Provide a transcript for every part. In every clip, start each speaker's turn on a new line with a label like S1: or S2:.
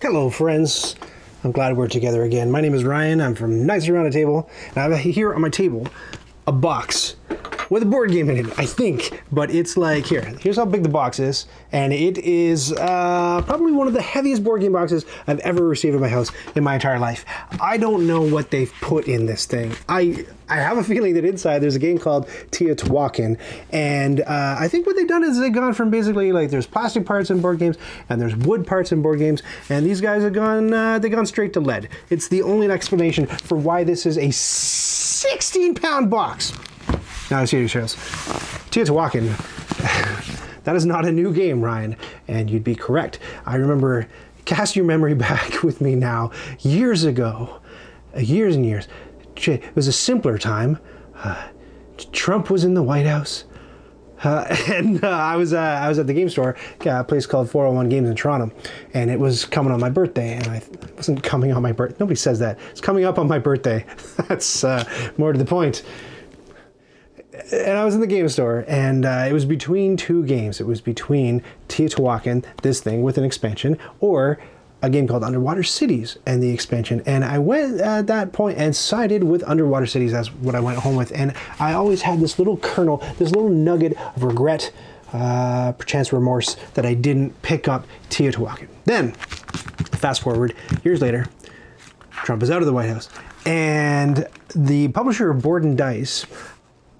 S1: Hello, friends. I'm glad we're together again. My name is Ryan. I'm from Nights Around a Table, and I have here on my table a box with a board game in it, I think. But it's like, here's how big the box is, and it is probably one of the heaviest board game boxes I've ever received in my house in my entire life. I don't know what they've put in this thing. I have a feeling that inside there's a game called Teotihuacan, and I think what they've done is they've gone from basically like there's plastic parts in board games and there's wood parts in board games, and these guys have gone they've gone straight to lead. It's the only explanation for why this is a 16-pound box. Now, serious shows. Teotihuacan, that is not a new game, Ryan, and you'd be correct. I remember, cast your memory back with me now, years ago, years and years. It was a simpler time. Trump was in the White House, and I was at the game store, a place called 401 Games in Toronto, and it was coming on my birthday, and it wasn't coming on my birthday. Nobody says that. It's coming up on my birthday. That's more to the point. And I was in the game store, and it was between two games. It was between Teotihuacan, this thing with an expansion, or a game called Underwater Cities and the expansion. And I went at that point and sided with Underwater Cities as what I went home with. And I always had this little kernel, this little nugget of regret, perchance remorse, that I didn't pick up Teotihuacan. Then, fast forward, years later, Trump is out of the White House, and the publisher of Board and Dice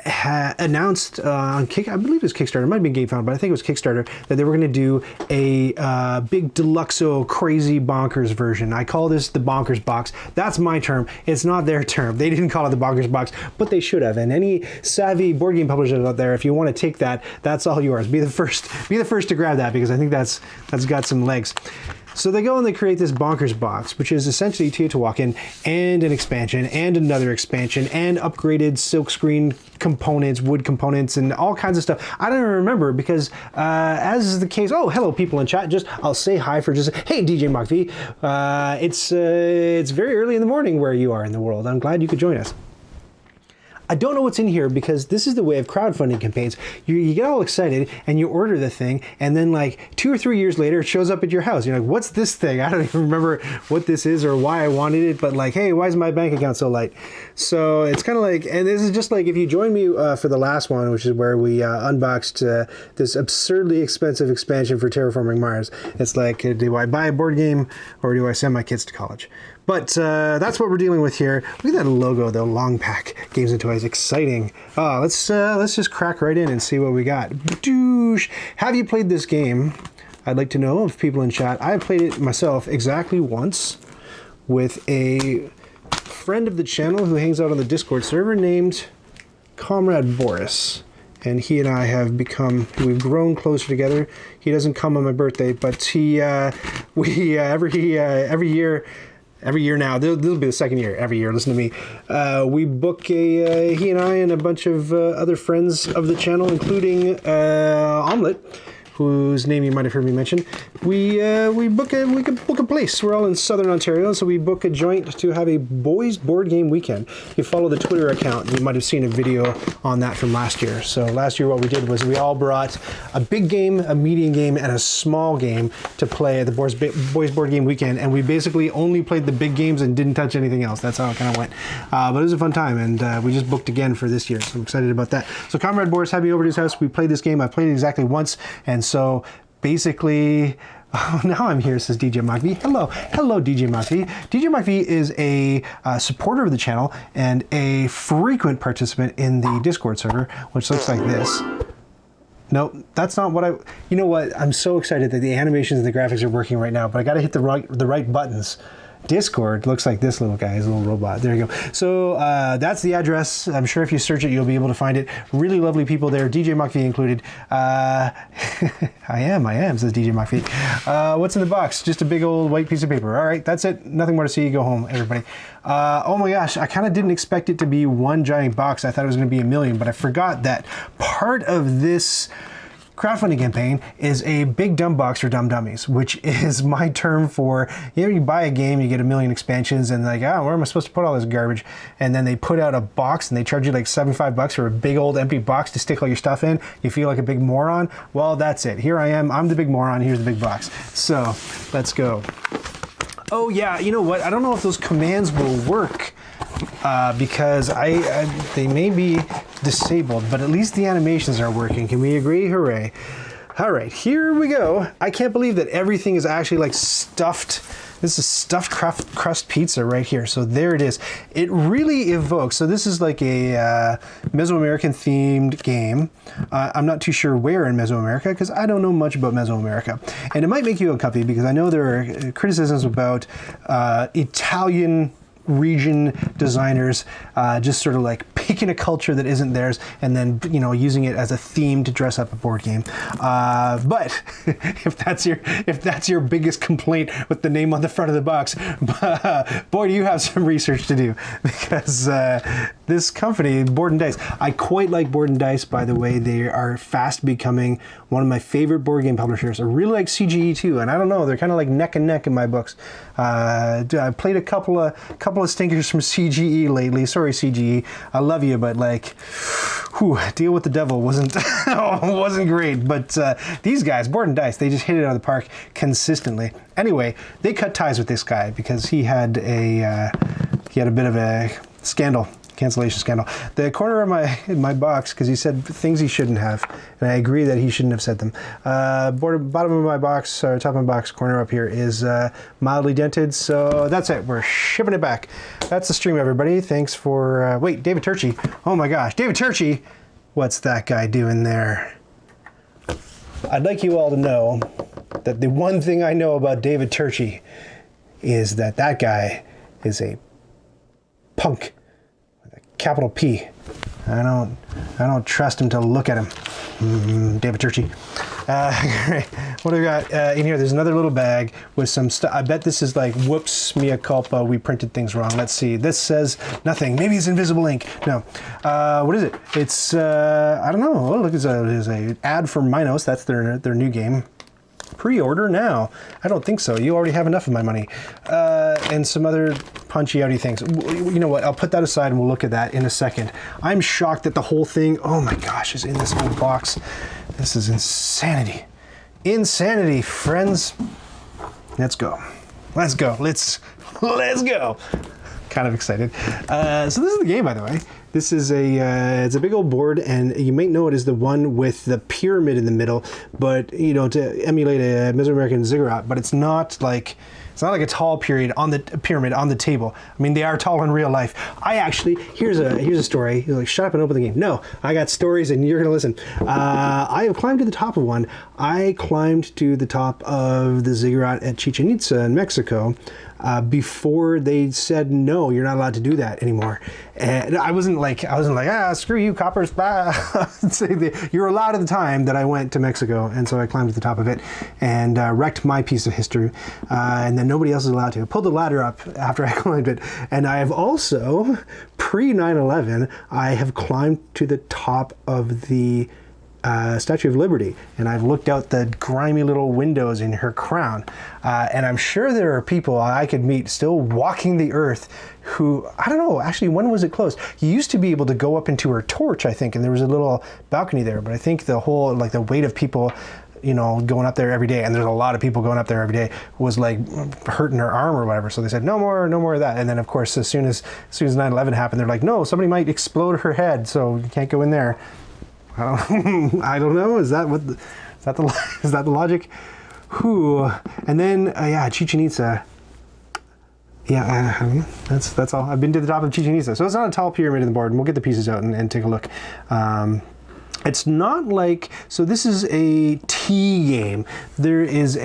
S1: announced on I believe it was Kickstarter, it might have been GameFound, but I think it was Kickstarter, that they were going to do a big deluxo crazy bonkers version. I call this the bonkers box. That's my term. It's not their term. They didn't call it the bonkers box, but they should have. And any savvy board game publishers out there, if you want to take that, that's all yours. Be the first to grab that, because I think that's got some legs. So they go and they create this bonkers box, which is essentially Teotihuacan and an expansion and another expansion and upgraded silkscreen components, wood components, and all kinds of stuff. I don't even remember, because as is the case, oh, hello people in chat, I'll say hi for just, hey DJ Mach V, it's very early in the morning where you are in the world. I'm glad you could join us. I don't know what's in here, because this is the way of crowdfunding campaigns. You get all excited and you order the thing, and then like 2 or 3 years later it shows up at your house. You're like, what's this thing? I don't even remember what this is or why I wanted it, but like, hey, why is my bank account so light? So it's kind of like, and this is just like if you join me for the last one, which is where we unboxed this absurdly expensive expansion for Terraforming Mars. It's like, do I buy a board game or do I send my kids to college? But that's what we're dealing with here. Look at that logo, though. Long Pack Games and Toys. Exciting. Oh, let's just crack right in and see what we got. Doosh. Have you played this game? I'd like to know if people in chat. I played it myself exactly once with a friend of the channel who hangs out on the Discord server named Comrade Boris. And he and I have we've grown closer together. He doesn't come on my birthday, but every year now, this will be the second year, every year, listen to me, we book he and I and a bunch of other friends of the channel, including Omelette, whose name you might have heard me mention. We book a place. We're all in Southern Ontario, so we book a joint to have a boys board game weekend. If you follow the Twitter account, you might have seen a video on that from last year. So last year what we did was we all brought a big game, a medium game, and a small game to play at the boys board game weekend, and we basically only played the big games and didn't touch anything else. That's how it kind of went. But it was a fun time, and we just booked again for this year, so I'm excited about that. So Comrade Boris had me over to his house. We played this game. I played it exactly once, and so basically, oh, now I'm here, says DJ Mach V. Hello, DJ Mach V. DJ Mach V is a supporter of the channel and a frequent participant in the Discord server, which looks like this. No, that's not what you know what? I'm so excited that the animations and the graphics are working right now, but I got to hit the right buttons. Discord looks like this little guy, his little robot. There you go. So that's the address. I'm sure if you search it, you'll be able to find it. Really lovely people there, DJ Mach V included. I am, says DJ Mach V. What's in the box? Just a big old white piece of paper. All right, that's it. Nothing more to see. Go home, everybody. Oh my gosh, I kind of didn't expect it to be one giant box. I thought it was going to be a million, but I forgot that part of this crowdfunding campaign is a big dumb box for dumb dummies, which is my term for, you buy a game, you get 1 million expansions, and like, where am I supposed to put all this garbage? And then they put out a box and they charge you like $75 for a big old empty box to stick all your stuff in. You feel like a big moron. Well, that's it. Here I am. I'm the big moron. Here's the big box. So let's go. Oh yeah, you know what? I don't know if those commands will work because they may be disabled, but at least the animations are working. Can we agree? Hooray. All right, here we go. I can't believe that everything is actually like stuffed. This is stuffed crust pizza right here. So there it is. It really evokes, so this is like a Mesoamerican themed game. I'm not too sure where in Mesoamerica because I don't know much about Mesoamerica. And it might make you uncomfy because I know there are criticisms about Italian region designers just sort of like picking a culture that isn't theirs and then, you know, using it as a theme to dress up a board game. But if that's your biggest complaint with the name on the front of the box, boy, do you have some research to do, because this company, Board and Dice, I quite like Board and Dice, by the way. They are fast becoming one of my favorite board game publishers. I really like CGE too, and I don't know, they're kind of like neck and neck in my books. I played a couple of stinkers from CGE lately. Sorry, CGE, I love you, but like, whew, Deal with the Devil wasn't wasn't great. But these guys, Board and Dice, they just hit it out of the park consistently. Anyway, they cut ties with this guy because he had a bit of a scandal. Cancellation scandal. The corner of my box, because he said things he shouldn't have, and I agree that he shouldn't have said them. Bottom of my box, or top of my box corner up here is mildly dented, so that's it. We're shipping it back. That's the stream, everybody. Thanks for... wait, David Turchi. Oh my gosh, David Turchi! What's that guy doing there? I'd like you all to know that the one thing I know about David Turchi is that that guy is a punk. Capital P. I don't trust him to look at him. David Turchi. What do we got in here? There's another little bag with some stuff. I bet this is like, whoops, mea culpa, we printed things wrong. Let's see. This says nothing. Maybe it's invisible ink. No. What is it? It's, I don't know. Oh, look, there's a ad for Minos. That's their new game. Pre-order now. I don't think so. You already have enough of my money. And some other punchy outy things. You know what? I'll put that aside and we'll look at that in a second. I'm shocked that the whole thing, oh my gosh, is in this whole box. This is insanity. Insanity, friends. Let's go. Let's go. Let's go. Kind of excited. So this is the game, by the way. This is it's a big old board, and you might know it as the one with the pyramid in the middle, but you know, to emulate a Mesoamerican ziggurat, but it's not like a tall pyramid on the table. I mean, they are tall in real life. I actually, here's a story. You're like, shut up and open the game. No, I got stories and you're gonna listen. I have climbed to the top of one. I climbed to the top of the ziggurat at Chichen Itza in Mexico before they said, no, you're not allowed to do that anymore. And I wasn't like, screw you, coppers, blah. You're allowed at the time that I went to Mexico, and so I climbed to the top of it and wrecked my piece of history, and then nobody else is allowed to. I pulled the ladder up after I climbed it, and I have also, pre 9/11, I have climbed to the top of the Statue of Liberty, and I've looked out the grimy little windows in her crown, and I'm sure there are people I could meet still walking the earth who, I don't know, actually, when was it closed? You used to be able to go up into her torch, I think, and there was a little balcony there, but I think the whole, like, the weight of people, you know, going up there every day, and there's a lot of people going up there every day, was like hurting her arm or whatever, so they said no more of that. And then of course, as soon as 9/11 happened, they're like, no, somebody might explode her head, so you can't go in there. I don't know. Is that the logic? Whew. And then yeah, Chichen Itza. Yeah, I don't know. That's all. I've been to the top of Chichen Itza, so it's not a tall pyramid in the board, and we'll get the pieces out and take a look. It's not like, so this is a T game. There is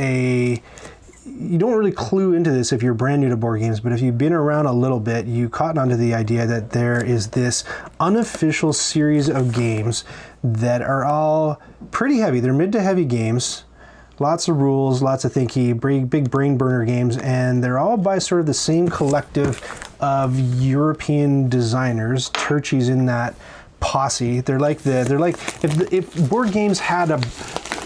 S1: you don't really clue into this if you're brand new to board games, but if you've been around a little bit, you caught onto the idea that there is this unofficial series of games that are all pretty heavy. They're mid to heavy games, lots of rules, lots of thinky, big brain burner games, and they're all by sort of the same collective of European designers. Turchi's in that posse. They're like if board games had a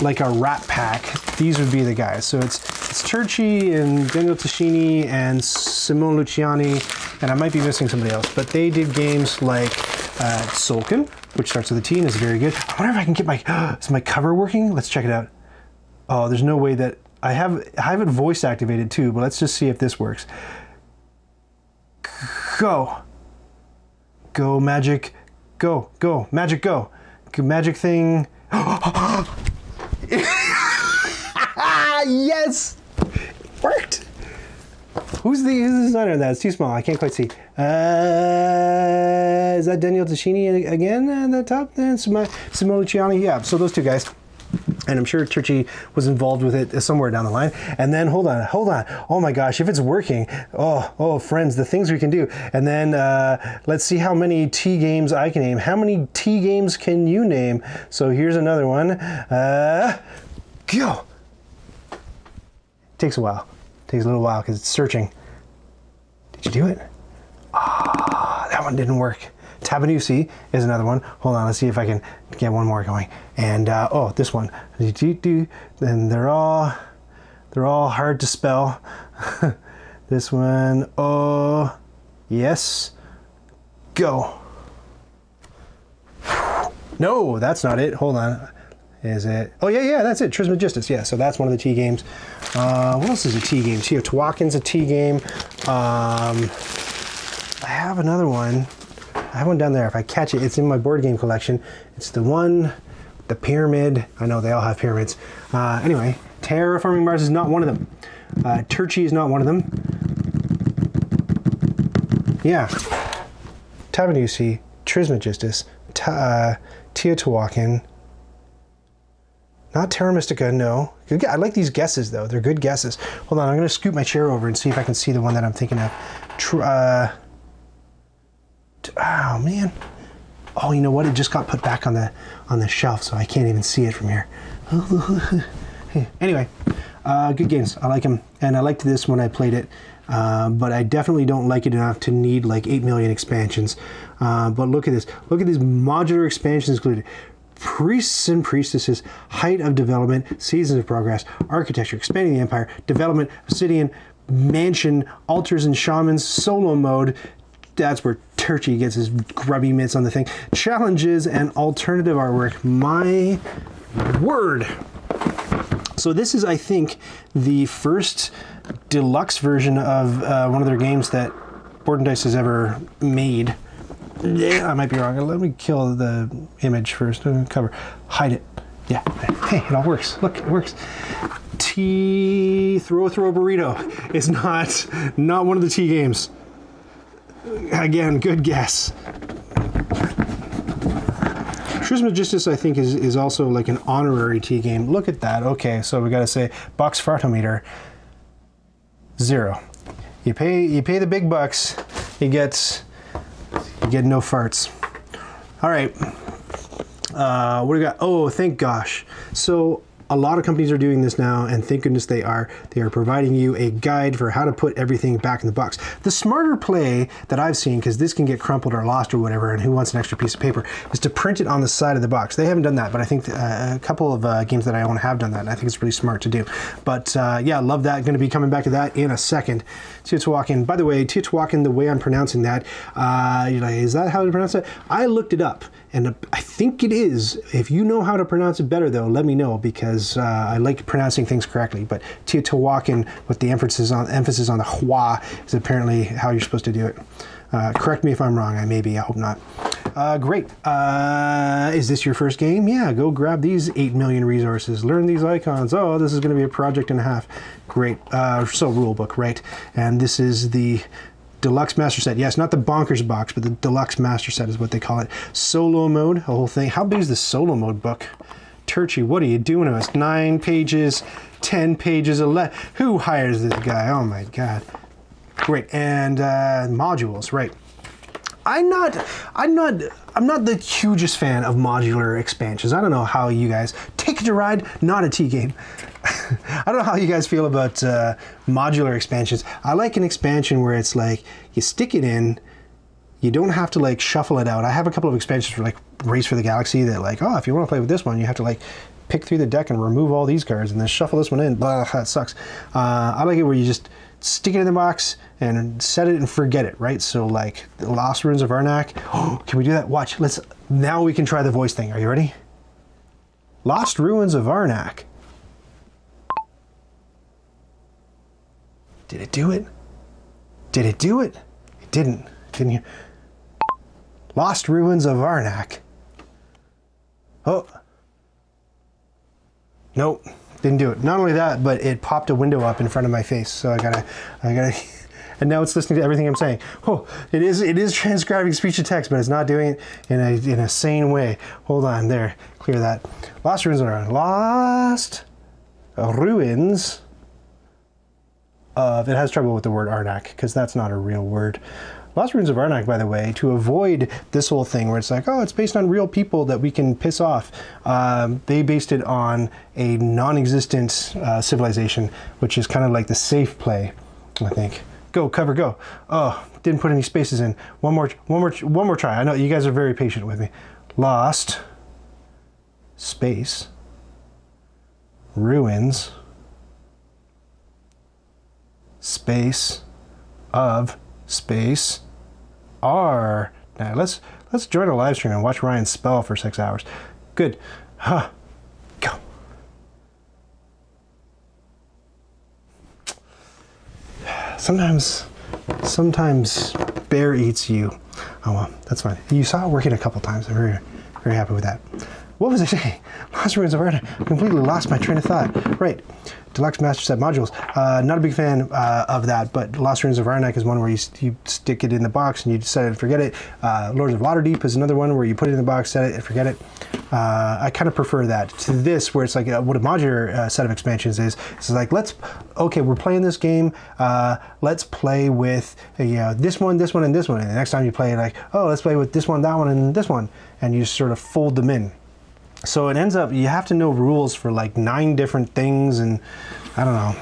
S1: rat pack, these would be the guys. So it's Turchi and Daniel Tascini and Simone Luciani, and I might be missing somebody else, but they did games like Tzolk'in, which starts with a T and is very good. I wonder if I can get is my cover working? Let's check it out. Oh, there's no way that I have it voice activated too, but let's just see if this works. Go. Go, magic. Go. Go. Magic, go. Magic thing. Yes! Worked! Who's the designer of that? It's too small. I can't quite see. Is that Daniel Tashini again at the top? Then Simoluciani? Yeah, so those two guys. And I'm sure Turchi was involved with it somewhere down the line. And then, hold on. Oh my gosh, if it's working, oh, friends, the things we can do. And then let's see how many T games I can name. How many T games can you name? So here's another one. Go! Takes a while. Takes a little while because it's searching. Did you do it? Ah, that one didn't work. Tabanusi is another one. Hold on, let's see if I can get one more going. And oh, this one. And they're all hard to spell. This one. Oh, yes. Go. No, that's not it. Hold on. Is it? Oh yeah, that's it. Trismegistus. Yeah, so that's one of the T games. What else is a T game? Teotihuacan's a T game. I have another one. I have one down there. If I catch it, it's in my board game collection. It's the one, the pyramid. I know they all have pyramids. Anyway, Terraforming Mars is not one of them. Turchi is not one of them. Yeah. Tabanusi, Trismegistus, Teotihuacan. Not Terra Mystica, no. I like these guesses, though. They're good guesses. Hold on, I'm going to scoot my chair over and see if I can see the one that I'm thinking of. Oh, man. Oh, you know what? It just got put back on the shelf, so I can't even see it from here. Anyway, good games. I like them, and I liked this when I played it. But I definitely don't like it enough to need like 8 million expansions. But look at this. Look at these modular expansions included. Priests and priestesses, height of development, seasons of progress, architecture, expanding the empire, development, obsidian, mansion, altars and shamans, solo mode. That's where Turchi gets his grubby mitts on the thing. Challenges and alternative artwork. My word. So this is, I think, the first deluxe version of one of their games that Board and Dice has ever made. Yeah, I might be wrong. Let me kill the image first. Cover. Hide it. Yeah. Hey, it all works. Look, it works. Throw burrito is not one of the T games. Again, good guess. Trismegistus, I think, is also like an honorary T game. Look at that. Okay, so we got to say box fartometer 0. You pay the big bucks. You get no farts. All right. What do we got? Oh, thank gosh. So a lot of companies are doing this now, and thank goodness they are. They are providing you a guide for how to put everything back in the box. The smarter play that I've seen, because this can get crumpled or lost or whatever, and who wants an extra piece of paper, is to print it on the side of the box. They haven't done that, but I think a couple of games that I own have done that, and I think it's really smart to do. But yeah, love that. Going to be coming back to that in a second. Teotihuacan. By the way, Teotihuacan, the way I'm pronouncing that, you're like, is that how to pronounce it? I looked it up, and I think it is. If you know how to pronounce it better, though, let me know, because I like pronouncing things correctly. But Teotihuacan, with the emphasis on the hua, is apparently how you're supposed to do it. Correct me if I'm wrong. I hope not. Great. Is this your first game? Yeah, go grab these 8 million resources. Learn these icons. Oh, this is going to be a project and a half. Great. So rule book, right? And this is the Deluxe Master Set. Yes, not the Bonkers box, but the Deluxe Master Set is what they call it. Solo mode, the whole thing. How big is the solo mode book? Turchi, what are you doing to us? 9 pages, 10 pages, 11. Who hires this guy? Oh my God. Great. And modules, right. I'm not the hugest fan of modular expansions. I don't know how you guys take it to ride, not a T game. I don't know how you guys feel about modular expansions. I like an expansion where it's like you stick it in, you don't have to like shuffle it out. I have a couple of expansions for like Race for the Galaxy that like, oh, if you want to play with this one, you have to like pick through the deck and remove all these cards and then shuffle this one in. Blah, that sucks. I like it where you just stick it in the box and set it and forget it, right? So like the Lost Ruins of Arnak. Oh, can we do that? Watch. Now we can try the voice thing. Are you ready? Lost Ruins of Arnak. Did it do it? Did it do it? It didn't. Didn't you? Lost Ruins of Arnak. Oh. Nope. Didn't do it. Not only that, but it popped a window up in front of my face. So I gotta, and now it's listening to everything I'm saying. Oh, it is transcribing speech to text, but it's not doing it in a sane way. Hold on, there, clear that. Lost Ruins of Arnak. Lost Ruins of, it has trouble with the word Arnak, because that's not a real word. Lost Ruins of Arnak, by the way, to avoid this whole thing where it's like, oh, it's based on real people that we can piss off. They based it on a non-existent civilization, which is kind of like the safe play, I think. Go, cover, go. Oh, didn't put any spaces in. One more try. I know you guys are very patient with me. Lost space ruins space of space R. Now let's join a live stream and watch Ryan spell for 6 hours. Good. Huh. Go. Sometimes bear eats you. Oh well, that's fine. You saw it working a couple times. I'm very, very happy with that. What was I saying? Lost Ruins of Arnak. Completely lost my train of thought. Right. Deluxe Master Set modules. Not a big fan of that, but Lost Ruins of Arnak is one where you stick it in the box and you set it and forget it. Lords of Waterdeep is another one where you put it in the box, set it and forget it. I kind of prefer that to this, where it's like what a modular set of expansions is. It's like, okay, we're playing this game. Let's play with this one, and this one. And the next time you play it, like, oh, let's play with this one, that one, and this one. And you sort of fold them in. So it ends up, you have to know rules for like 9 different things, and I don't know.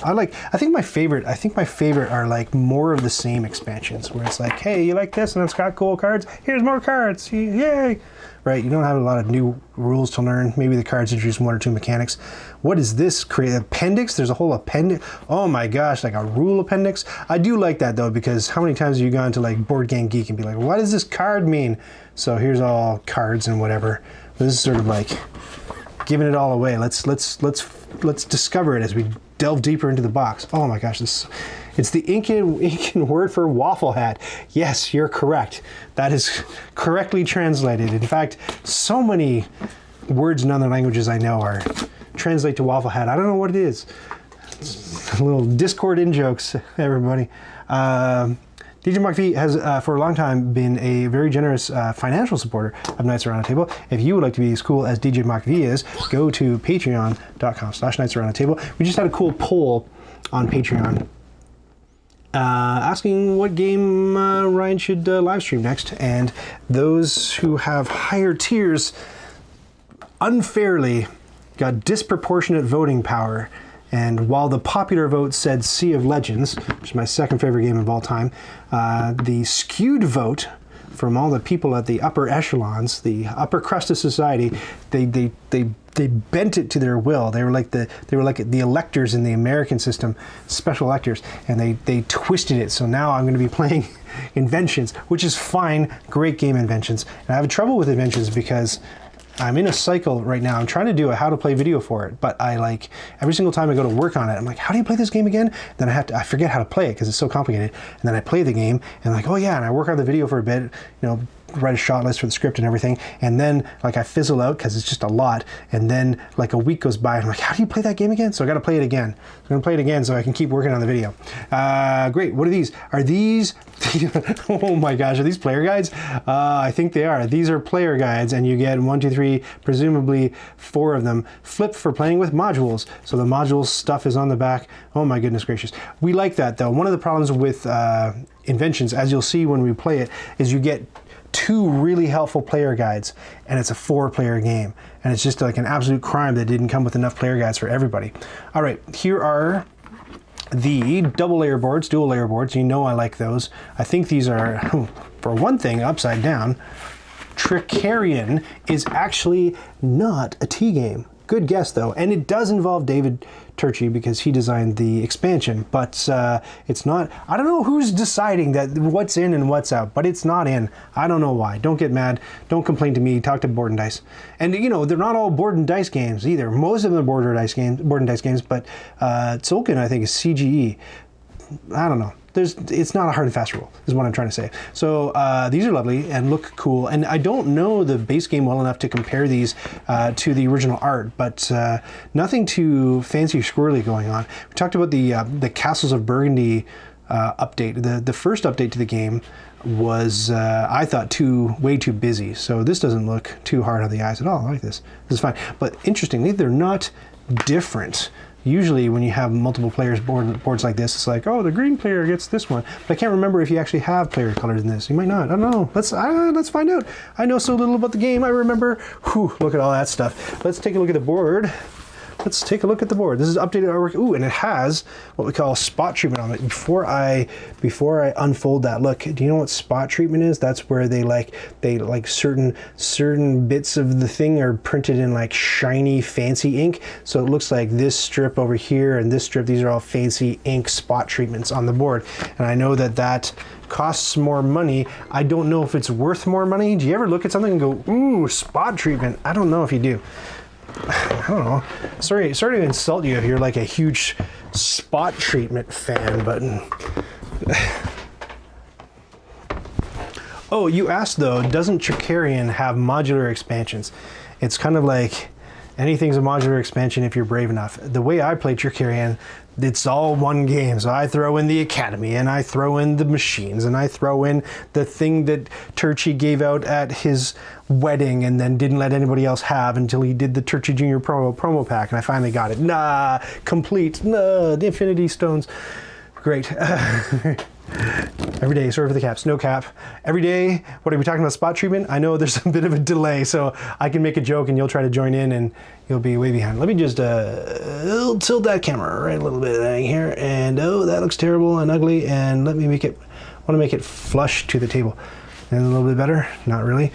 S1: I think my favorite are like more of the same expansions, where it's like, hey, you like this, and it's got cool cards. Here's more cards. Yay! Right? You don't have a lot of new rules to learn. Maybe the cards introduce 1 or 2 mechanics. What is this? Create appendix? There's a whole appendix. Oh my gosh, like a rule appendix. I do like that though, because how many times have you gone to like Board Game Geek and be like, what does this card mean? So here's all cards and whatever. This is sort of like giving it all away. Let's discover it as we delve deeper into the box. Oh my gosh, it's the Incan word for waffle hat. Yes, you're correct. That is correctly translated. In fact, so many words in other languages I know are translate to waffle hat. I don't know what it is. It's a little Discord in jokes, everybody. DJ Mark V has for a long time been a very generous financial supporter of Knights Around the Table. If you would like to be as cool as DJ Mark V is, go to patreon.com/Knights Around the Table. We just had a cool poll on Patreon asking what game Ryan should live stream next, and those who have higher tiers unfairly got disproportionate voting power. And while the popular vote said Sea of Legends, which is my second favorite game of all time, the skewed vote from all the people at the upper echelons, the upper crust of society, they bent it to their will. They were like the electors in the American system, special electors, and they twisted it. So now I'm going to be playing Inventions, which is fine, great game, Inventions. And I have trouble with Inventions because I'm in a cycle right now. I'm trying to do a how to play video for it, but I like every single time I go to work on it, I'm like, how do you play this game again? Then I forget how to play it because it's so complicated. And then I play the game and like, oh yeah, and I work on the video for a bit, write a shot list for the script and everything. And then like I fizzle out because it's just a lot. And then like a week goes by and I'm like, how do you play that game again? So I got to play it again. I'm going to play it again so I can keep working on the video. Great. What are these? Are these, oh my gosh, are these player guides? I think they are. These are player guides and you get 1, 2, 3, presumably 4 of them. Flip for playing with modules. So the modules stuff is on the back. Oh my goodness gracious. We like that though. One of the problems with Inventions, as you'll see when we play it, is you get 2 really helpful player guides, and it's a 4-player game. And it's just like an absolute crime that didn't come with enough player guides for everybody. All right, here are the double layer boards, dual layer boards. You know I like those. I think these are, for one thing, upside down. Tricarian is actually not a T game. Good guess, though. And it does involve David Turczi because he designed the expansion, but it's not. I don't know who's deciding that what's in and what's out, but it's not in. I don't know why. Don't get mad. Don't complain to me. Talk to Board and Dice. And you know, they're not all Board and Dice games either. Most of them are Board and Dice games, but Tzolk'in, I think, is CGE. I don't know. It's not a hard and fast rule, is what I'm trying to say. So these are lovely and look cool. And I don't know the base game well enough to compare these to the original art, but nothing too fancy or squirrely going on. We talked about the Castles of Burgundy update. The first update to the game was, I thought, way too busy. So this doesn't look too hard on the eyes at all. I like this. This is fine. But interestingly, they're not different. Usually when you have multiple players boards like this, it's like, oh, the green player gets this one. But I can't remember if you actually have player colors in this. You might not. I don't know. Let's find out. I know so little about the game. I remember. Whew, look at all that stuff. Let's take a look at the board. Let's take a look at the board. This is updated artwork. Ooh, and it has what we call spot treatment on it. Before I unfold that, look, do you know what spot treatment is? That's where they like certain bits of the thing are printed in like shiny, fancy ink. So it looks like this strip over here and this strip. These are all fancy ink spot treatments on the board. And I know that costs more money. I don't know if it's worth more money. Do you ever look at something and go, ooh, spot treatment? I don't know if you do. I don't know. Sorry to insult you if you're like a huge spot treatment fan, but oh, you asked though, doesn't Trickerion have modular expansions? It's kind of like anything's a modular expansion if you're brave enough. The way I play Trickerion, it's all one game. So I throw in the Academy, and I throw in the machines, and I throw in the thing that Turczi gave out at his wedding and then didn't let anybody else have until he did the Turczi Junior promo pack, and I finally got it. Nah, complete. Nah, the Infinity Stones. Great. Every day, sorry for the caps, no cap. Every day, what are we talking about spot treatment? I know there's a bit of a delay, so I can make a joke and you'll try to join in and you'll be way behind. Let me just tilt that camera right a little bit here, and oh, that looks terrible and ugly, and let me make it, I want to make it flush to the table. And a little bit better, not really.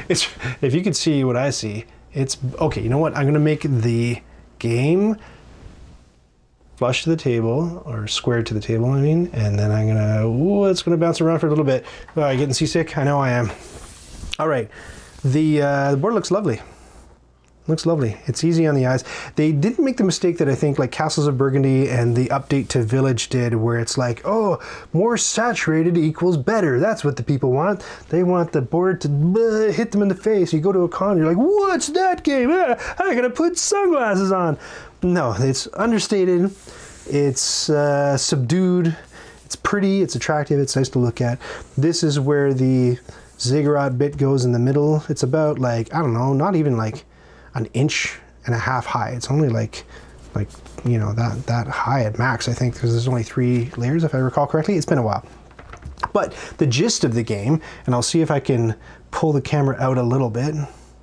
S1: If you could see what I see, it's, okay, you know what? I'm gonna make the game flush to the table, or square to the table, I mean, and then I'm gonna, ooh, it's gonna bounce around for a little bit. Oh, you getting seasick? I know I am. All right, the board looks lovely. Looks lovely. It's easy on the eyes. They didn't make the mistake that I think like Castles of Burgundy and the update to Village did, where it's like, oh, more saturated equals better. That's what the people want. They want the board to hit them in the face. You go to a con, you're like, what's that game? I gotta put sunglasses on. No, it's understated. It's subdued. It's pretty. It's attractive. It's nice to look at. This is where the ziggurat bit goes in the middle. It's about like, I don't know, not even like an inch and a half high. It's only like you know, that high at max, I think, because there's only 3 layers if I recall correctly. It's been a while. But the gist of the game, and I'll see if I can pull the camera out a little bit.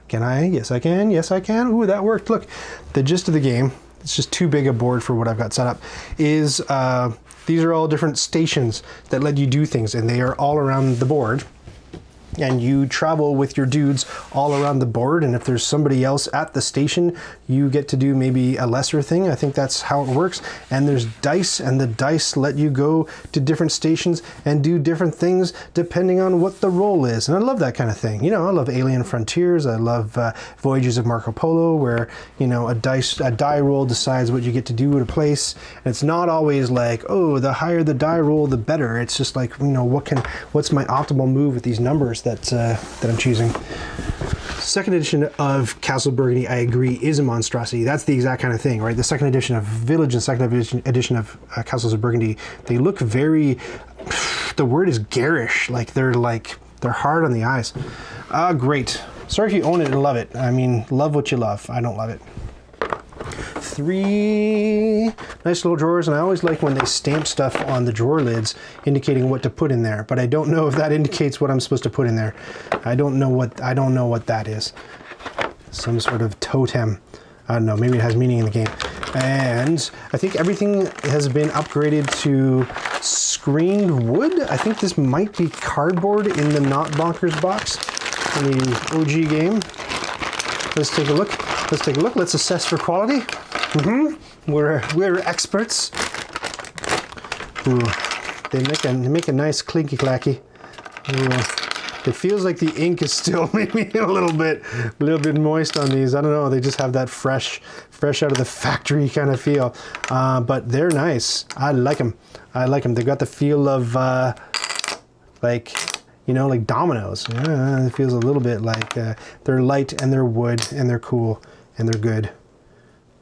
S1: Can I? Yes, I can. Yes, I can. Ooh, that worked. Look, the gist of the game, it's just too big a board for what I've got set up, is these are all different stations that let you do things, and they are all around the board. And you travel with your dudes all around the board, and if there's somebody else at the station, you get to do maybe a lesser thing. I think that's how it works. And there's dice, and the dice let you go to different stations and do different things depending on what the role is. And I love that kind of thing. You know, I love Alien Frontiers. I love Voyages of Marco Polo, where, you know, a die roll decides what you get to do at a place. And it's not always like, oh, the higher the die roll, the better. It's just like, you know, what's my optimal move with these numbers that I'm choosing. Second edition of Castle Burgundy, I agree, is a monstrosity. That's the exact kind of thing, right? The second edition of Village and second edition of Castles of Burgundy, they look very, the word is garish. Like they're hard on the eyes. Great. Sorry if you own it and love it. I mean, love what you love. I don't love it. 3 nice little drawers, and I always like when they stamp stuff on the drawer lids indicating what to put in there, but I don't know if that indicates what I'm supposed to put in there. I don't know what that is. Some sort of totem. I don't know, maybe it has meaning in the game. And I think everything has been upgraded to screened wood. I think this might be cardboard in the Not Bonkers box in the OG game. Let's take a look. Let's take a look. Let's assess for quality. We're experts. Ooh, they make a nice clinky clacky. Ooh. It feels like the ink is still maybe a little bit moist on these. I don't know. They just have that fresh out of the factory kind of feel. But they're nice. I like them. They've got the feel of like, you know, like dominoes. Yeah, it feels a little bit like they're light and they're wood and they're cool and they're good.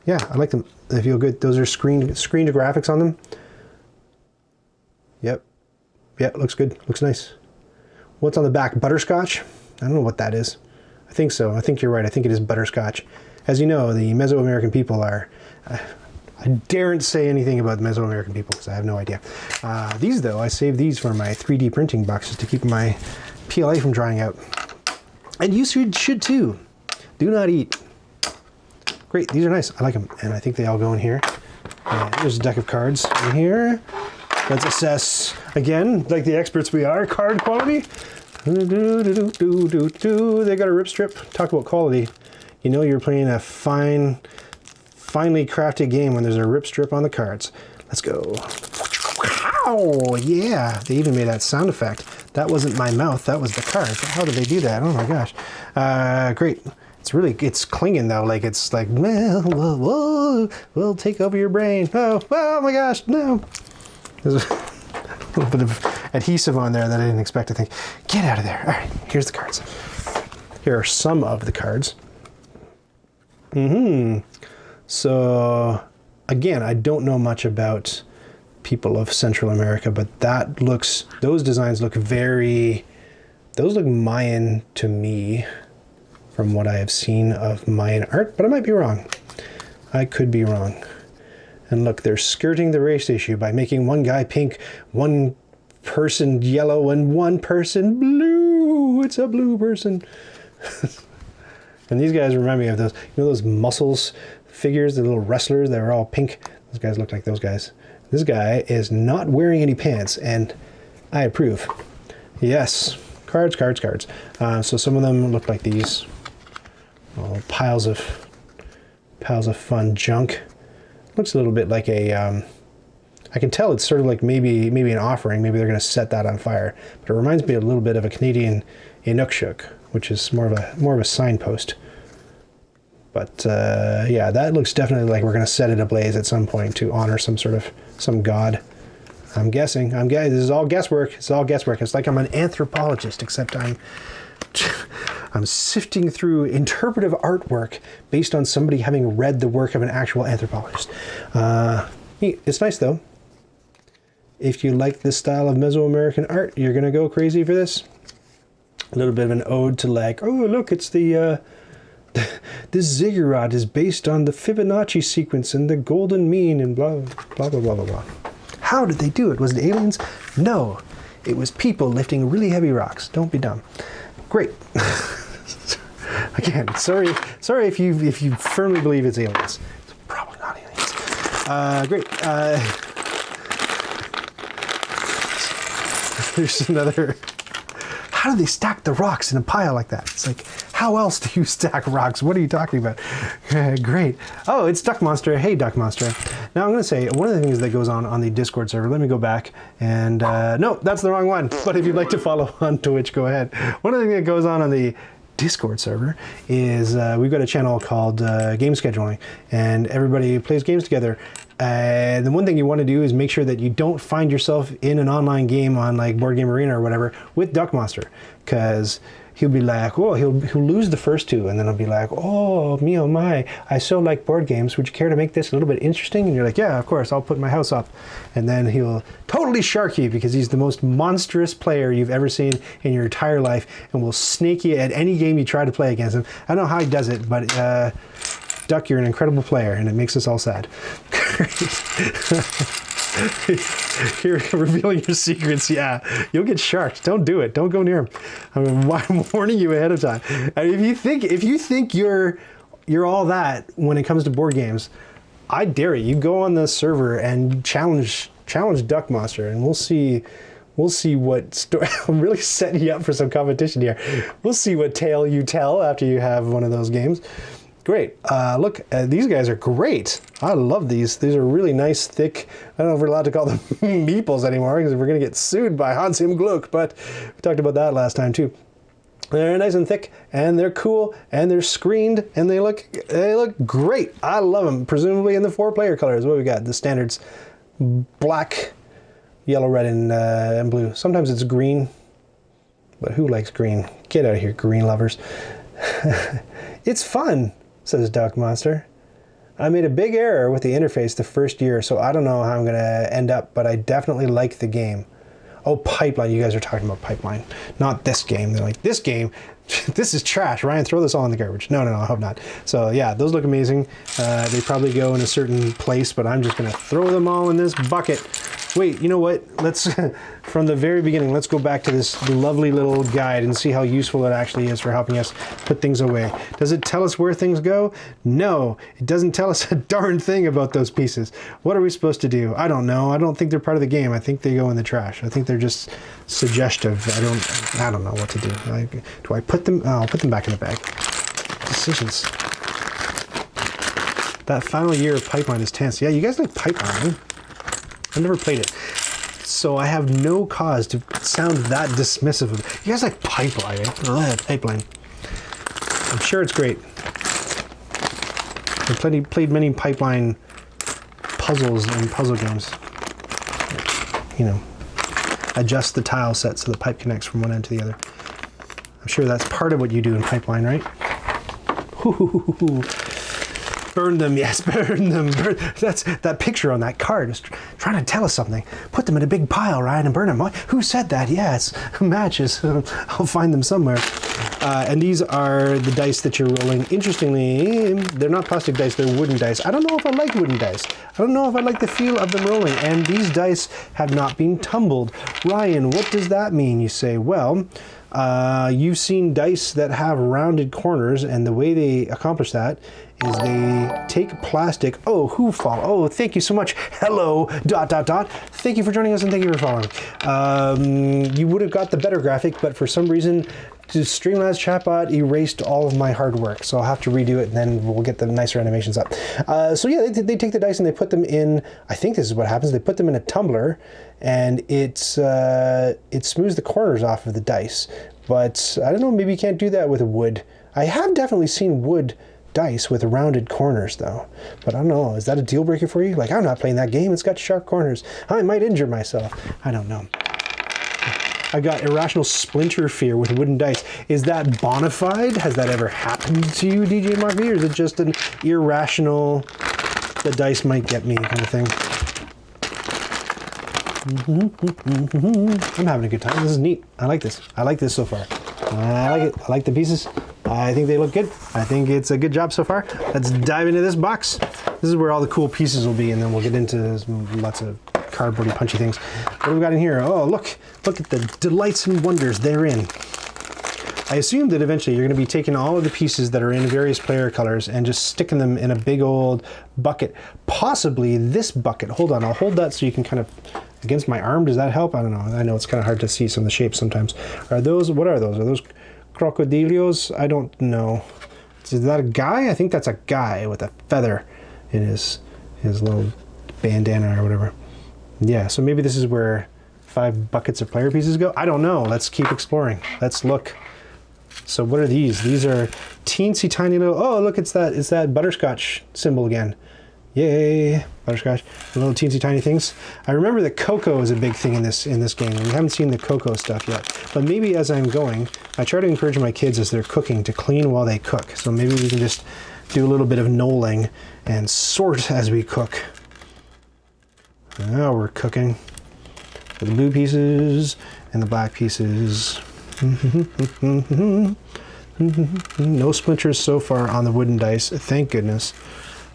S1: Yeah, I like them. They feel good. Those are screened graphics on them. Yep. Yeah, looks good. Looks nice. What's on the back? Butterscotch? I don't know what that is. I think so. I think you're right. I think it is butterscotch. As you know, the Mesoamerican people are... I daren't say anything about the Mesoamerican people because I have no idea. These, though, I saved these for my 3D printing boxes to keep my PLA from drying out. And you should too. Do not eat. Great. These are nice. I like them. And I think they all go in here. There's a deck of cards in here. Let's assess, again, like the experts we are, card quality. They got a rip strip. Talk about quality. You know you're playing a finely crafted game when there's a rip strip on the cards. Let's go. Oh, yeah. They even made that sound effect. That wasn't my mouth. That was the cards. How did they do that? Oh, my gosh. Great. It's clinging, though. Like, it's like, well, we'll take over your brain. Oh my gosh, no. There's a little bit of adhesive on there that I didn't expect to think. Get out of there. All right, here's the cards. Here are some of the cards. So, again, I don't know much about people of Central America, but those designs look those look Mayan to me from what I have seen of Mayan art, but I might be wrong. I could be wrong. And look, they're skirting the race issue by making one guy pink, one person yellow, and one person blue. It's a blue person. And these guys remind me of those, you know, those muscles figures, the little wrestlers that were all pink. Those guys look like those guys. This guy is not wearing any pants, and I approve. Yes, cards. So some of them look like these. Oh, piles of fun junk. Looks a little bit like a, I can tell it's sort of like maybe an offering. Maybe they're going to set that on fire. But it reminds me a little bit of a Canadian Inukshuk, which is more of a signpost. But yeah, that looks definitely like we're going to set it ablaze at some point to honor some god. I'm guessing. This is all guesswork. It's all guesswork. It's like I'm an anthropologist, except I'm sifting through interpretive artwork based on somebody having read the work of an actual anthropologist. It's nice, though. If you like this style of Mesoamerican art, you're going to go crazy for this. A little bit of an ode to like, oh, look, it's the... this ziggurat is based on the Fibonacci sequence and the golden mean and blah, blah, blah, blah, blah, blah. How did they do it? Was it aliens? No. It was people lifting really heavy rocks. Don't be dumb. Great. Again, sorry if you firmly believe it's aliens. It's probably not aliens. Great. There's another. How do they stack the rocks in a pile like that? It's like, how else do you stack rocks? What are you talking about? Great. Oh, it's Duckmonster. Hey, Duckmonster. Now I'm going to say one of the things that goes on the Discord server. Let me go back and no, that's the wrong one. But if you'd like to follow on Twitch, go ahead. One of the things that goes on the Discord server is we've got a channel called Game Scheduling, and everybody plays games together. The one thing you want to do is make sure that you don't find yourself in an online game on like Board Game Arena or whatever with Duckmonster, because he'll be like, oh, he'll lose the first two, and then he'll be like, oh, me oh my, I so like board games. Would you care to make this a little bit interesting? And you're like, yeah, of course, I'll put my house up. And then he'll totally shark you because he's the most monstrous player you've ever seen in your entire life, and will snake you at any game you try to play against him. I don't know how he does it, but Duck, you're an incredible player, and it makes us all sad. You're revealing your secrets. Yeah, you'll get sharked. Don't do it. Don't go near him. I'm warning you ahead of time. And if you think you're all that when it comes to board games, I dare you. You go on the server and challenge Duckmonster, and we'll see what story. I'm really setting you up for some competition here. We'll see what tale you tell after you have one of those games. Great. Look, these guys are great. I love these. These are really nice, thick. I don't know if we're allowed to call them meeples anymore because we're going to get sued by Hans im Glück, but we talked about that last time too. They're nice and thick, and they're cool, and they're screened, and they look great. I love them. Presumably in the 4-player colors. What we got? The standards: black, yellow, red, and blue. Sometimes it's green, but who likes green? Get out of here, green lovers. It's fun, says Duckmonster. I made a big error with the interface the first year, so I don't know how I'm going to end up, but I definitely like the game. Oh, Pipeline. You guys are talking about Pipeline. Not this game. They're like, this game, this is trash. Ryan, throw this all in the garbage. No, I hope not. So yeah, those look amazing. They probably go in a certain place, but I'm just going to throw them all in this bucket. Wait, you know what? Let's, from the very beginning, let's go back to this lovely little guide and see how useful it actually is for helping us put things away. Does it tell us where things go? No, it doesn't tell us a darn thing about those pieces. What are we supposed to do? I don't know. I don't think they're part of the game. I think they go in the trash. I think they're just suggestive. I don't know what to do. Do I put them? Oh, I'll put them back in the bag. Decisions. That final year of Pipeline is tense. Yeah, you guys like Pipeline. I've never played it, so I have no cause to sound that dismissive of it. You guys like Pipeline, eh? Oh, Pipeline. I'm sure it's great. I've played many Pipeline puzzles and puzzle games. You know, adjust the tile set so the pipe connects from one end to the other. I'm sure that's part of what you do in Pipeline, right? Ooh. Burn them, yes, burn them. That's that picture on that card is trying to tell us something. Put them in a big pile, Ryan, and burn them. Who said that? Yes, matches. I'll find them somewhere. And these are the dice that you're rolling. Interestingly, they're not plastic dice, they're wooden dice. I don't know if I like wooden dice. I don't know if I like the feel of them rolling. And these dice have not been tumbled. Ryan, what does that mean? You say, well, you've seen dice that have rounded corners, and the way they accomplish that is they take plastic. Oh, oh, thank you so much. Hello, ... Thank you for joining us and thank you for following. You would have got the better graphic, but for some reason, Streamlabs chatbot erased all of my hard work, so I'll have to redo it, and then we'll get the nicer animations up. So yeah, they take the dice and they put them in, I think this is what happens, they put them in a tumbler, and it smooths the corners off of the dice. But I don't know, maybe you can't do that with wood. I have definitely seen wood dice with rounded corners though, but I don't know, is that a deal breaker for you? Like, I'm not playing that game, it's got sharp corners, I might injure myself. I don't know. I got irrational splinter fear with wooden dice. Is that bona fide? Has that ever happened to you, DJ Mark V, or is it just an irrational, the dice might get me kind of thing? I'm having a good time. This is neat. I like this. I like this so far. I like it. I like the pieces. I think they look good. I think it's a good job so far. Let's dive into this box. This is where all the cool pieces will be, and then we'll get into lots of cardboardy punchy things. What do we got in here? Oh, look at the delights and wonders therein. I assume that eventually you're going to be taking all of the pieces that are in various player colors and just sticking them in a big old bucket. Possibly this bucket. Hold on, I'll hold that so you can kind of, against my arm, does that help? I don't know. I know it's kind of hard to see some of the shapes sometimes. Are those, what are those? Are those crocodilios? I don't know. Is that a guy? I think that's a guy with a feather in his little bandana or whatever. Yeah, so maybe this is where 5 buckets of player pieces go. I don't know. Let's keep exploring. Let's look. So what are these? These are teensy tiny little, oh look, it's that butterscotch symbol again. Yay, butterscotch, the little teensy tiny things. I remember that cocoa is a big thing in this game, and we haven't seen the cocoa stuff yet. But maybe as I'm going, I try to encourage my kids as they're cooking to clean while they cook. So maybe we can just do a little bit of knolling and sort as we cook. Now we're cooking. The blue pieces and the black pieces. No splinters so far on the wooden dice, thank goodness.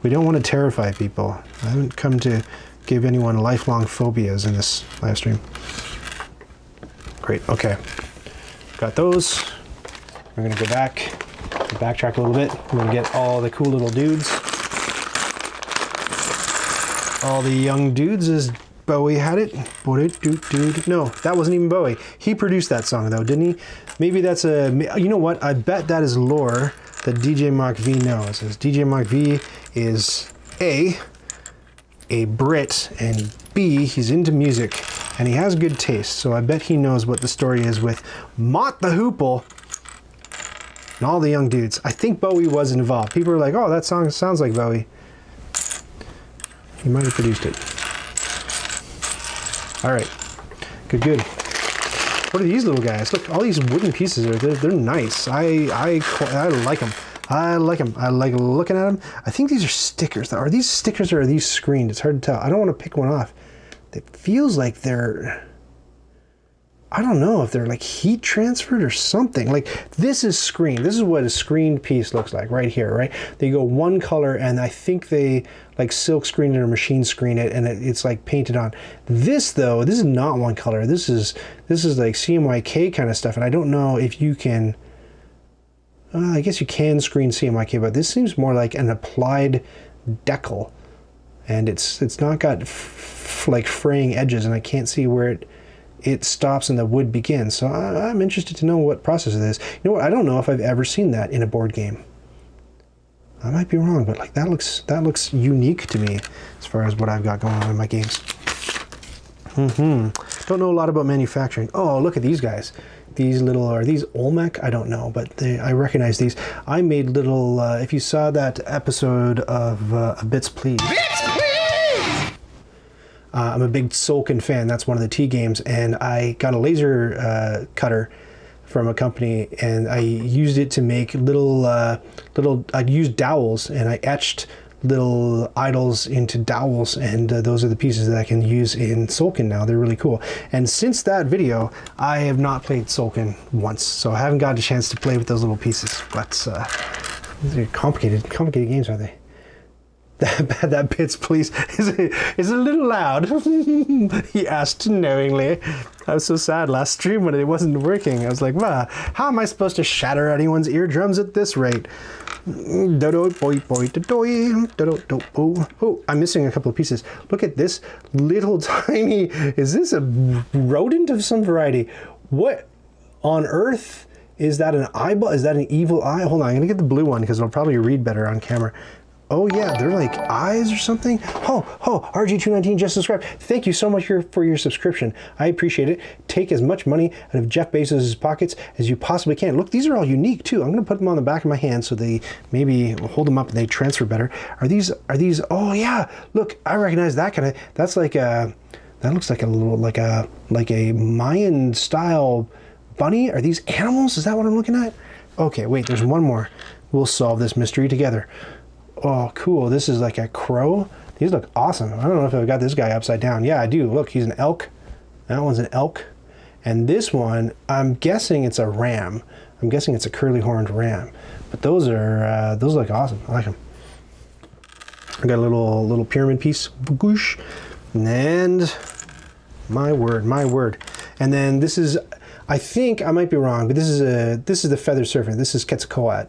S1: We don't want to terrify people. I haven't come to give anyone lifelong phobias in this live stream. Great, okay. Got those. We're gonna go back, backtrack a little bit. We're gonna get all the cool little dudes. All the young dudes as Bowie had it. No, that wasn't even Bowie. He produced that song though, didn't he? Maybe that's a, you know what? I bet that is lore that DJ Mach V knows. As DJ Mach V is A, Brit, and B, he's into music, and he has good taste, so I bet he knows what the story is with Mott the Hoople and all the young dudes. I think Bowie was involved. People are like, oh, that song sounds like Bowie. He might have produced it. All right, good. What are these little guys? Look, all these wooden pieces they're nice. I like them. I like them. I like looking at them. I think these are stickers. Are these stickers or are these screened? It's hard to tell. I don't want to pick one off. It feels like they're, I don't know if they're like heat transferred or something. Like this is screened. This is what a screened piece looks like right here, right? They go one color and I think they like silk screen it or machine screen it and it's like painted on. This though, this is not one color. This is like CMYK kind of stuff. And I don't know if you can, I guess you can screen CMYK, but this seems more like an applied decal. And it's not got like fraying edges, and I can't see where it stops and the wood begins. So I'm interested to know what process it is. You know what? I don't know if I've ever seen that in a board game. I might be wrong, but like that looks unique to me as far as what I've got going on in my games. Don't know a lot about manufacturing. Oh, look at these guys. These little, are these Olmec? I don't know, but I recognize these. I made little, if you saw that episode of Bits Please. I'm a big Tzolk'in fan. That's one of the T games, and I got a laser cutter from a company, and I used it to make little. I used dowels, and I etched little idols into dowels, and those are the pieces that I can use in Tzolk'in now. They're really cool. And since that video, I have not played Tzolk'in once, so I haven't got a chance to play with those little pieces. But these are complicated games, aren't they? That Bits Please is a little loud. He asked knowingly. I was so sad last stream when it wasn't working. I was like, wow, how am I supposed to shatter anyone's eardrums at this rate? Oh, I'm missing a couple of pieces. Look at this little tiny, is this a rodent of some variety? What on earth? Is that an eyeball? Is that an evil eye? Hold on, I'm gonna get the blue one because it'll probably read better on camera. Oh yeah, they're like eyes or something. Oh, RG219 just subscribed. Thank you so much for your subscription. I appreciate it. Take as much money out of Jeff Bezos' pockets as you possibly can. Look, these are all unique too. I'm gonna put them on the back of my hand so they maybe hold them up and they transfer better. Are these, oh yeah, look, I recognize that kind of, that's like a, that looks like a little, like a Mayan style bunny. Are these animals? Is that what I'm looking at? Okay, wait, there's one more. We'll solve this mystery together. Oh, cool. This is like a crow. These look awesome. I don't know if I've got this guy upside down. Yeah, I do. Look, he's an elk. That one's an elk. And this one, I'm guessing it's a ram. I'm guessing it's a curly-horned ram. But those look awesome. I like them. I got a little pyramid piece. Goosh. And my word. And then this is, I think, I might be wrong, but this is the feather serpent. This is Quetzalcoatl.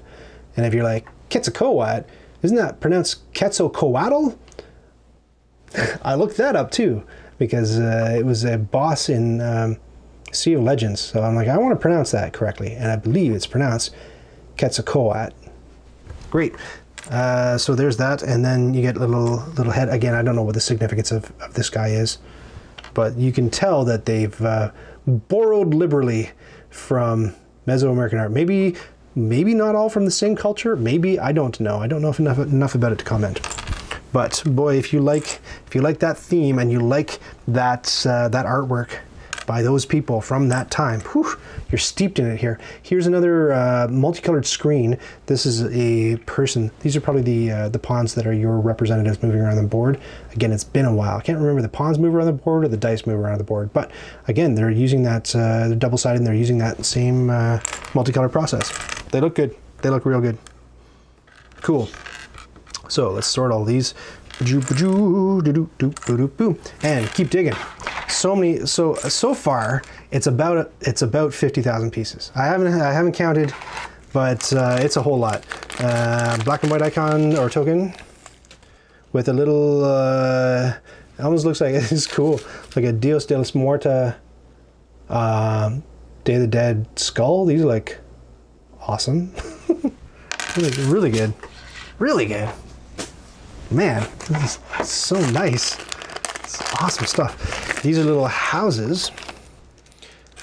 S1: And if you're like, Quetzalcoatl, isn't that pronounced Quetzalcoatl? I looked that up too because it was a boss in Sea of Legends. So I'm like, I want to pronounce that correctly, and I believe it's pronounced Quetzalcoatl. Great. So there's that, and then you get little head. Again, I don't know what the significance of this guy is, but you can tell that they've borrowed liberally from Mesoamerican art. Maybe not all from the same culture. Maybe, I don't know. I don't know enough about it to comment. But boy, if you like that theme and you like that that artwork by those people from that time, whew, you're steeped in it here. Here's another multicolored screen. This is a person. These are probably the pawns that are your representatives moving around the board. Again, it's been a while. I can't remember the pawns move around the board or the dice move around the board. But again, they're using that, they're double-sided and they're using that same multicolored process. They look good. They look real good. Cool. So let's sort all these. And keep digging. So many. So far, it's about 50,000 pieces. I haven't counted, but it's a whole lot. Black and white icon or token with a little. It almost looks like it's cool, like a Dios de los Muerta, Day of the Dead skull. These are like awesome. really good. Really good. Man, this is so nice. It's awesome stuff. These are little houses.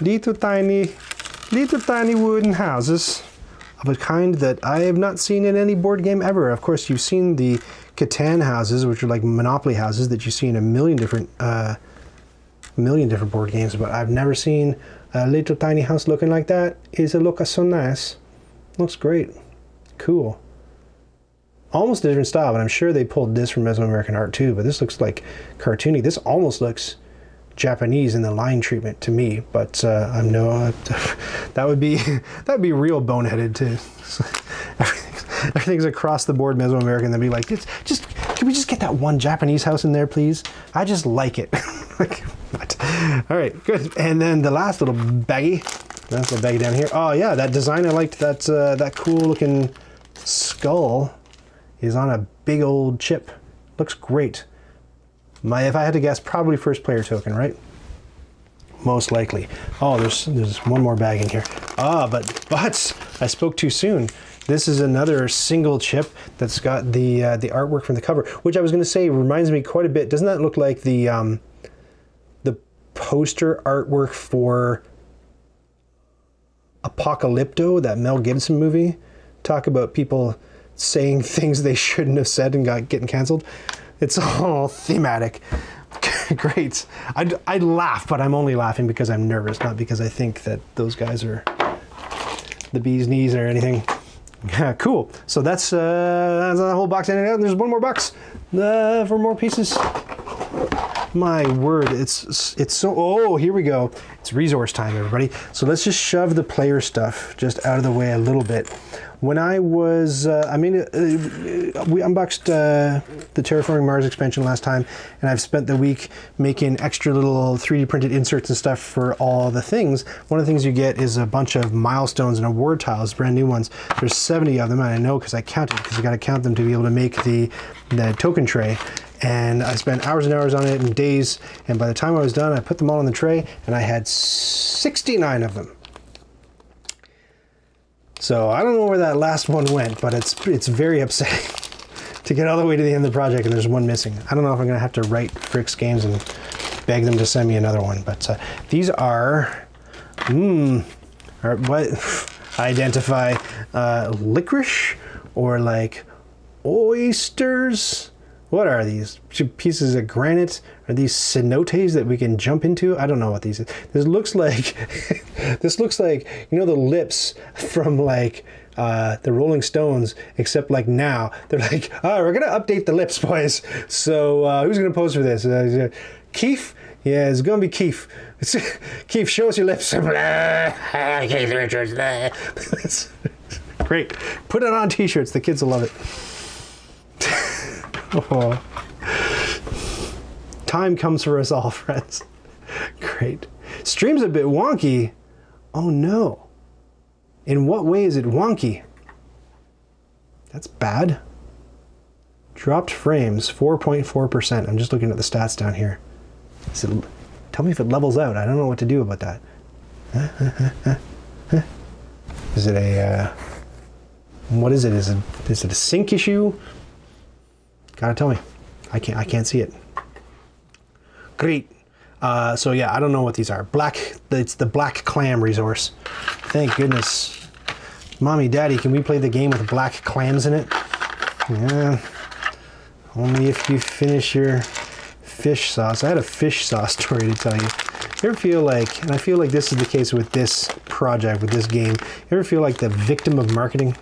S1: Little tiny wooden houses of a kind that I have not seen in any board game ever. Of course, you've seen the Catan houses, which are like Monopoly houses that you see in a million different board games, but I've never seen a little tiny house looking like that. It looks so nice. Looks great. Cool. Almost a different style, but I'm sure they pulled this from Mesoamerican art too, but this looks like cartoony. This almost looks Japanese in the line treatment to me, but I'm no, that would be real boneheaded too. Everything's across the board Mesoamerican. They'd be like, just can we just get that one Japanese house in there, please? I just like it. Like, what? All right, good. And then the last little baggie. That's the baggie down here. Oh yeah, that design I liked. That cool looking skull is on a big old chip. Looks great. If I had to guess, probably first player token, right? Most likely. Oh, there's one more bag in here. But I spoke too soon. This is another single chip that's got the artwork from the cover, which I was going to say reminds me quite a bit. Doesn't that look like the poster artwork for Apocalypto, that Mel Gibson movie? Talk about people saying things they shouldn't have said and getting canceled. It's all thematic. Great. I'd laugh, but I'm only laughing because I'm nervous, not because I think that those guys are the bee's knees or anything. Yeah, cool. So that's the whole box ended out. There's one more box for more pieces. My word, it's so, oh, here we go. It's resource time, everybody. So let's just shove the player stuff just out of the way a little bit. When I was, we unboxed the Terraforming Mars expansion last time, and I've spent the week making extra little 3D printed inserts and stuff for all the things. One of the things you get is a bunch of milestones and award tiles, brand new ones. There's 70 of them, and I know because I counted, because you got to count them to be able to make the token tray. And I spent hours and hours on it and days, and by the time I was done, I put them all in the tray, and I had 69 of them. So I don't know where that last one went, but it's very upsetting to get all the way to the end of the project and there's one missing. I don't know if I'm gonna have to write Fricks Games and beg them to send me another one, but these are what I identify licorice or like oysters. What are these? Pieces of granite? Are these cenotes that we can jump into? I don't know what these are. This looks like, you know, the lips from like the Rolling Stones, except like now. They're like, oh, we're gonna update the lips, boys. So who's gonna pose for this? Keith? Yeah, it's gonna be Keith. Keith, show us your lips. Keith Richards. Great. Put it on t-shirts. The kids will love it. Oh. Time comes for us all, friends. Great. Stream's a bit wonky. Oh no. In what way is it wonky? That's bad. Dropped frames, 4.4%. I'm just looking at the stats down here. Tell me if it levels out. I don't know what to do about that. Is it a... what is it? Is it a sync issue? Gotta tell me. I can't see it. Great. So yeah, I don't know what these are. It's the black clam resource. Thank goodness. Mommy, Daddy, can we play the game with black clams in it? Yeah. Only if you finish your fish sauce. I had a fish sauce story to tell you. You ever feel like, and I feel like this is the case with this project, with this game, you ever feel like the victim of marketing?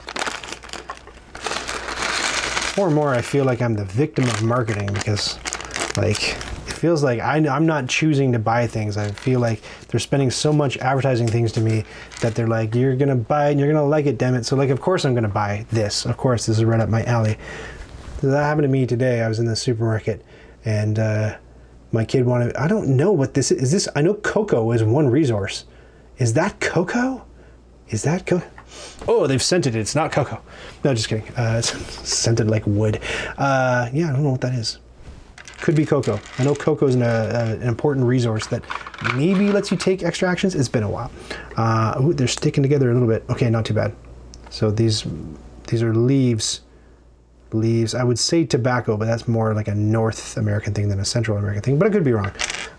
S1: More and more I feel like I'm the victim of marketing because like it feels like I'm not choosing to buy things. I feel like they're spending so much advertising things to me that they're like, you're gonna buy it and you're gonna like it, damn it. So like of course I'm gonna buy this. Of course, this is right up my alley. So that happened to me today. I was in the supermarket and my kid wanted, I don't know what this is. Is this, I know cocoa is one resource. Is that cocoa? Is that cocoa? Oh, they've scented it. It's not cocoa. No, just kidding. It's scented like wood. Yeah, I don't know what that is. Could be cocoa. I know cocoa is an important resource that maybe lets you take extra actions. It's been a while. Ooh, they're sticking together a little bit. Okay, not too bad. So these These are leaves. Leaves. I would say tobacco, but that's more like a North American thing than a Central American thing, but I could be wrong.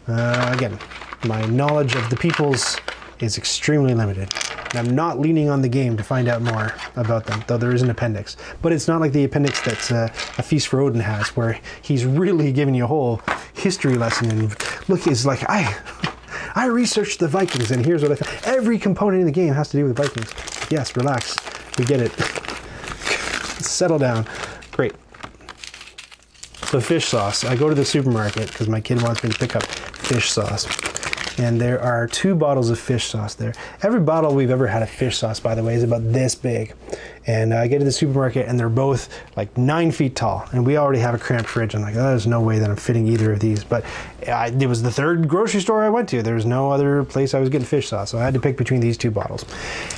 S1: Again, my knowledge of the peoples is extremely limited. And I'm not leaning on the game to find out more about them, though there is an appendix. But it's not like the appendix that A Feast for Odin has, where he's really giving you a whole history lesson. And look, it's like, I researched the Vikings, and here's what I found. Every component in the game has to do with the Vikings. Yes, relax. We get it. Settle down. Great. So fish sauce. I go to the supermarket because my kid wants me to pick up fish sauce. And there are 2 bottles of fish sauce there. Every bottle we've ever had of fish sauce, by the way, is about this big. And I get to the supermarket and they're both like 9 feet tall. And we already have a cramped fridge. I'm like, oh, there's no way that I'm fitting either of these. But it was the 3rd grocery store I went to. There's no other place I was getting fish sauce. So I had to pick between these 2 bottles.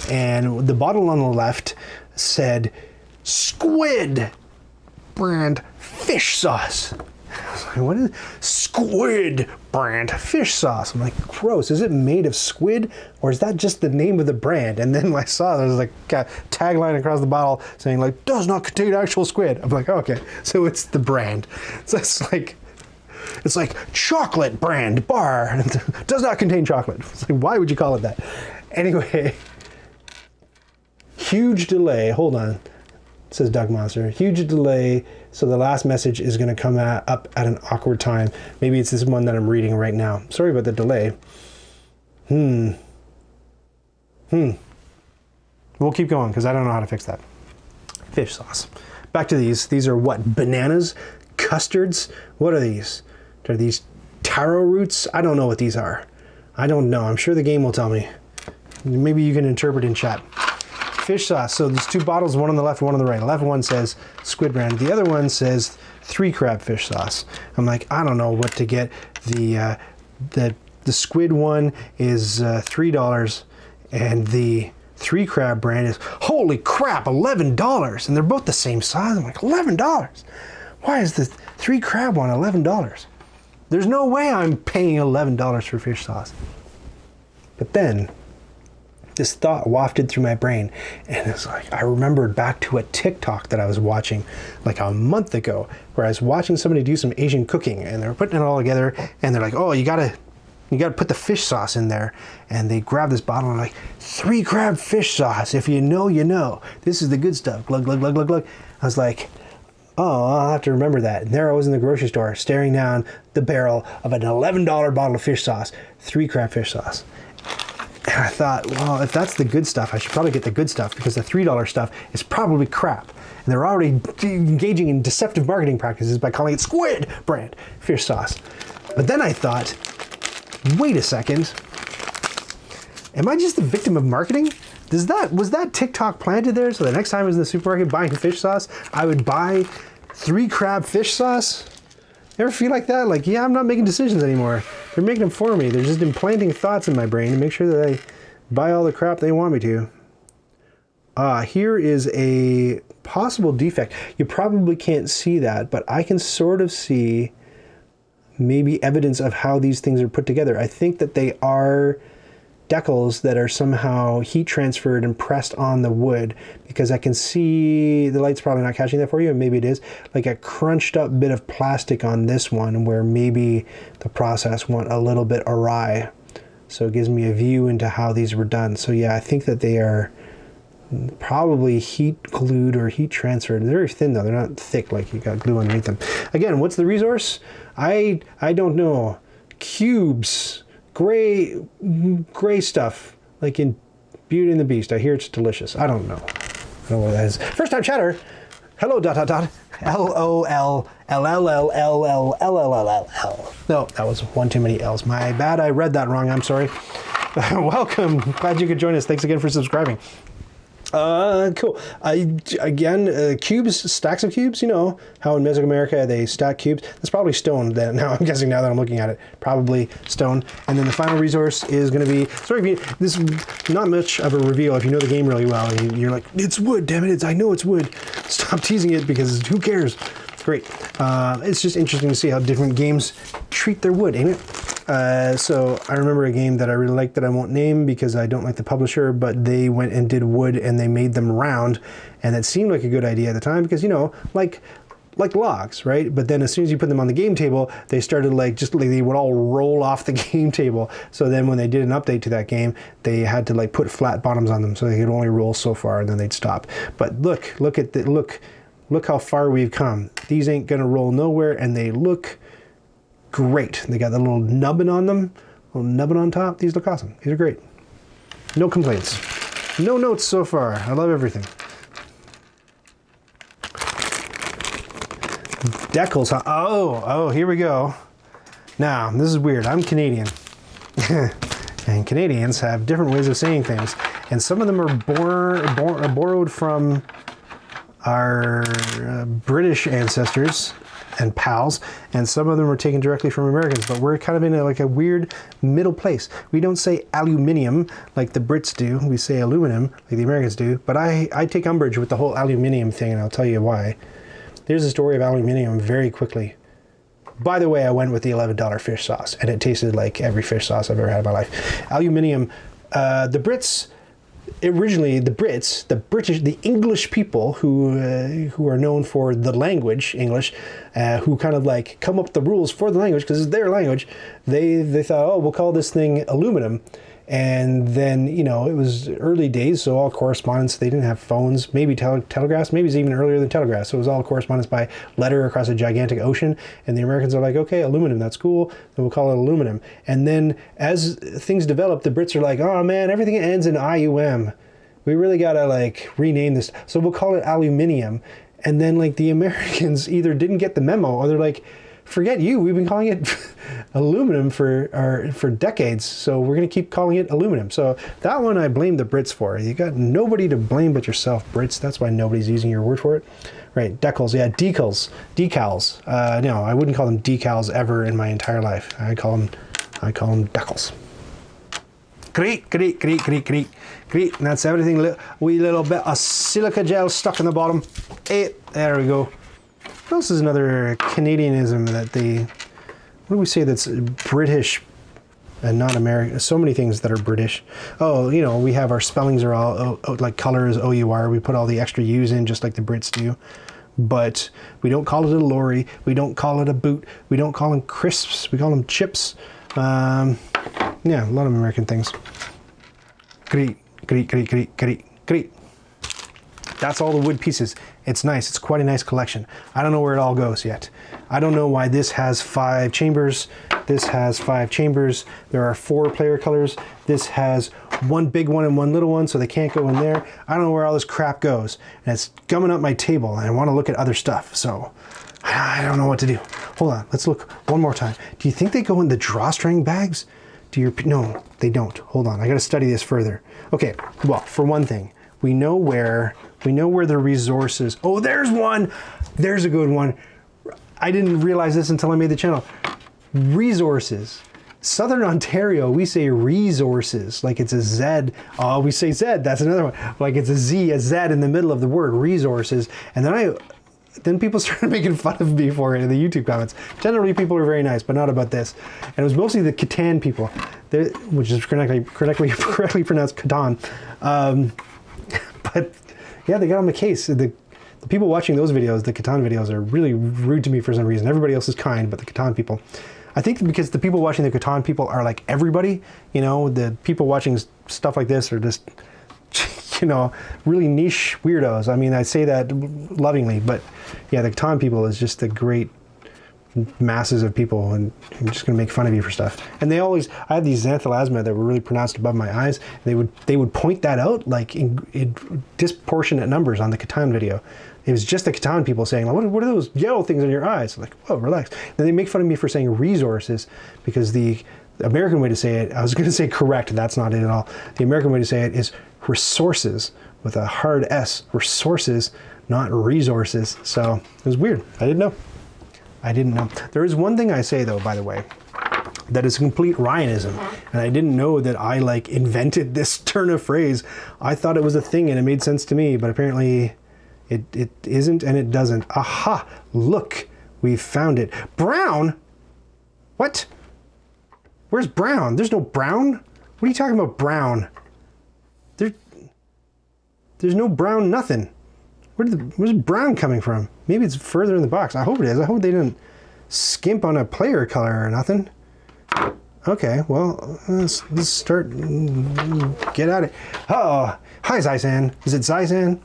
S1: And the bottle on the left said, Squid brand fish sauce. I was like, what is Squid brand fish sauce? I'm like, gross. Is it made of squid, or is that just the name of the brand? And then I saw there was like a tagline across the bottle saying like, does not contain actual squid. I'm like, oh, okay, so it's the brand. So it's like chocolate brand bar does not contain chocolate. It's like, why would you call it that? Anyway, huge delay. Hold on. It says Duckmonster. Huge delay. So the last message is going to come up at an awkward time. Maybe it's this one that I'm reading right now. Sorry about the delay. We'll keep going because I don't know how to fix that. Fish sauce. Back to these. These are what? Bananas? Custards? What are these? Are these taro roots? I don't know what these are. I don't know. I'm sure the game will tell me. Maybe you can interpret in chat. Fish sauce. So there's 2 bottles, one on the left, one on the right. The left one says squid brand. The other one says 3 crab fish sauce. I'm like, I don't know what to get. The squid one is $3, and the 3 crab brand is, holy crap, $11. And they're both the same size. I'm like, $11? Why is the 3 crab one $11? There's no way I'm paying $11 for fish sauce. But then this thought wafted through my brain, and it's like I remembered back to a TikTok that I was watching like a month ago, where I was watching somebody do some Asian cooking, and they were putting it all together, and they're like, oh, you gotta put the fish sauce in there, and they grab this bottle and like, 3 crab fish sauce, if you know, you know, this is the good stuff, glug glug glug glug glug. I was like, oh, I'll have to remember that. And there I was in the grocery store staring down the barrel of an $11 bottle of fish sauce, 3 crab fish sauce. And I thought, well, if that's the good stuff, I should probably get the good stuff, because the $3 stuff is probably crap. And they're already engaging in deceptive marketing practices by calling it squid brand fish sauce. But then I thought, wait a second. Am I just the victim of marketing? Was that TikTok planted there? So the next time I was in the supermarket buying fish sauce, I would buy 3 crab fish sauce? Ever feel like that? Like, yeah, I'm not making decisions anymore. They're making them for me. They're just implanting thoughts in my brain to make sure that I buy all the crap they want me to. Here is a possible defect. You probably can't see that, but I can sort of see maybe evidence of how these things are put together. I think that they are decals that are somehow heat transferred and pressed on the wood, because I can see, the light's probably not catching that for you, and maybe it is, like a crunched up bit of plastic on this one where maybe the process went a little bit awry. So it gives me a view into how these were done. So yeah, I think that they are probably heat glued or heat transferred. They're very thin though, they're not thick like you got glue underneath them. Again, what's the resource? I don't know. Cubes. Gray stuff, like in Beauty and the Beast. I hear it's delicious. I don't know. I don't know what that is. First time chatter. Hello, ... LOLLLLLLLLLL. No, that was one too many L's. My bad. I read that wrong. I'm sorry. Welcome. Glad you could join us. Thanks again for subscribing. Cool. Cubes, stacks of cubes, you know how in Mesoamerica they stack cubes. That's probably stone then. Now I'm guessing, now that I'm looking at it, probably stone. And then the final resource is going to be, sorry if you, this is not much of a reveal if you know the game really well. You're like, it's wood, damn it, I know it's wood. Stop teasing it, because who cares? great. It's just interesting to see how different games treat their wood, ain't it? So I remember a game that I really liked that I won't name because I don't like the publisher, but they went and did wood and they made them round, and it seemed like a good idea at the time because, you know, like logs, right? But then as soon as you put them on the game table, they started just like they would all roll off the game table. So then when they did an update to that game, they had to like put flat bottoms on them so they could only roll so far and then they'd stop. But look how far we've come. These ain't gonna roll nowhere and they look great. They got the little nubbin on them, little nubbin on top. These look awesome. These are great. No complaints. No notes so far. I love everything. Decals, huh? Oh, here we go. Now, this is weird. I'm Canadian. And Canadians have different ways of saying things. And some of them are borrowed from our British ancestors and pals, and some of them are taken directly from Americans, but we're kind of in a weird middle place. We don't say aluminium like the Brits do. We say aluminum like the Americans do, but I take umbrage with the whole aluminium thing, and I'll tell you why. There's a story of aluminium very quickly. By the way, I went with the $11 fish sauce, and it tasted like every fish sauce I've ever had in my life. Aluminium, the Brits, originally the English people who are known for the language, English, who kind of like come up with the rules for the language because it's their language, they thought, oh, we'll call this thing aluminum. And then, you know, it was early days, so all correspondence, they didn't have phones, maybe telegraphs, maybe it's even earlier than telegraphs. So it was all correspondence by letter across a gigantic ocean. And the Americans are like, okay, aluminum, that's cool. Then we'll call it aluminum. And then as things develop, the Brits are like, oh man, everything ends in IUM. We really gotta like rename this. So we'll call it aluminium. And then like the Americans either didn't get the memo or they're like, forget you, we've been calling it aluminum for decades, so we're going to keep calling it aluminum. So that one I blame the Brits for. You got nobody to blame but yourself, Brits. That's why nobody's using your word for it. Right, decals, yeah, decals. No, I wouldn't call them decals ever in my entire life. I call them decals. Great. And that's everything. Wee little bit of silica gel stuck in the bottom. There we go. What else is another Canadianism that what do we say that's British and not American? So many things that are British. Oh, you know, we have our spellings are all like colors, O-U-R. We put all the extra U's in just like the Brits do. But we don't call it a lorry. We don't call it a boot. We don't call them crisps. We call them chips. Yeah, a lot of American things. Great. That's all the wood pieces. It's nice. It's quite a nice collection. I don't know where it all goes yet. I don't know why this has 5 chambers. This has 5 chambers. There are 4 player colors. This has 1 big one and 1 little one, so they can't go in there. I don't know where all this crap goes. And it's gumming up my table, and I want to look at other stuff, so I don't know what to do. Hold on. Let's look one more time. Do you think they go in the drawstring bags? No, they don't. Hold on. I got to study this further. Okay, well, for one thing, we know where the resources. Oh, there's one. There's a good one. I didn't realize this until I made the channel. Resources. Southern Ontario, we say resources, like it's a Z. Oh, we say Z. That's another one. Like it's a Z in the middle of the word resources. And then people started making fun of me for it in the YouTube comments. Generally, people are very nice, but not about this. And it was mostly the Catan people, which is correctly pronounced Catan. But yeah, they got on the case. The people watching those videos, the Catan videos, are really rude to me for some reason. Everybody else is kind, but the Catan people. I think because the people watching the Catan people are like everybody, you know, the people watching stuff like this are just, you know, really niche weirdos. I mean, I say that lovingly, but yeah, the Catan people is just the great masses of people, and I'm just gonna make fun of you for stuff. And I had these xanthalasma that were really pronounced above my eyes. They would point that out like in disproportionate numbers on the Catan video. It was just the Catan people saying, like, what are those yellow things in your eyes? I'm like, whoa, relax. Then they make fun of me for saying resources because the American way to say it, I was gonna say correct, that's not it at all. The American way to say it is resources with a hard S. Resources, not resources. So it was weird. I didn't know. There is one thing I say though, by the way, that is complete Ryanism, and I didn't know that I like invented this turn of phrase. I thought it was a thing and it made sense to me, but apparently It isn't and it doesn't. Aha! Look, we found it. Brown? What? Where's brown? There's no brown. What are you talking about, brown? There's no brown nothing. Where's brown coming from? Maybe it's further in the box. I hope it is. I hope they didn't skimp on a player color or nothing. Okay, well, let's start. Get at it. Oh, hi, Zizan. Is it Zizan?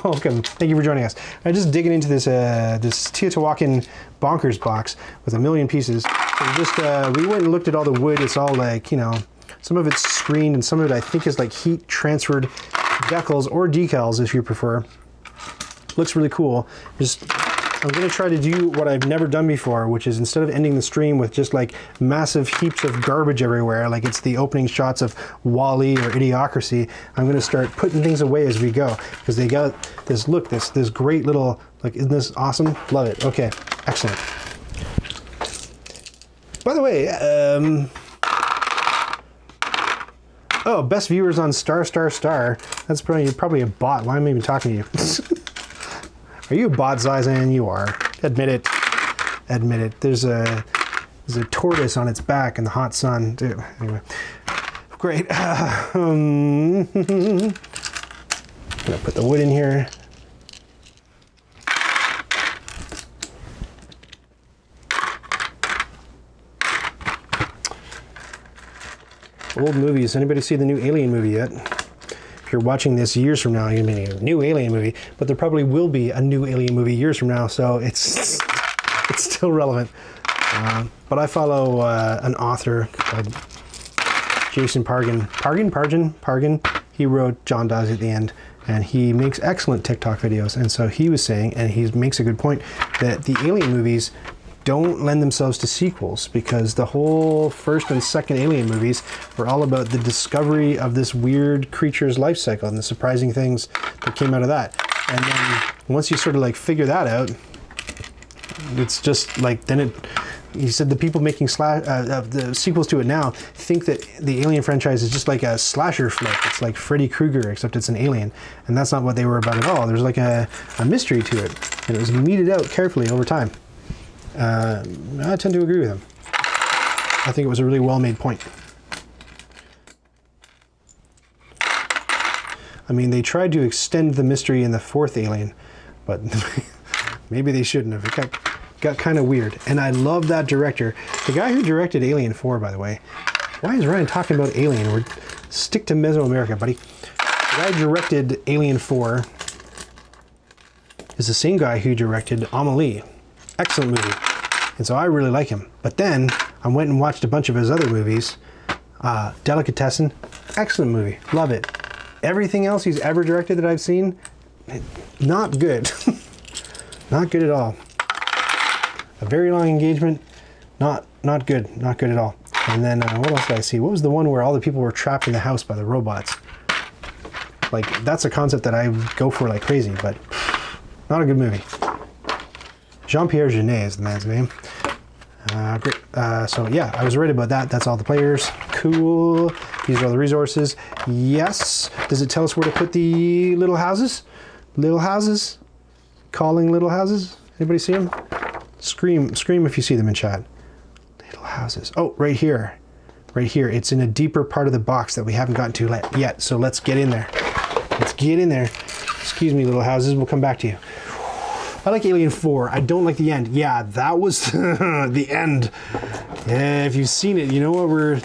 S1: Welcome. Thank you for joining us. I'm just digging into this this Teotihuacan bonkers box with a million pieces. So we went and looked at all the wood. It's all like, you know, some of it's screened and some of it I think is like heat transferred decals or decals if you prefer. Looks really cool. I'm going to try to do what I've never done before, which is instead of ending the stream with just like massive heaps of garbage everywhere, like it's the opening shots of Wall-E or Idiocracy, I'm going to start putting things away as we go, because they got this, look, this great little, like, isn't this awesome? Love it. Okay, excellent. By the way, oh, best viewers on star. That's probably a bot. Why am I even talking to you? Are you a bot, Zizan? You are. Admit it. Admit it. There's a tortoise on its back in the hot sun. Dude. Anyway, great. I'm gonna put the wood in here. Old movies. Anybody see the new Alien movie yet? If you're watching this years from now, you're going to be a new Alien movie, but there probably will be a new Alien movie years from now, so it's still relevant. But I follow an author called Jason Pargin. He wrote John Dies at the End, and he makes excellent TikTok videos. And so he was saying, and he makes a good point, that the Alien movies don't lend themselves to sequels, because the whole first and second Alien movies were all about the discovery of this weird creature's life cycle and the surprising things that came out of that. And then once you sort of like figure that out, it's just like, then he said the people making the sequels to it now think that the Alien franchise is just like a slasher flick. It's like Freddy Krueger, except it's an alien. And that's not what they were about at all. There's like a mystery to it, and it was meted out carefully over time. I tend to agree with him. I think it was a really well-made point. I mean, they tried to extend the mystery in the fourth Alien, but maybe they shouldn't have. It got kind of weird. And I love that director. The guy who directed Alien 4, by the way. Why is Ryan talking about Alien? Stick to Mesoamerica, buddy. The guy who directed Alien 4 is the same guy who directed Amelie. Excellent movie. And so I really like him. But then I went and watched a bunch of his other movies. Delicatessen, excellent movie. Love it. Everything else he's ever directed that I've seen, not good. Not good at all. A Very Long Engagement, not good. Not good at all. And then what else did I see? What was the one where all the people were trapped in the house by the robots? Like, that's a concept that I go for like crazy, but not a good movie. Jean-Pierre Jeunet is the man's name. Great. So yeah, I was right about that. That's all the players. Cool. These are all the resources. Yes. Does it tell us where to put the little houses? Little houses? Calling little houses? Anybody see them? Scream if you see them in chat. Little houses. Oh, right here. Right here. It's in a deeper part of the box that we haven't gotten to yet. So let's get in there. Let's get in there. Excuse me, little houses. We'll come back to you. I like Alien 4. I don't like the end. Yeah, that was the end. Yeah, if you've seen it, you know what we're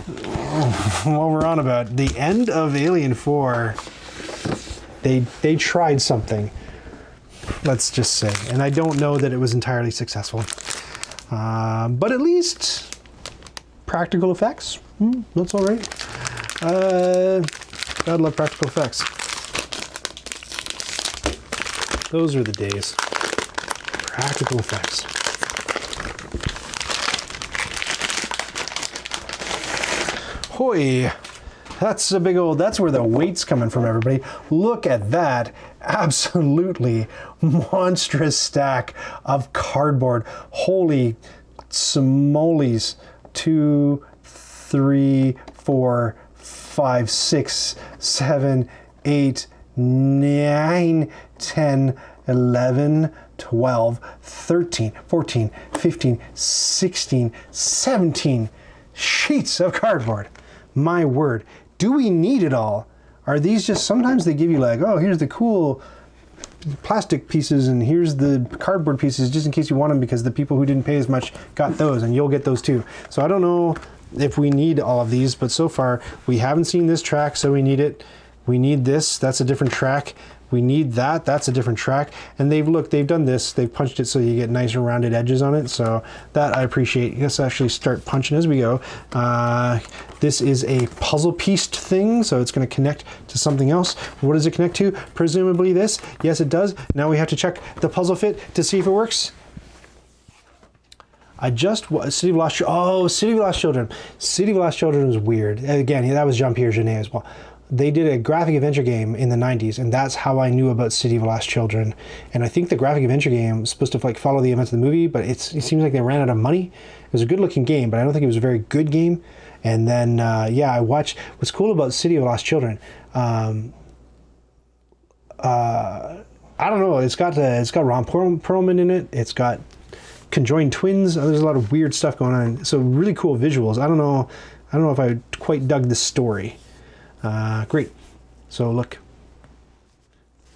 S1: on about. The end of Alien 4. They tried something. Let's just say, and I don't know that it was entirely successful. But at least practical effects. That's all right. God love practical effects. Those are the days. Practical effects. Hoy, that's a big old, that's where the weight's coming from, everybody. Look at that absolutely monstrous stack of cardboard. Holy smolies. 2, 3, 4, 5, 6, 7, 8, 9, 10, 11, 12, 13, 14, 15, 16, 17 sheets of cardboard. My word. Do we need it all? Are these just, sometimes they give you like, oh, here's the cool plastic pieces and here's the cardboard pieces just in case you want them, because the people who didn't pay as much got those and you'll get those too. So I don't know if we need all of these, but so far we haven't seen this track, so we need it. We need this, that's a different track. We need that, that's a different track. And they've done this, they've punched it so you get nice and rounded edges on it. So that I appreciate. Let's actually start punching as we go. This is a puzzle pieced thing, so it's gonna connect to something else. What does it connect to? Presumably this. Yes, it does. Now we have to check the puzzle fit to see if it works. City of Lost Children. Oh, City of Lost Children. City of Lost Children was weird. Again, that was Jean-Pierre Jeunet as well. They did a graphic adventure game in the 90s, and that's how I knew about City of Lost Children. And I think the graphic adventure game was supposed to like follow the events of the movie, but it seems like they ran out of money. It was a good looking game, but I don't think it was a very good game. And then, yeah, I watched, what's cool about City of Lost Children, I don't know, it's got Ron Perlman in it, it's got conjoined twins, there's a lot of weird stuff going on. So really cool visuals. I don't know if I quite dug the story. Great. So look,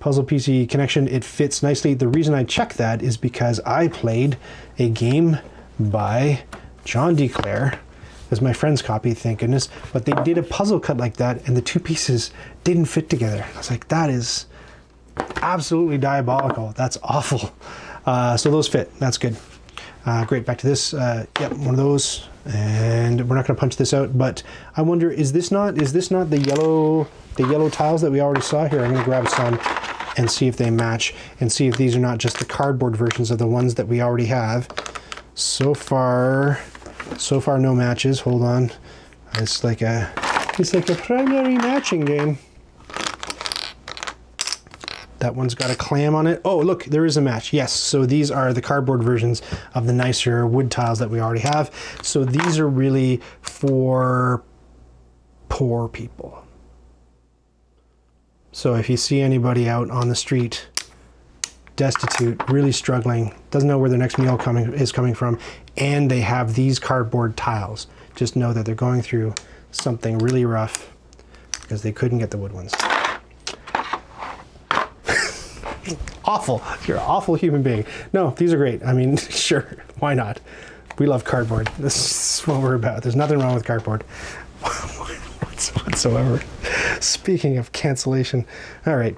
S1: puzzle PC connection, it fits nicely. The reason I check that is because I played a game by John DeClaire. It was my friend's copy, thank goodness, but they did a puzzle cut like that and the two pieces didn't fit together. I was like, that is absolutely diabolical. That's awful. So those fit, that's good. Great, back to this. Yep, one of those. And we're not going to punch this out, but I wonder, is this not the yellow tiles that we already saw here? I'm going to grab some and see if they match and see if these are not just the cardboard versions of the ones that we already have. So far no matches. Hold on. It's like a primary matching game. That one's got a clam on it. Oh, look, there is a match. Yes, so these are the cardboard versions of the nicer wood tiles that we already have. So these are really for poor people. So if you see anybody out on the street, destitute, really struggling, doesn't know where their next meal is coming from, and they have these cardboard tiles, just know that they're going through something really rough because they couldn't get the wood ones. Awful. You're an awful human being. No, these are great. I mean, sure, why not? We love cardboard. This is what we're about. There's nothing wrong with cardboard whatsoever. Speaking of cancellation. All right.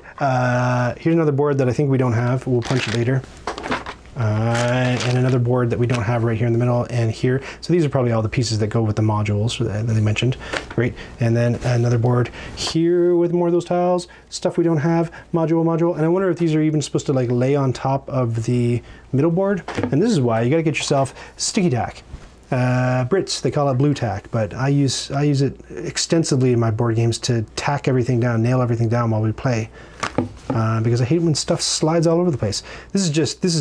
S1: Here's another board that I think we don't have. We'll punch it later. And another board that we don't have right here in the middle and here. So these are probably all the pieces that go with the modules that they mentioned. Great. And then another board here with more of those tiles, stuff we don't have, module. And I wonder if these are even supposed to like lay on top of the middle board. And this is why you got to get yourself sticky tack. Brits, they call it blue tack, but I use it extensively in my board games to tack everything down, nail everything down while we play. Because I hate when stuff slides all over the place. This is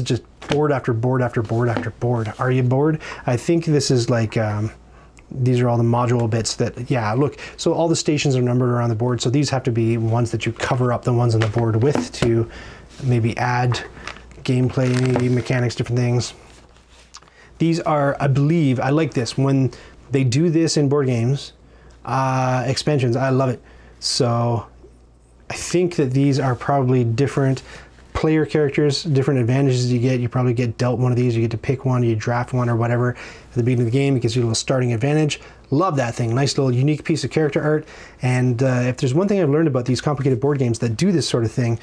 S1: just board after board after board after board. Are you bored? I think this is like, these are all the module bits that, yeah, look, so all the stations are numbered around the board, so these have to be ones that you cover up the ones on the board with to maybe add gameplay, maybe mechanics, different things. These are, I believe, I like this. When they do this in board games, expansions, I love it. So I think that these are probably different player characters, different advantages you get. You probably get dealt one of these, you get to pick one, you draft one or whatever at the beginning of the game. It gives you a little starting advantage. Love that thing. Nice little unique piece of character art. And if there's one thing I've learned about these complicated board games that do this sort of thing,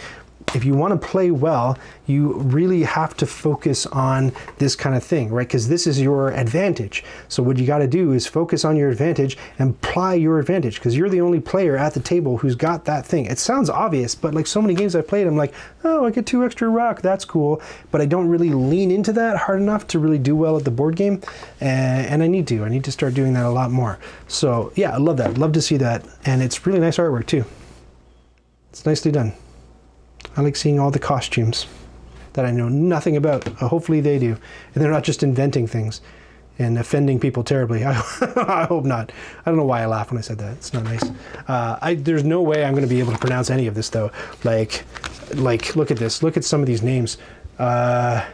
S1: if you want to play well, you really have to focus on this kind of thing, right? Because this is your advantage. So what you got to do is focus on your advantage and apply your advantage, because you're the only player at the table who's got that thing. It sounds obvious, but like so many games I've played, I'm like, oh, I get 2 extra rock, that's cool. But I don't really lean into that hard enough to really do well at the board game. And I need to start doing that a lot more. So yeah, I love that. Love to see that. And it's really nice artwork too. It's nicely done. I like seeing all the costumes that I know nothing about. Hopefully they do. And they're not just inventing things. and offending people terribly. I hope not. I don't know why I laughed when I said that. It's not nice. There's no way I'm going to be able to pronounce any of this though. Like, look at this. Look at some of these names. Nope.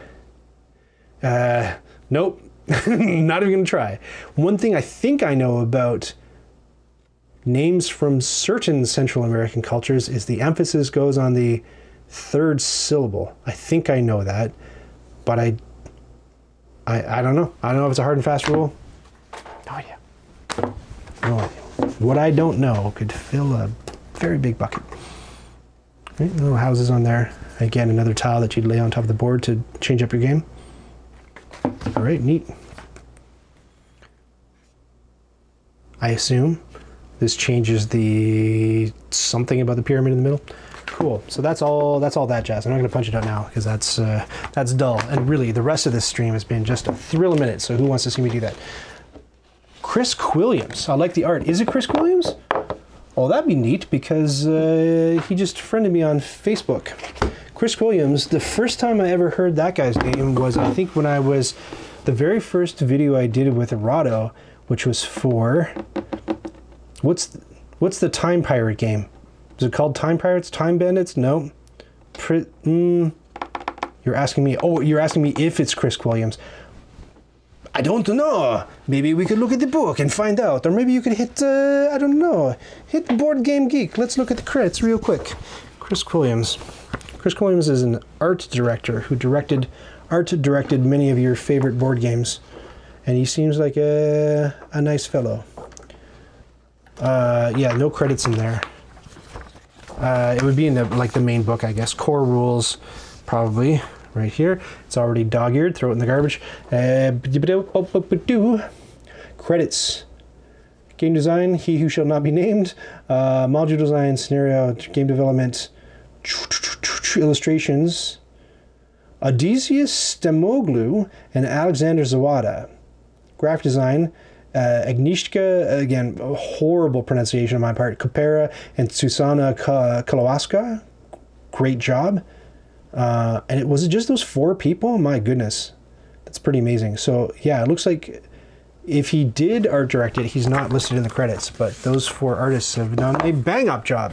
S1: Not even going to try. One thing I think I know about names from certain Central American cultures is the emphasis goes on the third syllable. I think I know that, but I don't know. I don't know if it's a hard and fast rule. No idea. No idea. What I don't know could fill a very big bucket. Right, little houses on there. Again, another tile that you'd lay on top of the board to change up your game. All right, neat. I assume this changes the something about the pyramid in the middle. Cool. So that's all that jazz. I'm not going to punch it out now because that's dull. And really, the rest of this stream has been just a thrill a minute. So who wants to see me do that? Chris Quilliams. I like the art. Is it Chris Quilliams? Oh, that'd be neat because he just friended me on Facebook. Chris Quilliams. The first time I ever heard that guy's name was, I think, when I was the very first video I did with Errado, which was for what's the Time Pirate game? Is it called Time Pirates? Time Bandits? No. You're asking me. Oh, you're asking me if it's Chris Quilliams. I don't know. Maybe we could look at the book and find out, or maybe you could hit. I don't know. Hit Board Game Geek. Let's look at the credits real quick. Chris Quilliams. Chris Quilliams is an art director who directed many of your favorite board games, and he seems like a nice fellow. Yeah, no credits in there. It would be in the main book, I guess. Core rules, probably right here. It's already dog-eared. Throw it in the garbage. Credits. Game design, He Who Shall Not Be Named. Module design, scenario, game development, illustrations. Odysseus Stemoglu and Alexander Zawada. Graphic design, Agnieszka, again, horrible pronunciation on my part, Kopera and Susanna Kolowaska. Great job. And was it just those 4 people? My goodness. That's pretty amazing. So, yeah, it looks like if he did art direct it, he's not listed in the credits, but those 4 artists have done a bang-up job.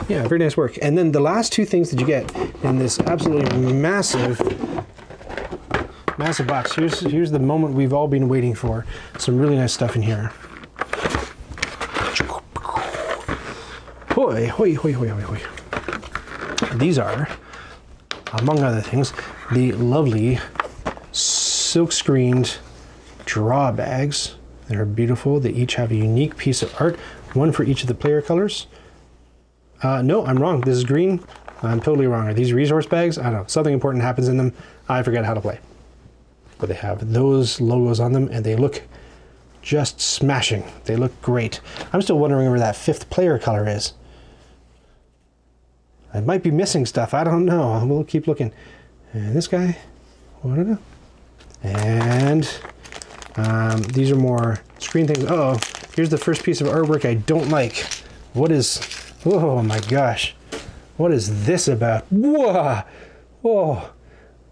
S1: Yeah, very nice work. And then the last 2 things that you get in this absolutely massive box. Here's the moment we've all been waiting for. Some really nice stuff in here. Hoi, hoi, hoi, hoi, hoi, hoi. These are, among other things, the lovely silk-screened Drawbags. They're beautiful. They each have a unique piece of art, one for each of the player colors. No, I'm wrong. This is green. I'm totally wrong. Are these resource bags? I don't know. Something important happens in them. I forget how to play. But they have those logos on them, and they look just smashing. They look great. I'm still wondering where that 5th player color is. I might be missing stuff. I don't know. We'll keep looking. And this guy, I don't know. And these are more screen things. Uh-oh. Here's the first piece of artwork I don't like. What is... Oh my gosh. What is this about? Whoa! Whoa!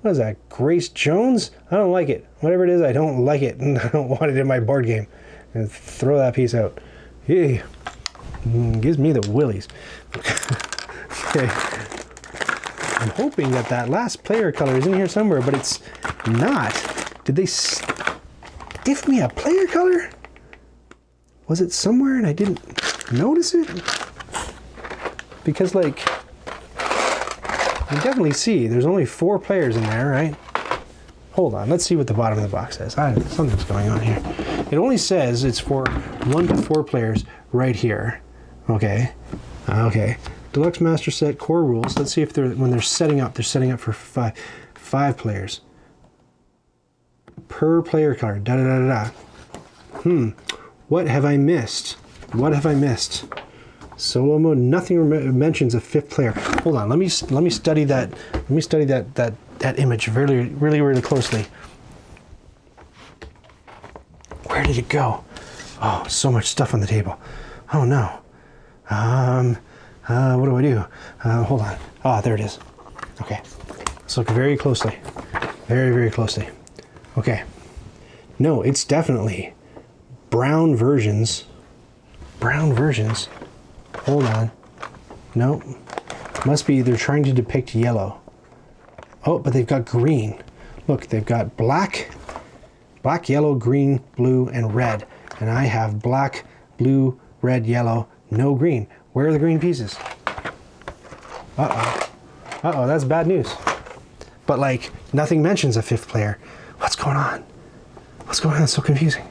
S1: What is that? Grace Jones? I don't like it. Whatever it is, I don't like it. And I don't want it in my board game. And throw that piece out. Hey. Gives me the willies. Okay. I'm hoping that last player color is in here somewhere, but it's not. Did they give me a player color? Was it somewhere and I didn't notice it? Because, like, you definitely see there's only 4 players in there, right? Hold on, let's see what the bottom of the box says. Something's going on here. It only says it's for 1 to 4 players right here. Okay. Okay. Deluxe Master Set core rules. Let's see if when they're setting up for 5 players. Per player card. Da da da da da. What have I missed? What have I missed? Solo mode. Nothing mentions a 5th player. Hold on. Let me study that. Let me study that image really closely. Where did it go? Oh, so much stuff on the table. Oh no. What do I do? Hold on. Ah, there it is. Okay. Let's look very closely. Very closely. Okay. No, it's definitely brown versions. Brown versions. Hold on. Nope. Must be they're trying to depict yellow. Oh, but they've got green. Look, they've got black, yellow, green, blue, and red. And I have black, blue, red, yellow, no green. Where are the green pieces? Uh-oh. Uh-oh, that's bad news. But like, nothing mentions a fifth player. What's going on? What's going on? It's so confusing.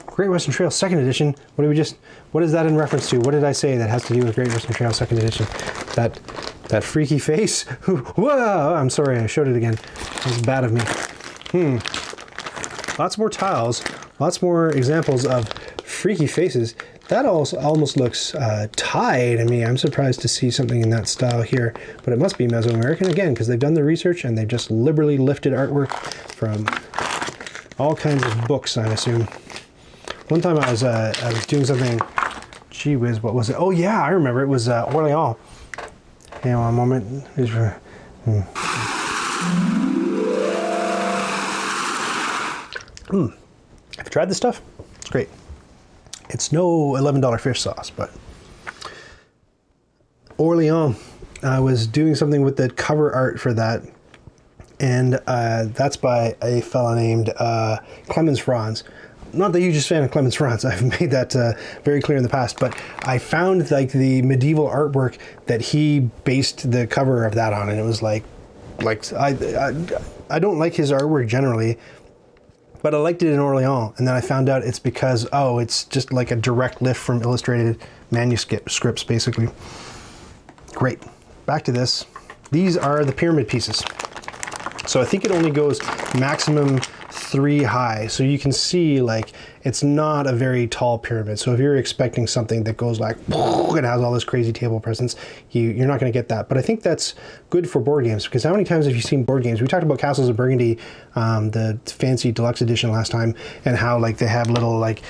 S1: Great Western Trail 2nd Edition. What is that in reference to? What did I say that has to do with Great Western Trail 2nd Edition? That freaky face? Whoa! I'm sorry, I showed it again. That was bad of me. Lots more tiles. Lots more examples of freaky faces. That also almost looks Thai to me. I'm surprised to see something in that style here, but it must be Mesoamerican again because they've done the research and they've just liberally lifted artwork from all kinds of books, I assume. One time I was doing something. Gee whiz, what was it? Oh yeah, I remember. It was Orléans. Hang on a moment. Have you tried this stuff? It's great. It's no $11 fish sauce, but Orléans. I was doing something with the cover art for that, and that's by a fella named Clemens Franz. Not the hugest fan of Clemens Franz. I've made that very clear in the past, but I found like the medieval artwork that he based the cover of that on, and it was like I don't like his artwork generally, but I liked it in Orléans, and then I found out it's because, oh, it's just like a direct lift from illustrated manuscripts, basically. Great. Back to this. These are the pyramid pieces. So I think it only goes maximum 3 high. So you can see like it's not a very tall pyramid. So if you're expecting something that goes like, it has all this crazy table presence, you're not going to get that. But I think that's good for board games, because how many times have you seen board games? We talked about Castles of Burgundy, the fancy deluxe edition last time, and how like they have little like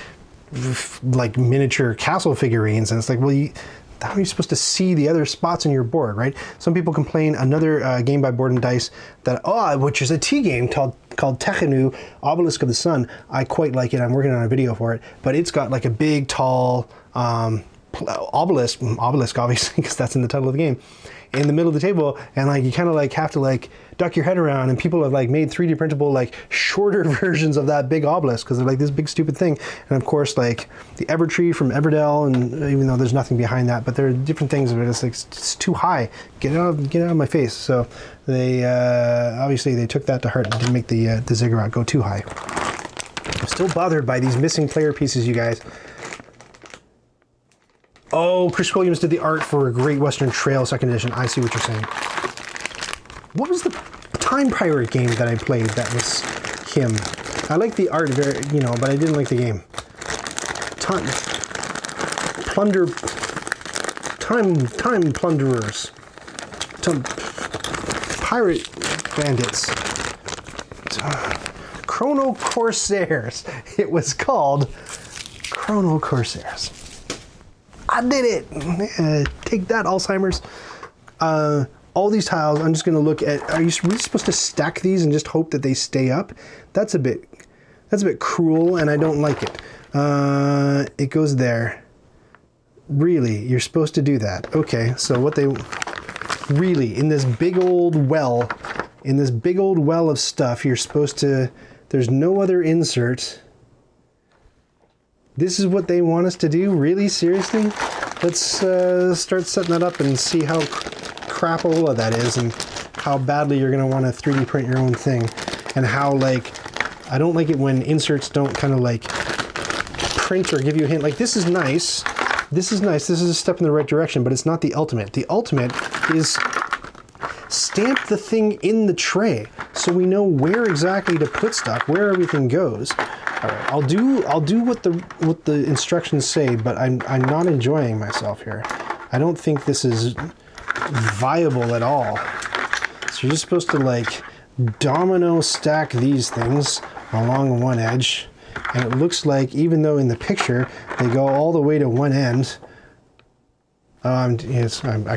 S1: miniature castle figurines, and it's like, well, how are you supposed to see the other spots in your board, right? Some people complain, another game by Board and Dice, which is a tea game called Teotihuacan Obelisk of the Sun. I quite like it. I'm working on a video for it, but it's got like a big, tall obelisk, obviously, because that's in the title of the game, in the middle of the table, and like you kind of like have to like duck your head around, and people have like made 3D printable like shorter versions of that big obelisk because they're like this big stupid thing. And of course, like the Evertree from Everdell, and even though there's nothing behind that, but there are different things where it's like it's too high. Get out of my face. So they obviously they took that to heart and didn't make the ziggurat go too high. I'm still bothered by these missing player pieces, you guys. Oh, Chris Quilliams did the art for Great Western Trail 2nd Edition. I see what you're saying. What was the Time Pirate game that I played that was him? I like the art very, but I didn't like the game. Time plunderers. Pirate bandits. Chrono Corsairs. It was called Chrono Corsairs. I did it! Take that, Alzheimer's. All these tiles, I'm just going to look at. Are you really supposed to stack these and just hope that they stay up? That's a bit cruel, and I don't like it. It goes there. Really, you're supposed to do that? Okay, so what they really in this big old well of stuff, you're supposed to. There's no other insert. This is what they want us to do? Really? Seriously? Let's start setting that up and see how crapola that is, and how badly you're going to want to 3D print your own thing, and how like I don't like it when inserts don't kind of like print or give you a hint. Like this is nice. This is nice. This is a step in the right direction, but it's not the ultimate. The ultimate is stamp the thing in the tray so we know where exactly to put stuff, where everything goes. All right, I'll do what the instructions say, but I'm not enjoying myself here. I don't think this is viable at all. So you're just supposed to like domino stack these things along one edge, and it looks like, even though in the picture they go all the way to one end, I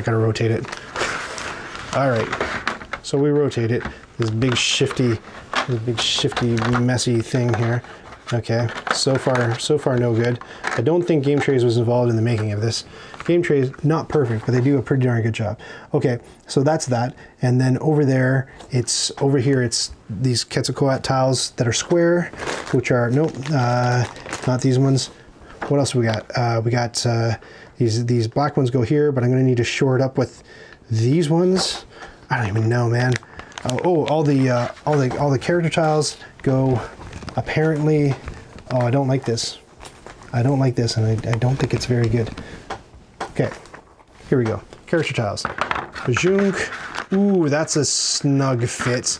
S1: gotta rotate it. All right, so we rotate it. big shifty, messy thing here. Okay, so far no good. I don't think Game Trays was involved in the making of this. Game Trays, not perfect, but they do a pretty darn good job. Okay, so that's that. And then over there, over here, it's these Quetzalcoatl tiles that are square, which are, nope, not these ones. What else we got? We got these black ones go here, but I'm gonna need to shore it up with these ones. I don't even know, man. All the character tiles go apparently. Oh, I don't like this. I don't like this, and I don't think it's very good. Okay, here we go. Character tiles. Bajunk. Ooh, that's a snug fit.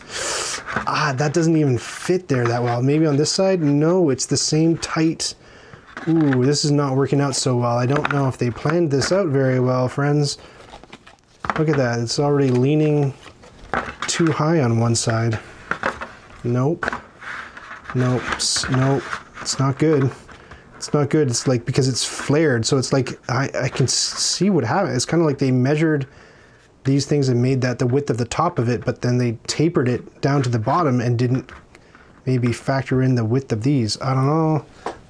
S1: Ah, that doesn't even fit there that well. Maybe on this side? No, it's the same tight. Ooh, this is not working out so well. I don't know if they planned this out very well, friends. Look at that. It's already leaning too high on one side. Nope. Nope. Nope. It's not good. It's not good. It's like, because it's flared, so it's like I can see what happened. It's kind of like they measured these things and made that the width of the top of it, but then they tapered it down to the bottom and didn't maybe factor in the width of these. I don't know.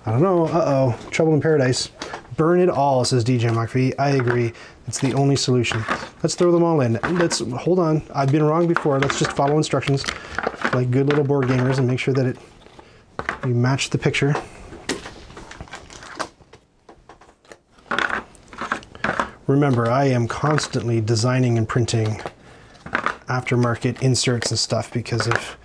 S1: I don't know. Uh-oh. Trouble in paradise. Burn it all, says DJ McPhee. I agree. It's the only solution. Let's throw them all in. Let's, hold on. I've been wrong before. Let's just follow instructions like good little board gamers and make sure that we match the picture. Remember, I am constantly designing and printing aftermarket inserts and stuff because of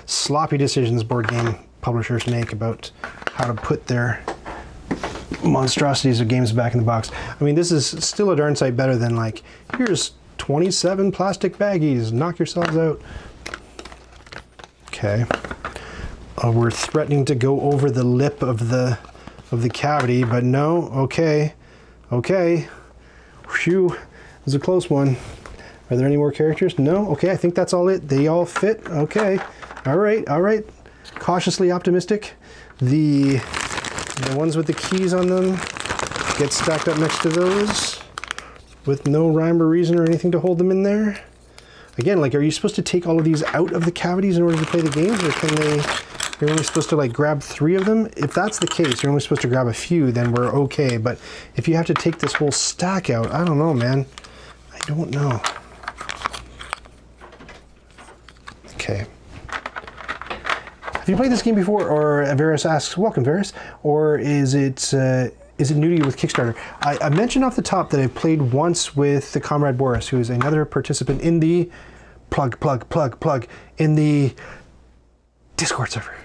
S1: sloppy decisions board game publishers make about how to put their monstrosities of games back in the box. I mean, this is still a darn sight better than like, here's 27 plastic baggies, knock yourselves out. Okay. We're threatening to go over the lip of the cavity, but no. Okay. Okay. Phew. It was a close one. Are there any more characters? No? Okay, I think that's all it. They all fit. Okay. All right. All right. Cautiously optimistic. The ones with the keys on them get stacked up next to those with no rhyme or reason or anything to hold them in there. Again, like, are you supposed to take all of these out of the cavities in order to play the games, or can they, you're only supposed to like grab 3 of them? If that's the case, you're only supposed to grab a few, then we're okay. But if you have to take this whole stack out, I don't know, man. I don't know. Okay. Have you played this game before? Or Varus asks, welcome Varus. Or is it new to you with Kickstarter? I mentioned off the top that I played once with the comrade Boris, who is another participant in the plug in the Discord server.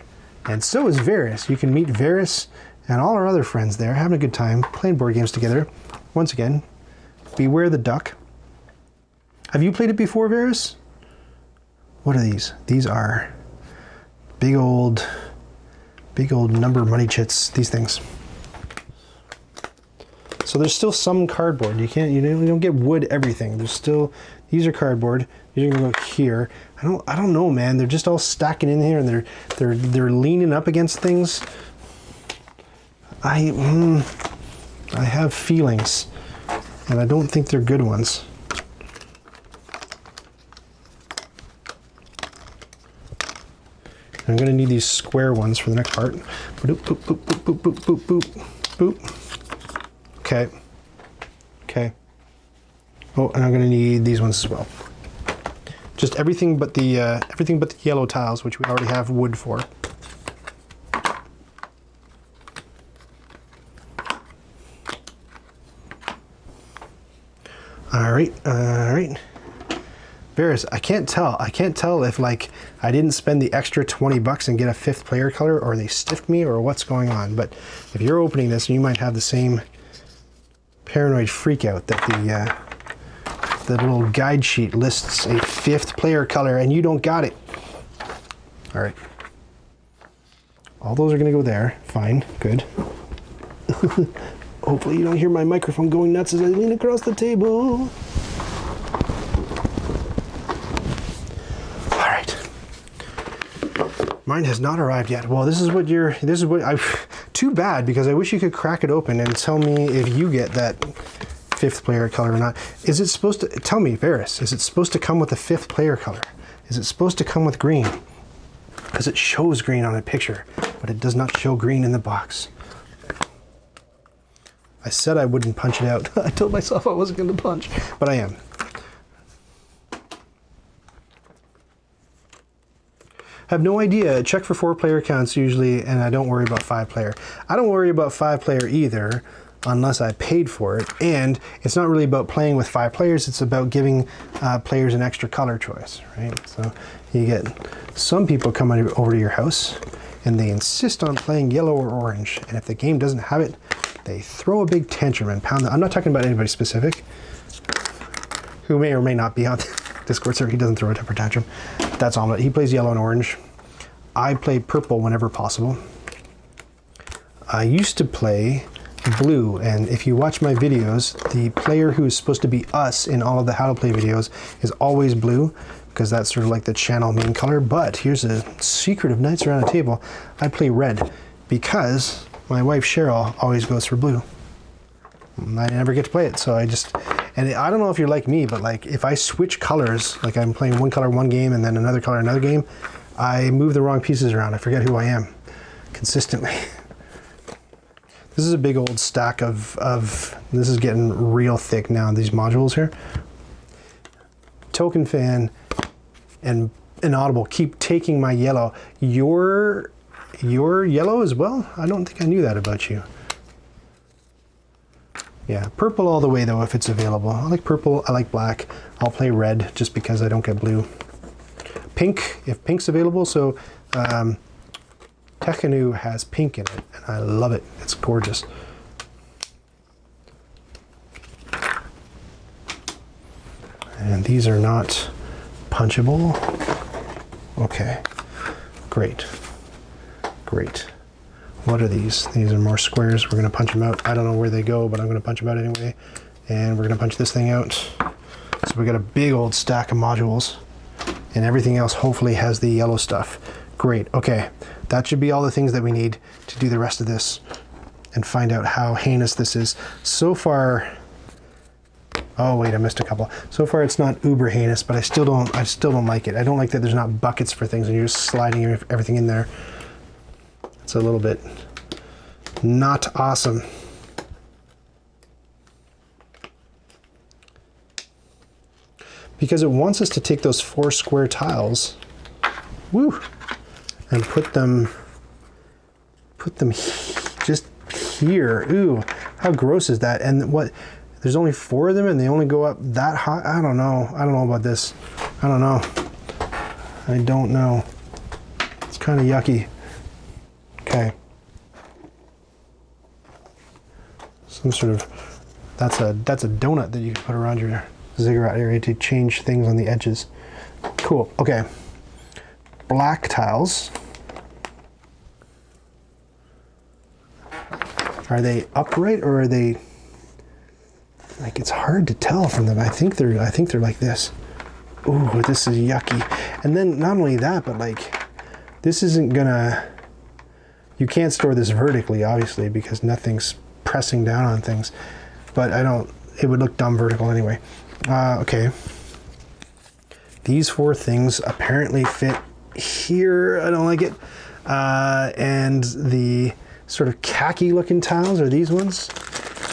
S1: And so is Varus. You can meet Varus and all our other friends there, having a good time, playing board games together. Once again, beware the duck. Have you played it before, Varus? What are these? These are big old number money chits, these things. So there's still some cardboard. You don't get wood everything. There's still, these are cardboard. These are gonna go here. I don't know, man. They're just all stacking in here, and they're leaning up against things. I have feelings, and I don't think they're good ones. I'm gonna need these square ones for the next part. Boop, boop, boop, boop, boop, boop, boop, boop, boop. Okay. Okay. Oh, and I'm gonna need these ones as well. Just everything but the yellow tiles, which we already have wood for. All right, all right. Varus, I can't tell if like I didn't spend the extra 20 bucks and get a 5th player color, or they stiffed me, or what's going on. But if you're opening this, you might have the same paranoid freak out that the little guide sheet lists a 5th player color and you don't got it. All right. All those are gonna go there. Fine, good. Hopefully you don't hear my microphone going nuts as I lean across the table. All right. Mine has not arrived yet. Well, this is what too bad, because I wish you could crack it open and tell me if you get that 5th player color or not. Is it supposed to, tell me, Varus, is it supposed to come with a 5th player color? is it supposed to come with green? Because it shows green on a picture, but it does not show green in the box. I said I wouldn't punch it out. I told myself I wasn't going to punch, but I am. I have no idea. Check for 4-player accounts usually, and I don't worry about 5-player. I don't worry about 5-player either, unless I paid for it. And it's not really about playing with 5 players. It's about giving players an extra color choice, right? So you get some people come over to your house, and they insist on playing yellow or orange. And if the game doesn't have it, they throw a big tantrum and pound. I'm not talking about anybody specific who may or may not be on the Discord server. He doesn't throw a temper tantrum. That's Omelette. He plays yellow and orange. I play purple whenever possible. I used to play blue, and if you watch my videos, the player who is supposed to be us in all of the how to play videos is always blue, because that's sort of like the channel main color. But here's a secret of Nights Around a Table. I play red because my wife Cheryl always goes for blue. I never get to play it, so I just, and I don't know if you're like me, but like if I switch colors, like I'm playing one color one game and then another color another game, I move the wrong pieces around. I forget who I am consistently. This is a big old stack of this is getting real thick now, these modules here. Token Fan and Inaudible keep taking my yellow. You're yellow as well? I don't think I knew that about you. Yeah, purple all the way though if it's available. I like purple, I like black. I'll play red just because I don't get blue. Pink, if pink's available. So Teotihuacan has pink in it, and I love it. It's gorgeous. And these are not punchable. Okay, great, great. What are these? These are more squares. We're gonna punch them out. I don't know where they go, but I'm gonna punch them out anyway. And we're gonna punch this thing out. So we got a big old stack of modules, and everything else hopefully has the yellow stuff. Great, okay. That should be all the things that we need to do the rest of this and find out how heinous this is. So far, oh wait, I missed a couple. So far it's not uber heinous, but I still don't like it. I don't like that there's not buckets for things and you're just sliding everything in there. It's a little bit not awesome. Because it wants us to take those 4 square tiles, woo, and put them just here. Ooh, how gross is that? And what, there's only 4 of them and they only go up that high? I don't know. I don't know about this. I don't know. I don't know. It's kind of yucky. Okay. Some sort of, that's a donut that you can put around your ziggurat area to change things on the edges. Cool, okay. Black tiles. Are they upright or are they, like, it's hard to tell from them. I think they're like this. Ooh, this is yucky. And then not only that, but like, this isn't gonna, you can't store this vertically, obviously, because nothing's pressing down on things. But it would look dumb vertical anyway. Okay. These 4 things apparently fit here. I don't like it. And the sort of khaki looking tiles are these ones.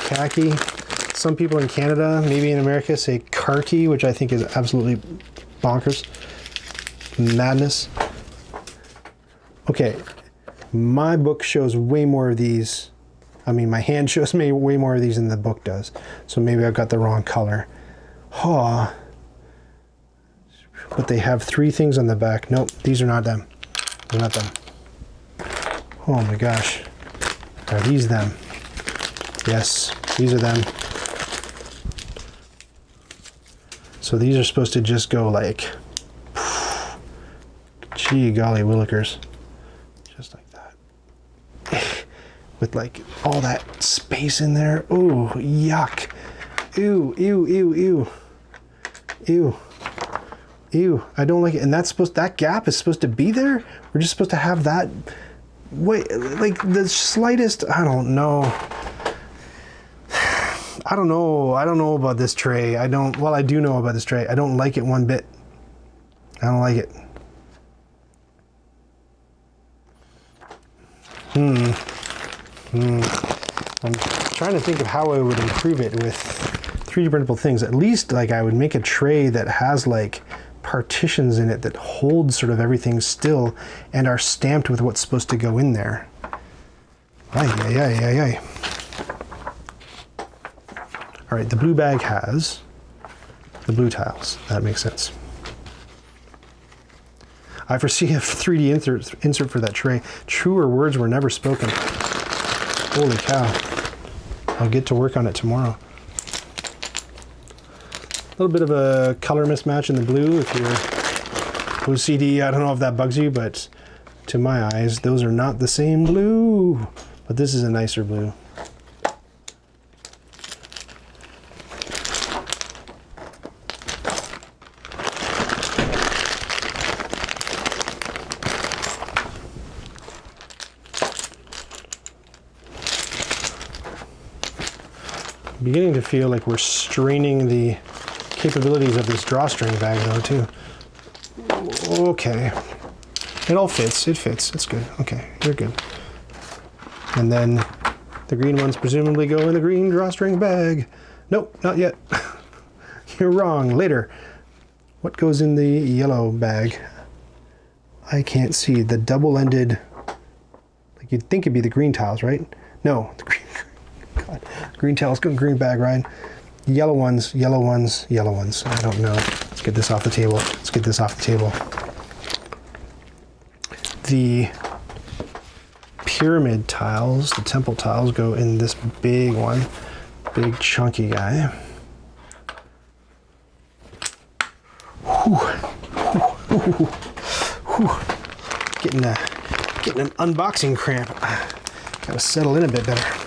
S1: Khaki. Some people in Canada, maybe in America, say khaki, which I think is absolutely bonkers. Madness. Okay. My book shows way more of these. I mean, my hand shows me way more of these than the book does. So maybe I've got the wrong color. Oh. But they have 3 things on the back. Nope, these are not them. They're not them. Oh my gosh. Are these them? Yes, these are them. So these are supposed to just go like, gee golly willikers. Just like that. With like all that space in there. Ooh, yuck. Ew, ew, ew, ew. Ew. Ew, I don't like it. And that gap is supposed to be there? We're just supposed to have that, wait, like the slightest, I don't know. I don't know about this tray. Well, I do know about this tray. I don't like it one bit. I don't like it. I'm trying to think of how I would improve it with 3D printable things. At least like I would make a tray that has like partitions in it that hold sort of everything still and are stamped with what's supposed to go in there. Ay. All right, the blue bag has the blue tiles. That makes sense. I foresee a 3D insert for that tray. Truer words were never spoken. Holy cow. I'll get to work on it tomorrow. A little bit of a color mismatch in the blue if you're OCD. I don't know if that bugs you, but to my eyes, those are not the same blue. But this is a nicer blue. Beginning to feel like we're straining the capabilities of this drawstring bag though too. Okay, it all fits, it's good. Okay, you're good. And then the green ones presumably go in the green drawstring bag. Nope, not yet. You're wrong, later. What goes in the yellow bag? I can't see. The double-ended, like you'd think it'd be the green tiles, right? No, the green, God, green tiles go in green bag, Ryan. Yellow ones, yellow ones, yellow ones. I don't know. Let's get this off the table. Let's get this off the table. The pyramid tiles, the temple tiles, go in this big one. Big chunky guy. Whew. Whew. Whew. Getting an unboxing cramp. Gotta settle in a bit better.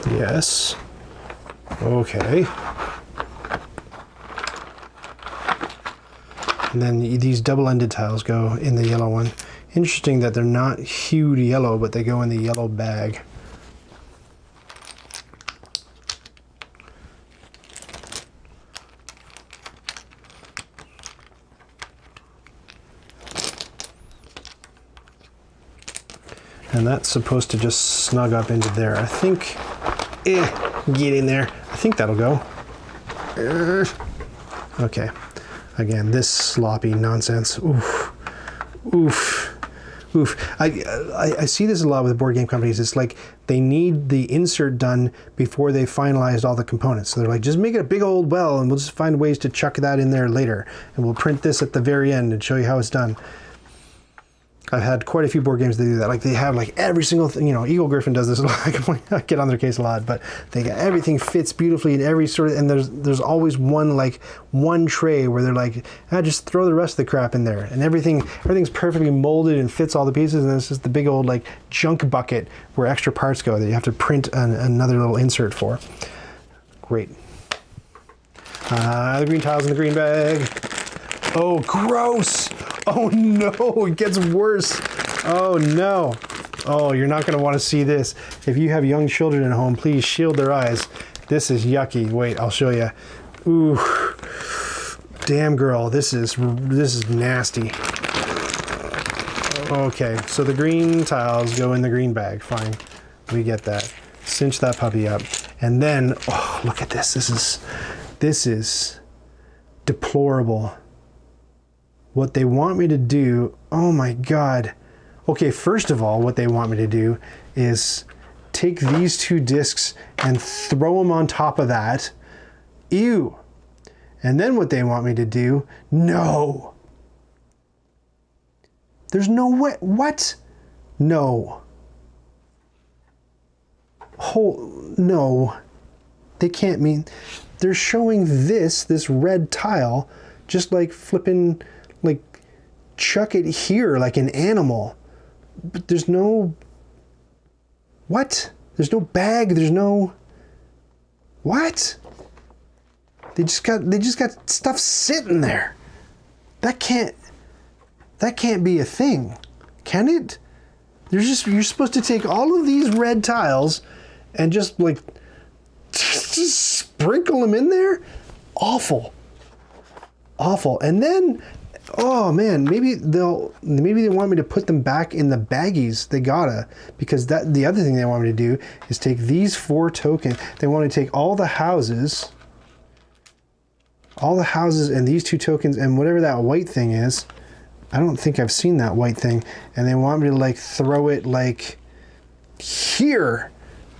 S1: Yes. Okay. And then these double-ended tiles go in the yellow one. Interesting that they're not hued yellow, but they go in the yellow bag. And that's supposed to just snug up into there. I think, get in there. I think that'll go. Okay. Again, this sloppy nonsense. Oof. Oof. Oof. I see this a lot with board game companies. It's like they need the insert done before they finalized all the components. So they're like, just make it a big old well and we'll just find ways to chuck that in there later. And we'll print this at the very end and show you how it's done. I've had quite a few board games that do that. Like they have like every single thing, you know, Eagle Griffin does this a lot. I get on their case a lot, but they got everything fits beautifully in every sort of, and there's always one tray where they're like, just throw the rest of the crap in there. And everything's perfectly molded and fits all the pieces. And it's just the big old like junk bucket where extra parts go that you have to print another little insert for. Great. The green tiles in the green bag. Oh, gross. Oh no, it gets worse. Oh no. Oh, you're not gonna wanna see this. If you have young children at home, please shield their eyes. This is yucky. Wait, I'll show you. Ooh, damn girl, this is nasty. Okay, so the green tiles go in the green bag, fine. We get that. Cinch that puppy up. And then, oh, look at this. This is deplorable. What they want me to do, oh my God. Okay, first of all, what they want me to do is take these two discs and throw them on top of that. Ew. And then what they want me to do, no. There's no way, what? No. No. They can't mean, they're showing this red tile, just like flipping, like chuck it here like an animal. But there's no, what? There's no bag, there's no, what? They just got stuff sitting there. That can't be a thing, can it? You're supposed to take all of these red tiles and just like just sprinkle them in there? Awful. Awful. And then, oh man, maybe they want me to put them back in the baggies. They gotta, because the other thing they want me to do is take these 4 tokens. They want to take all the houses and these 2 tokens and whatever that white thing is. I don't think I've seen that white thing. And they want me to like throw it like here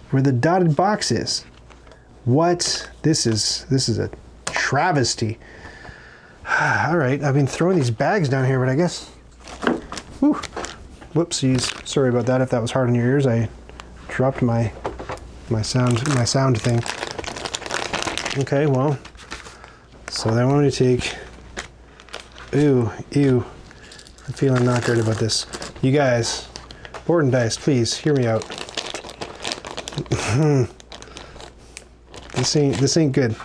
S1: where the dotted box is. What? This is a travesty. All right, I've been throwing these bags down here, but I guess, whew, whoopsies. Sorry about that if that was hard on your ears. I dropped my sound thing. Okay, well, so they want me to take, ew. I'm feeling not good about this. You guys, board and dice, please hear me out. This ain't good.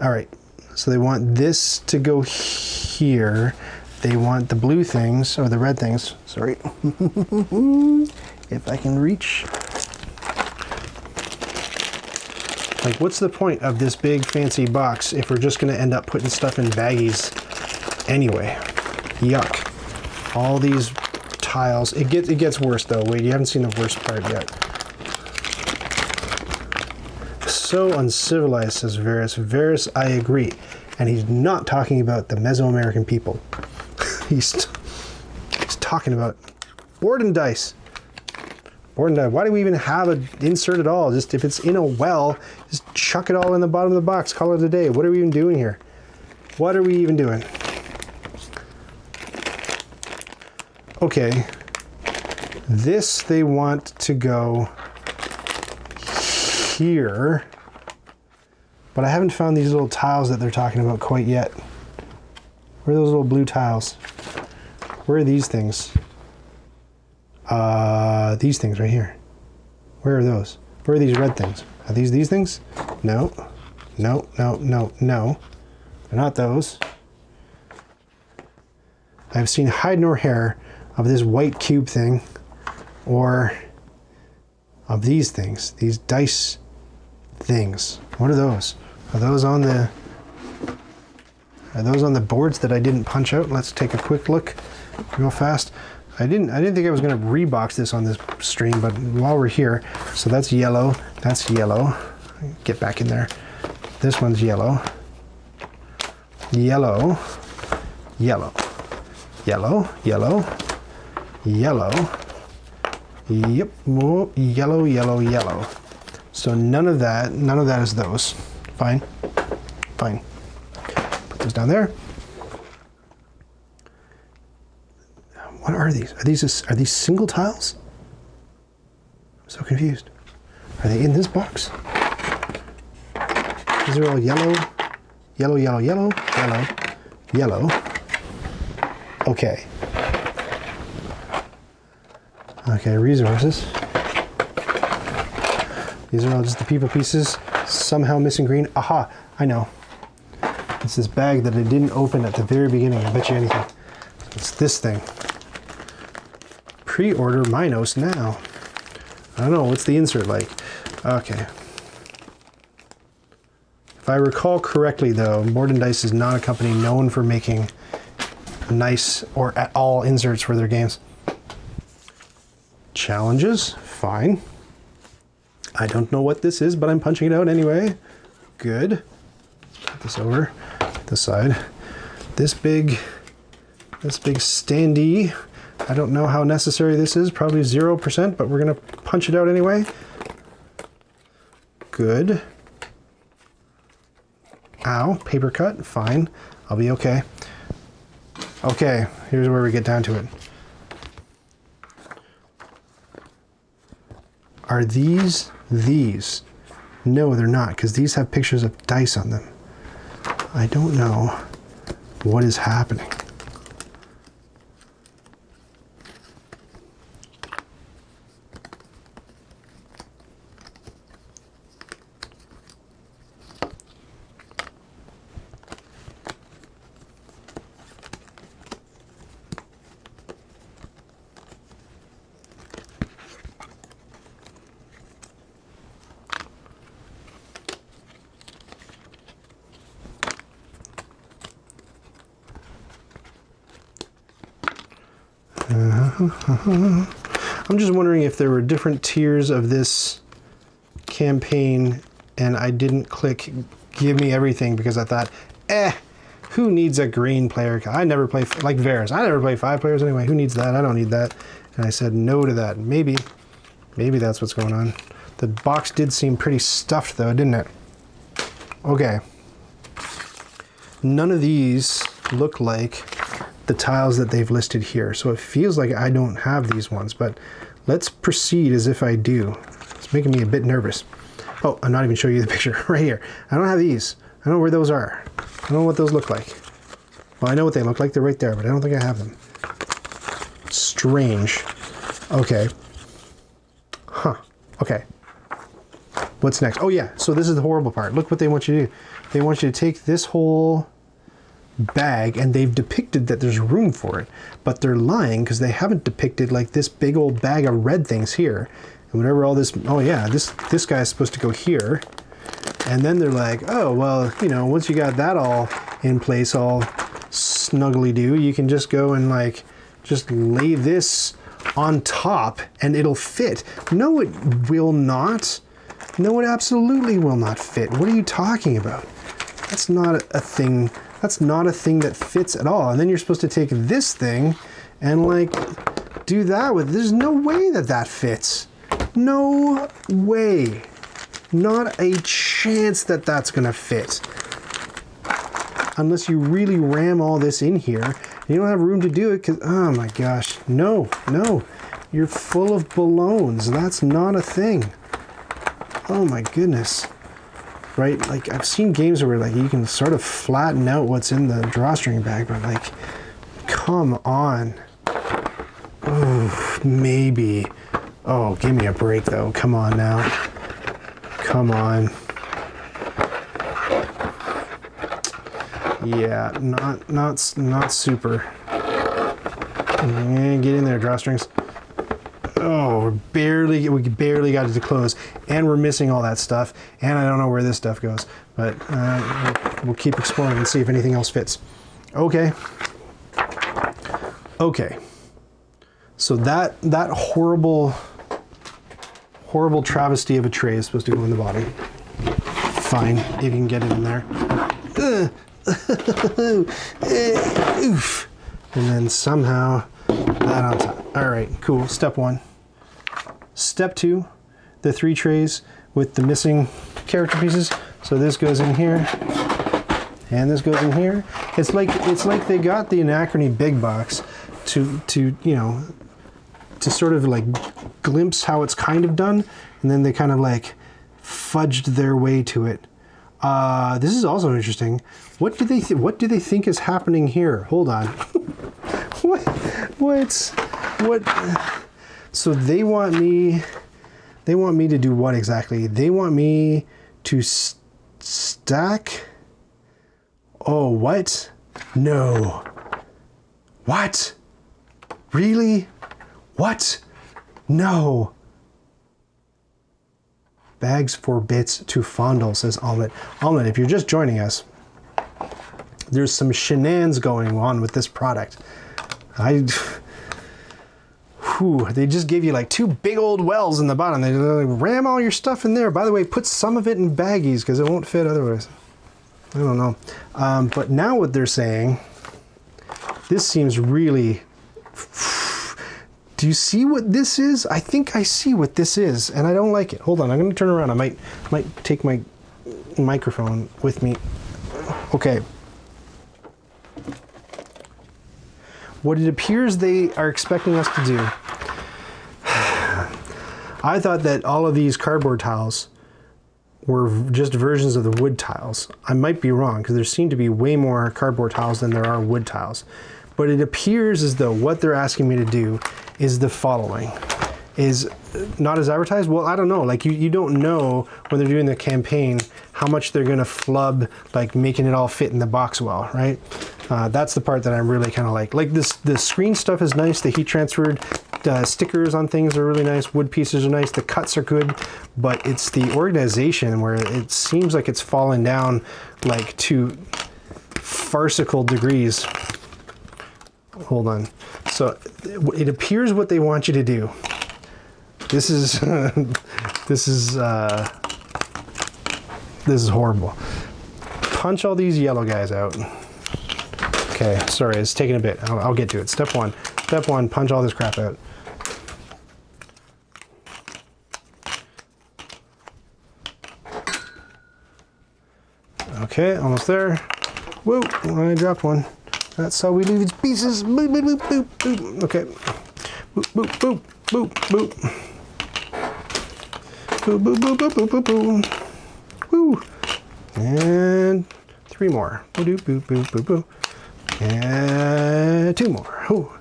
S1: All right, so they want this to go here. They want the blue things, or the red things, sorry. If I can reach. Like, what's the point of this big fancy box if we're just gonna end up putting stuff in baggies anyway? Yuck. All these tiles. It gets worse though. Wait, you haven't seen the worst part yet. So uncivilized, says Varus. Varus, I agree. And he's not talking about the Mesoamerican people. he's talking about board and dice. Board and dice. Why do we even have an insert at all? Just if it's in a well, just chuck it all in the bottom of the box. Call it a day. What are we even doing here? What are we even doing? Okay, this they want to go here, but I haven't found these little tiles that they're talking about quite yet. Where are those little blue tiles? Where are these things? These things right here. Where are those? Where are these red things? Are these things? No. No. They're not those. I've seen hide nor hair of this white cube thing, or of these things, these dice things. What are those? Are those on the boards that I didn't punch out? Let's take a quick look real fast. I didn't think I was going to rebox this on this stream, but while we're here, so that's yellow, get back in there. This one's yellow, yellow, yellow, yellow, yellow, yellow, yep, yellow, yellow, yellow. So none of that is those. Fine. Put those down there. What are these? Are these single tiles? I'm so confused. Are they in this box? These are all yellow, yellow, yellow, yellow, yellow, yellow. Okay. Okay, resources. These are all just the people pieces, somehow missing green. Aha, I know. It's this bag that I didn't open at the very beginning, I bet you anything. It's this thing. Pre-order Minos now. I don't know, what's the insert like? Okay. If I recall correctly though, Board and Dice is not a company known for making nice or at all inserts for their games. Challenges, fine. I don't know what this is, but I'm punching it out anyway. Good. Put this over this side. This big standee. I don't know how necessary this is, probably 0%, but we're gonna punch it out anyway. Good. Ow, paper cut, fine. I'll be okay. Okay, here's where we get down to it. Are these? No, they're not, because these have pictures of dice on them. I don't know what is happening. I'm just wondering if there were different tiers of this campaign and I didn't click give me everything because I thought, who needs a green player? I never play, like Varys, I never play 5 players anyway. Who needs that? I don't need that. And I said no to that. Maybe that's what's going on. The box did seem pretty stuffed though, didn't it? Okay. None of these look like the tiles that they've listed here. So it feels like I don't have these ones, but let's proceed as if I do. It's making me a bit nervous. Oh, I'm not even showing you the picture right here. I don't have these. I don't know where those are. I don't know what those look like. Well, I know what they look like. They're right there, but I don't think I have them. Strange. Okay. Huh. Okay. What's next? Oh yeah, so this is the horrible part. Look what they want you to do. They want you to take this whole bag, and they've depicted that there's room for it, but they're lying because they haven't depicted like this big old bag of red things here and whatever all this. Oh yeah, this guy is supposed to go here, and then they're like, oh well, you know, once you got that all in place, all snuggly do, you can just go and like just lay this on top and it'll fit. No, it will not. No, it absolutely will not fit. What are you talking about? That's not a thing. That's not a thing that fits at all. And then you're supposed to take this thing and like do that with, there's no way that that fits. No way. Not a chance that that's gonna fit. Unless you really ram all this in here. You don't have room to do it because, oh my gosh, no. You're full of balloons. That's not a thing. Oh my goodness. Right, like I've seen games where like you can sort of flatten out what's in the drawstring bag, but like, come on. Oh, maybe. Oh, give me a break though. Come on now. Come on. Yeah, not super. Yeah, get in there, drawstrings. Oh, we barely got it to close, and we're missing all that stuff, and I don't know where this stuff goes, but we'll keep exploring and see if anything else fits. Okay. So that horrible travesty of a tray is supposed to go in the bottom. Fine, if you can get it in there. Oof. And then somehow that on top. All right, cool. Step 1. Step 2, the 3 trays with the missing character pieces. So this goes in here, and this goes in here. It's like they got the Anachrony big box to you know, to sort of like glimpse how it's kind of done, and then they kind of like fudged their way to it. This is also interesting. What do they think is happening here? Hold on. What? So they want me to do what exactly? They want me to stack. Oh, what? No. What? Really? What? No. Bags for bits to fondle, says Almond. Almond, if you're just joining us, there's some shenanigans going on with this product. They just gave you like 2 big old wells in the bottom. They like, ram all your stuff in there. By the way, put some of it in baggies because it won't fit otherwise. I don't know. But now what they're saying, this seems really... Do you see what this is? I think I see what this is, and I don't like it. Hold on, I'm going to turn around. I might take my microphone with me. Okay. What it appears they are expecting us to do. I thought that all of these cardboard tiles were just versions of the wood tiles. I might be wrong, because there seem to be way more cardboard tiles than there are wood tiles. But it appears as though what they're asking me to do is the following. Is not as advertised? Well, I don't know. Like you don't know when they're doing the campaign how much they're gonna flub, like making it all fit in the box well, right? That's the part that I'm really kind of like this. The screen stuff is nice. The heat transferred stickers on things are really nice. Wood pieces are nice. The cuts are good, but it's the organization where it seems like it's fallen down like to farcical degrees. Hold on. So it appears what they want you to do. This is this is horrible. Punch all these yellow guys out. Okay, sorry, it's taking a bit. I'll get to it. Step one. Step one, punch all this crap out. Okay, almost there. Whoa, I dropped one. That's how we leave these pieces. Boop, boop, boop, boop, boop. Okay. Boop, boop, boop, boop, boop. Boop, boop, boop, boop, boop, boop, boop. Woo. And 3 more. Boop, boop, boop, boop, boop. And 2 more. Ooh.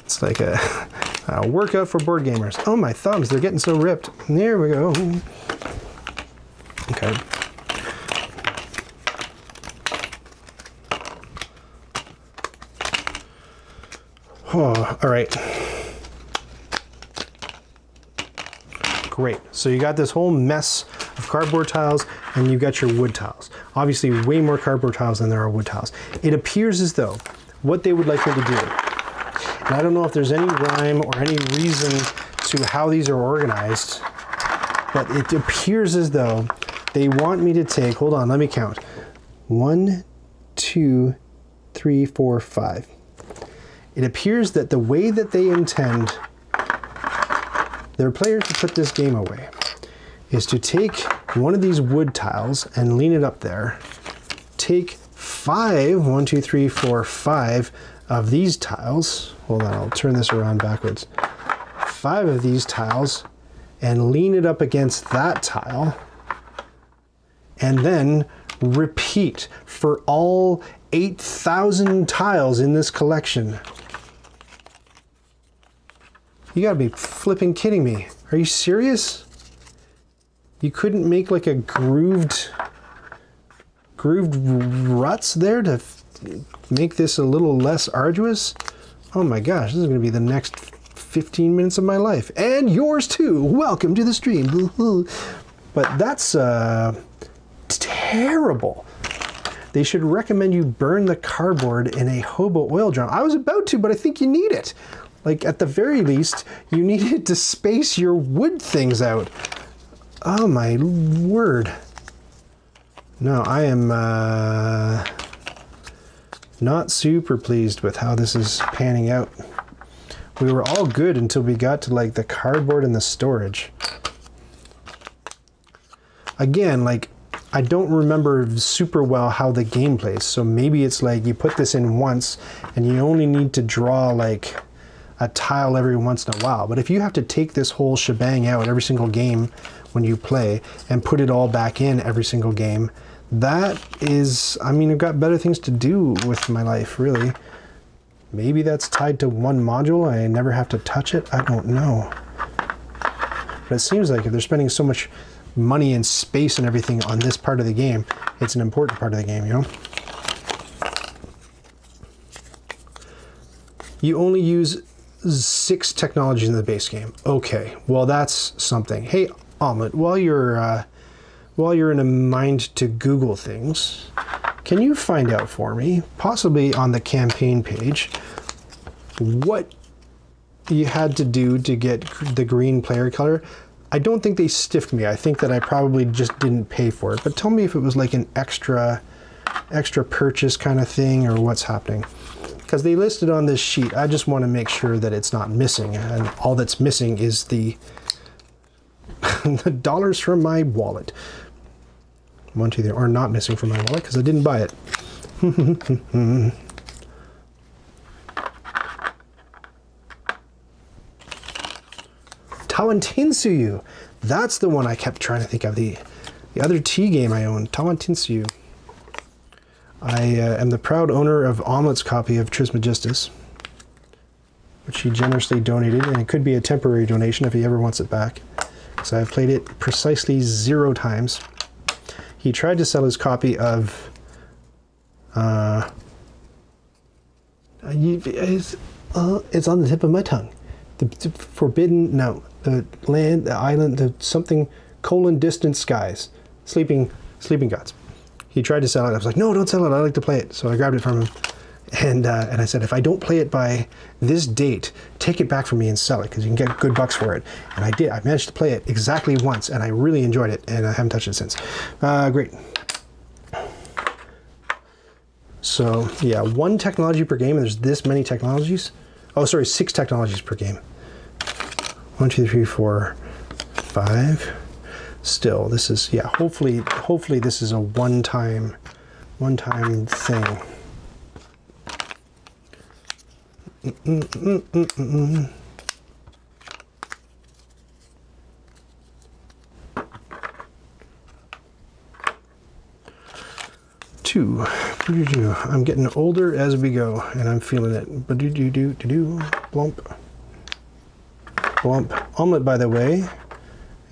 S1: It's like a workout for board gamers. Oh, my thumbs, they're getting so ripped. There we go. Okay. Oh, all right. Great. So you got this whole mess of cardboard tiles and you've got your wood tiles. Obviously way more cardboard tiles than there are wood tiles. It appears as though what they would like me to do, and I don't know if there's any rhyme or any reason to how these are organized, but it appears as though they want me to take, hold on, let me count. 1, 2, 3, 4, 5. It appears that the way that they intend their players to put this game away is to take one of these wood tiles and lean it up there, take 5, 1, 2, 3, 4, 5 of these tiles, hold on, I'll turn this around backwards, 5 of these tiles and lean it up against that tile, and then repeat for all 8,000 tiles in this collection. You gotta be flipping kidding me. Are you serious? You couldn't make like a grooved ruts there to make this a little less arduous? Oh my gosh, this is gonna be the next 15 minutes of my life. And yours too. Welcome to the stream. But that's terrible. They should recommend you burn the cardboard in a hobo oil drum. I was about to, but I think you need it. Like, at the very least, you needed to space your wood things out. Oh my word. No, I am not super pleased with how this is panning out. We were all good until we got to like the cardboard and the storage. Again, like, I don't remember super well how the game plays, so maybe it's like you put this in once and you only need to draw like a tile every once in a while. But if you have to take this whole shebang out every single game when you play and put it all back in every single game, that is, I mean, I've got better things to do with my life, really. Maybe that's tied to one module. I never have to touch it. I don't know. But it seems like if they're spending so much money and space and everything on this part of the game, it's an important part of the game, you know? You only use 6 technologies in the base game. Okay, well that's something. Hey, Omelet, while you're in a mind to Google things, can you find out for me, possibly on the campaign page, what you had to do to get the green player color? I don't think they stiffed me. I think that I probably just didn't pay for it. But tell me if it was like an extra purchase kind of thing or what's happening. Because they listed on this sheet, I just want to make sure that it's not missing. And all that's missing is the, the dollars from my wallet. 1, 2, 3, or not missing from my wallet because I didn't buy it. Tawantinsuyu. That's the one I kept trying to think of. The The other tea game I own, Tawantinsiu. I am the proud owner of Omelet's copy of Trismegistus, which he generously donated, and it could be a temporary donation if he ever wants it back. So I've played it precisely 0 times. He tried to sell his copy of it's on the tip of my tongue. The forbidden, no, the land, the island, the something, distant skies. Sleeping Gods. He tried to sell it. I was like, no, don't sell it. I like to play it. So I grabbed it from him. And I said, if I don't play it by this date, take it back from me and sell it, because you can get good bucks for it. And I did. I managed to play it exactly once, and I really enjoyed it, and I haven't touched it since. Great. So, yeah, 1 technology per game, and there's this many technologies. Oh, sorry, 6 technologies per game. 1, 2, 3, 4, 5. Still, this is, yeah, hopefully this is a one-time thing. Two. I'm getting older as we go, and I'm feeling it. Blump. Blump. Omelet, by the way,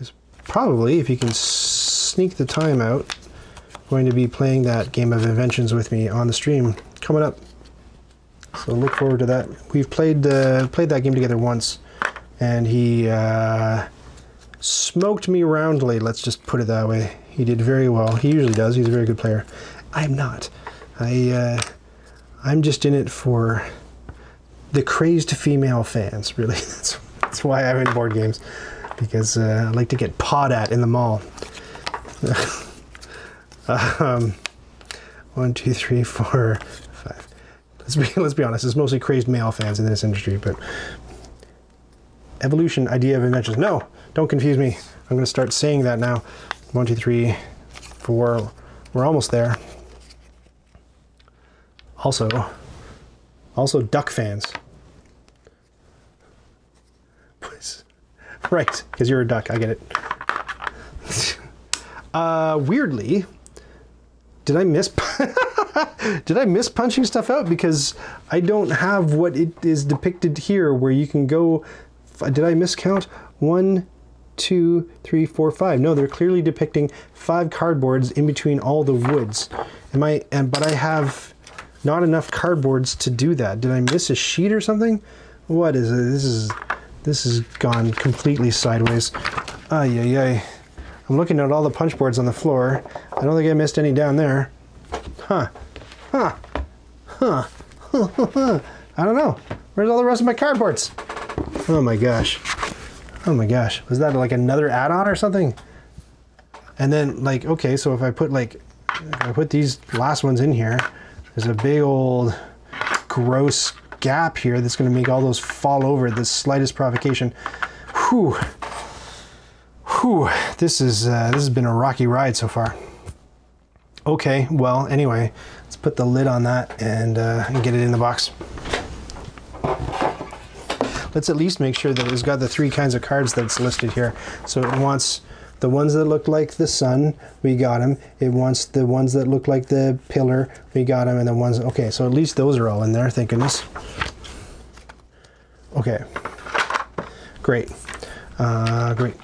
S1: is probably, if you can sneak the time out, going to be playing that game of inventions with me on the stream coming up. So look forward to that. We've played that game together once, and he smoked me roundly, let's just put it that way. He did very well. He usually does. He's a very good player. I'm not. I'm just in it for the crazed female fans, really. That's why I'm in board games, because I like to get pawed at in the mall. 1, 2, 3, 4, 5. Let's be honest, it's mostly crazed male fans in this industry, but evolution, idea of inventions. No, don't confuse me. I'm going to start saying that now. 1, 2, 3, 4. We're almost there. Also duck fans. Right, because you're a duck. I get it. Weirdly, did I miss? Did I miss punching stuff out? Because I don't have what it is depicted here, where you can go. Did I miscount? 1, 2, 3, 4, 5. No, they're clearly depicting 5 cardboards in between all the woods. But I have not enough cardboards to do that. Did I miss a sheet or something? What is it? This has gone completely sideways. Ay, ay, ay. I'm looking at all the punch boards on the floor. I don't think I missed any down there. Huh. I don't know. Where's all the rest of my cardboards? Oh my gosh. Oh my gosh. Was that like another add-on or something? And then, like, okay, so if I put these last ones in here, there's a big old gross gap here that's going to make all those fall over at the slightest provocation. Whew. This has been a rocky ride so far. Okay, well, anyway, let's put the lid on that and get it in the box. Let's at least make sure that it's got the 3 kinds of cards that's listed here. So it wants the ones that look like the sun, we got them. It wants the ones that look like the pillar, we got them. And the ones, okay, so at least those are all in there, thank goodness. Okay, great. Great.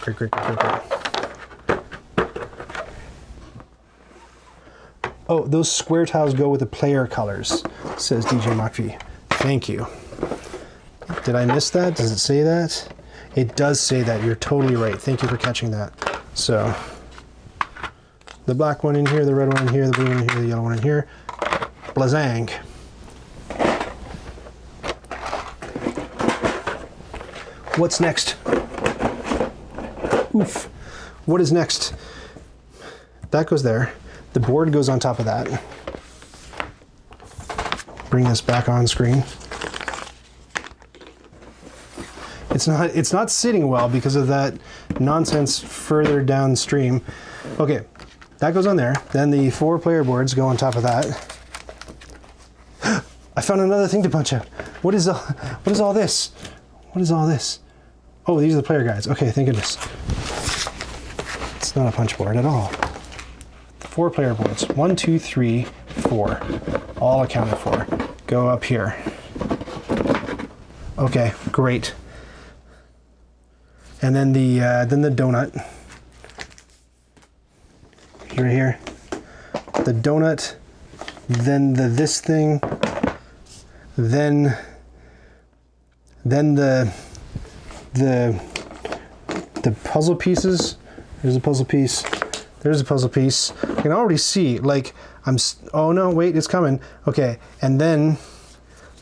S1: Oh, those square tiles go with the player colors, says DJ McPhee. Thank you. Did I miss that? Does it say that? It does say that. You're totally right. Thank you for catching that. So, the black one in here, the red one in here, the blue one in here, the yellow one in here. Blazang. What's next? Oof. What is next? That goes there. The board goes on top of that. Bring this back on screen. It's not sitting well because of that nonsense further downstream. Okay, that goes on there. Then the 4 player boards go on top of that. I found another thing to punch out. What is all this? What is all this? Oh, these are the player guides. Okay, thank goodness. It's not a punch board at all. 4 player boards. 1, 2, 3, 4. All accounted for. Go up here. Okay, great. And then the donut. Right here. The donut, then this thing, then the puzzle pieces. There's a puzzle piece. There's a puzzle piece. I can already see, like, oh no, wait, it's coming. Okay, and then,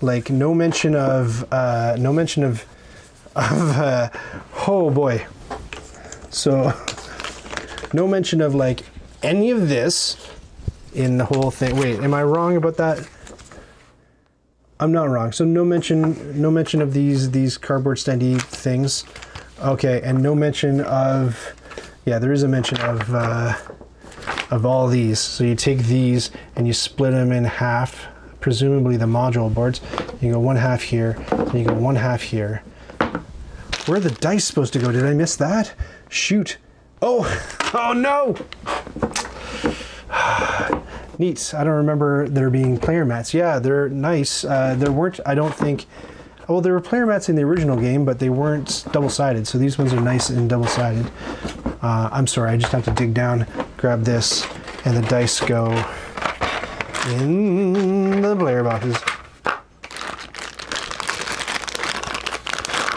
S1: like, no mention of, oh boy. So, no mention of, like, any of this in the whole thing. Wait, am I wrong about that? I'm not wrong. So no mention of these cardboard standee things. Okay, and no mention of, yeah, there is a mention of all these. So you take these and you split them in half, presumably the module boards. You go 1/2 here, and you go 1/2 here. Where are the dice supposed to go? Did I miss that? Shoot. Oh, oh no! Neat. I don't remember there being player mats. Yeah, they're nice. There weren't, I don't think, well, there were player mats in the original game, but they weren't double-sided. So these ones are nice and double-sided. I'm sorry, I just have to dig down, grab this, and the dice go in the player boxes.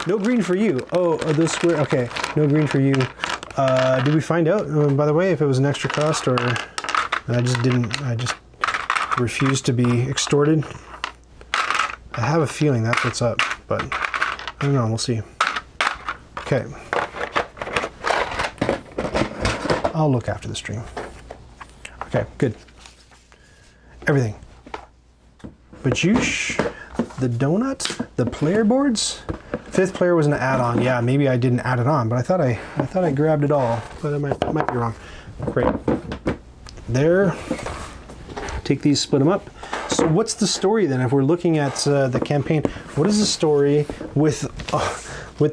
S1: No green for you. Oh, those square, okay. No green for you. Did we find out, by the way, if it was an extra cost or I just refused to be extorted? I have a feeling that's what's up, but I don't know, we'll see. Okay. I'll look after the stream. Okay, good. Everything. But the donut, the player boards, 5th player was an add-on. Yeah, maybe I didn't add it on, but I thought I grabbed it all, but I might be wrong. Great. There. Take these, split them up. So what's the story then? If we're looking at the campaign, what is the story with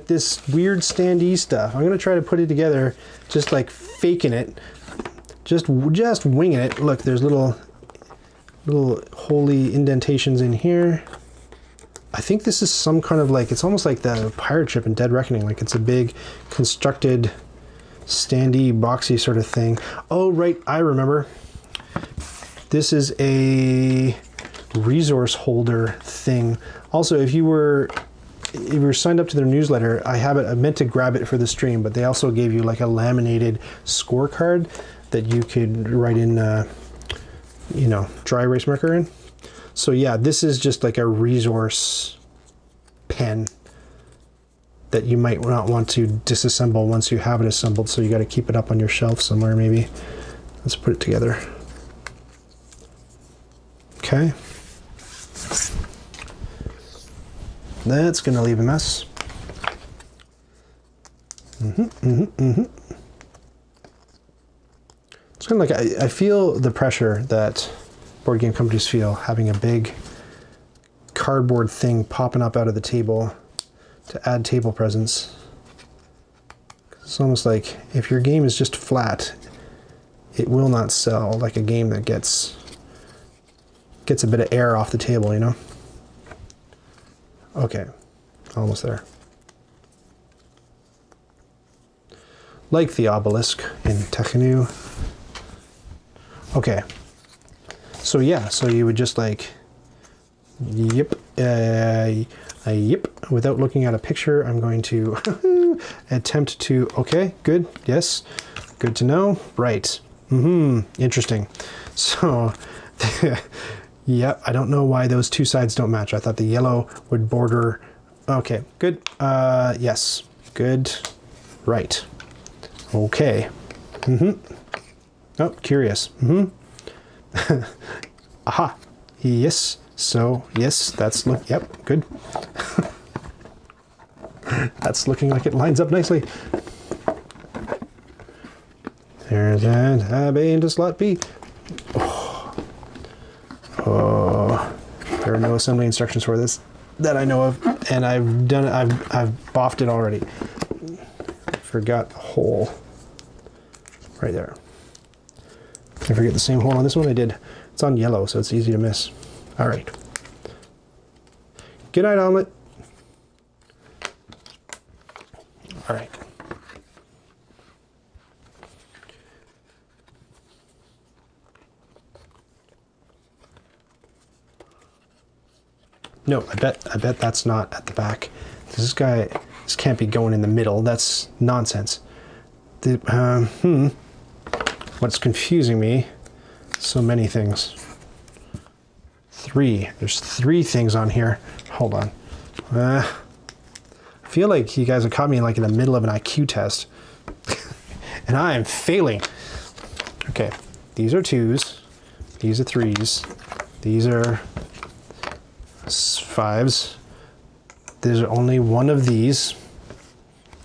S1: this weird standee stuff? I'm gonna try to put it together, just like faking it, just winging it. Look, there's little holy indentations in here. I think this is some kind of like, it's almost like the pirate ship in Dead Reckoning, like it's a big constructed standee boxy sort of thing. Oh right, I remember. This is a resource holder thing. Also, if you were signed up to their newsletter, I meant to grab it for the stream, but they also gave you like a laminated scorecard that you could write in dry erase marker in. So yeah, this is just like a resource pen that you might not want to disassemble once you have it assembled, so you got to keep it up on your shelf somewhere maybe. Let's put it together. Okay. That's gonna leave a mess. It's kind of like, I feel the pressure that board game companies feel having a big cardboard thing popping up out of the table to add table presence. It's almost like if your game is just flat, it will not sell like a game that gets a bit of air off the table, you know? Okay, almost there. Like the obelisk in Teotihuacan. Okay. So yeah, so you would just like, yep, without looking at a picture, I'm going to attempt to, okay, good, yes, good to know, right, interesting. So, yeah, I don't know why those two sides don't match. I thought the yellow would border, okay, good, yes, good, right, okay, oh, curious, aha, yes, so yes, that's yep, good. That's looking like it lines up nicely. There's that tab A into slot B. Oh, there are no assembly instructions for this that I know of, and I've done it. I've boffed it already. Forgot the hole right there. I forget the same hole on this one I did. It's on yellow, so it's easy to miss. All right. Good night, omelet. All right. No, I bet that's not at the back. This can't be going in the middle. That's nonsense. What's confusing me? So many things. There's 3 things on here. Hold on. I feel like you guys have caught me like in the middle of an IQ test. And I am failing. Okay, these are 2s. These are 3s. These are 5s. There's only one of these.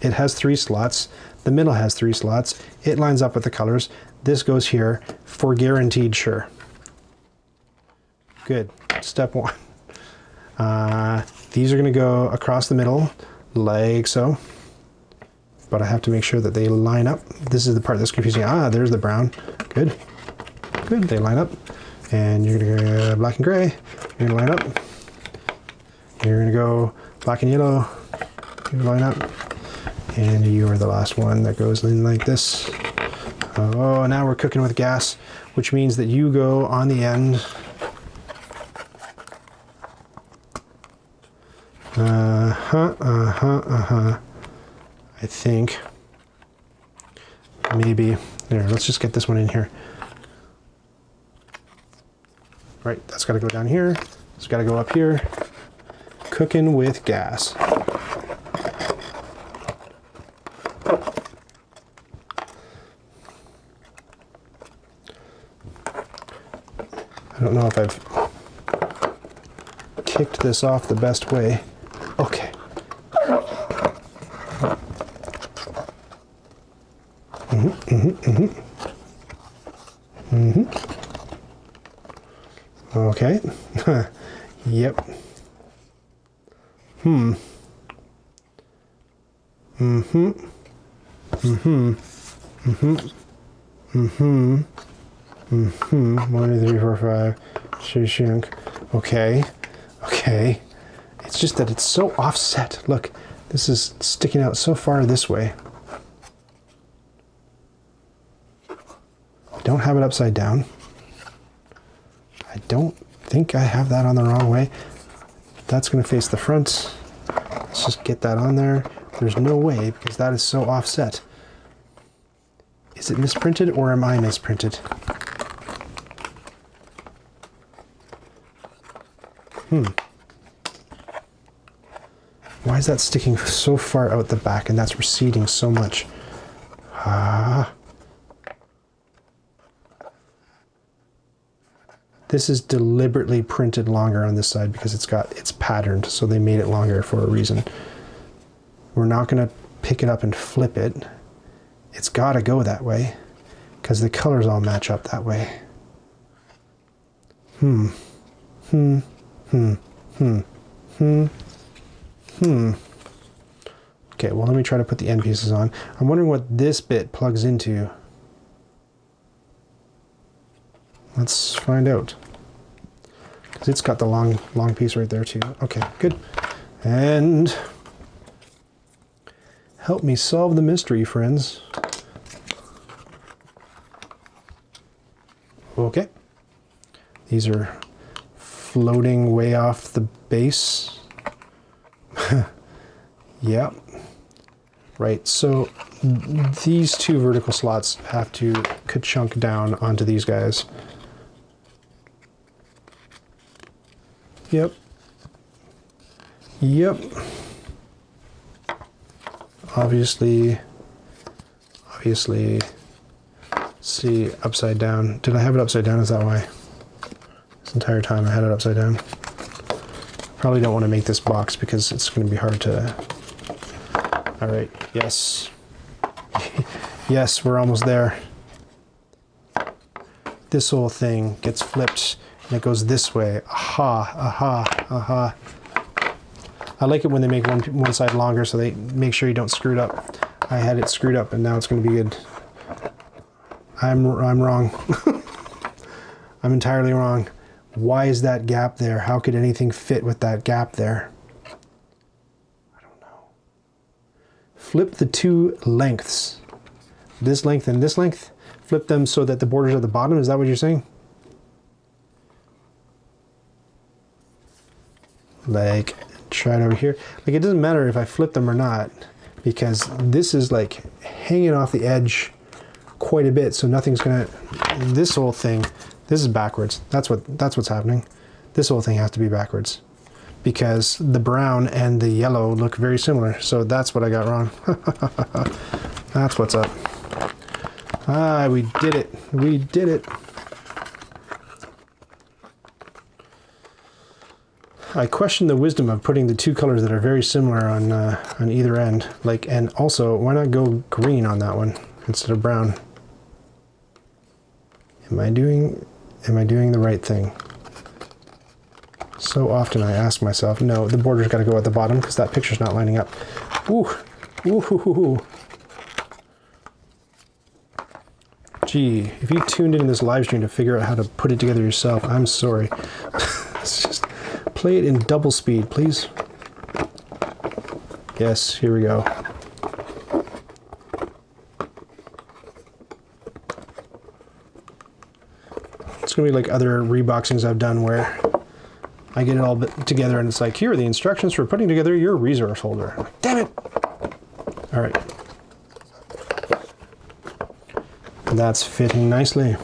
S1: It has 3 slots. The middle has 3 slots. It lines up with the colors. This goes here for guaranteed sure. Good. Step 1. These are going to go across the middle like so. But I have to make sure that they line up. This is the part that's confusing. Ah, there's the brown. Good. Good. They line up. And you're going to go black and gray. You're going to line up. You're going to go black and yellow. You line up. And you are the last one that goes in like this. Oh, now we're cooking with gas, which means that you go on the end. I think. Maybe. There, let's just get this one in here. Right, that's got to go down here. It's got to go up here. Cooking with gas. I don't know if I've kicked this off the best way. Okay. Okay. Yep. One, 2, 3, 4, 5. Shunk. Okay. Okay. It's just that it's so offset. Look, this is sticking out so far this way. I don't have it upside down. I don't think I have that on the wrong way. That's going to face the front. Let's just get that on there. There's no way because that is so offset. Is it misprinted or am I misprinted? Why is that sticking so far out the back and that's receding so much? This is deliberately printed longer on this side because it's patterned, so they made it longer for a reason. We're not going to pick it up and flip it. It's got to go that way because the colors all match up that way. Okay, well, let me try to put the end pieces on. I'm wondering what this bit plugs into. Let's find out. Because it's got the long piece right there too. Okay, good. And help me solve the mystery, friends. Okay. These are floating way off the base. Yep. Right, so these 2 vertical slots have to ka-chunk down onto these guys. Yep. Yep. Obviously, see, upside down. Did I have it upside down? Is that why? This entire time I had it upside down. Probably don't want to make this box because it's going to be hard to... All right, yes. Yes, we're almost there. This whole thing gets flipped and it goes this way. Aha, aha, aha. I like it when they make one side longer so they make sure you don't screw it up. I had it screwed up and now it's going to be good. I'm wrong. I'm entirely wrong. Why is that gap there? How could anything fit with that gap there? I don't know. Flip the two lengths. This length and this length. Flip them so that the border's at the bottom. Is that what you're saying? Like, try it over here. Like, it doesn't matter if I flip them or not, because this is like hanging off the edge quite a bit, so nothing's gonna, this whole thing, this is backwards. That's what's happening. This whole thing has to be backwards because the brown and the yellow look very similar. So that's what I got wrong. That's what's up. Ah, we did it. We did it. I question the wisdom of putting the two colors that are very similar on either end. Like, and also, why not go green on that one instead of brown? Am I doing the right thing? So often I ask myself, no, the border's got to go at the bottom because that picture's not lining up. Ooh, ooh, ooh, ooh, ooh. Gee, if you tuned into this live stream to figure out how to put it together yourself, I'm sorry. It's just play it in double speed, please. Yes, here we go. It's gonna be like other reboxings I've done where I get it all together and it's like, here are the instructions for putting together your resource holder. Like, damn it! All right. That's fitting nicely.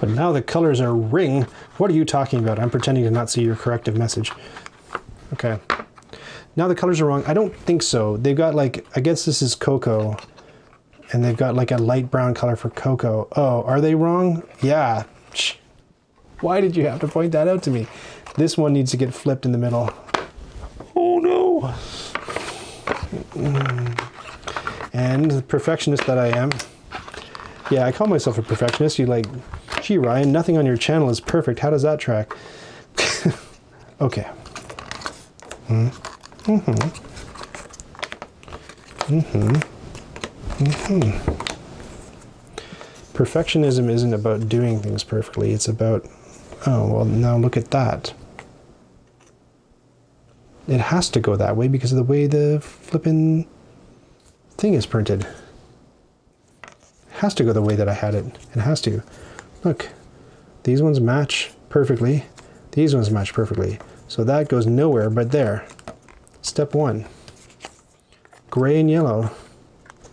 S1: But now the colors are ring. What are you talking about? I'm pretending to not see your corrective message. Okay. Now the colors are wrong. I don't think so. They've got like, I guess this is cocoa. And they've got like a light brown color for cocoa. Oh, are they wrong? Yeah. Why did you have to point that out to me? This one needs to get flipped in the middle. Oh no. And the perfectionist that I am. Yeah, I call myself a perfectionist. You like, gee, Ryan, nothing on your channel is perfect. How does that track? Okay. Perfectionism isn't about doing things perfectly. It's about, oh, well, now look at that. It has to go that way because of the way the flippin' thing is printed. It has to go the way that I had it. It has to. Look, these ones match perfectly. These ones match perfectly. So that goes nowhere but there. Step one. Gray and yellow.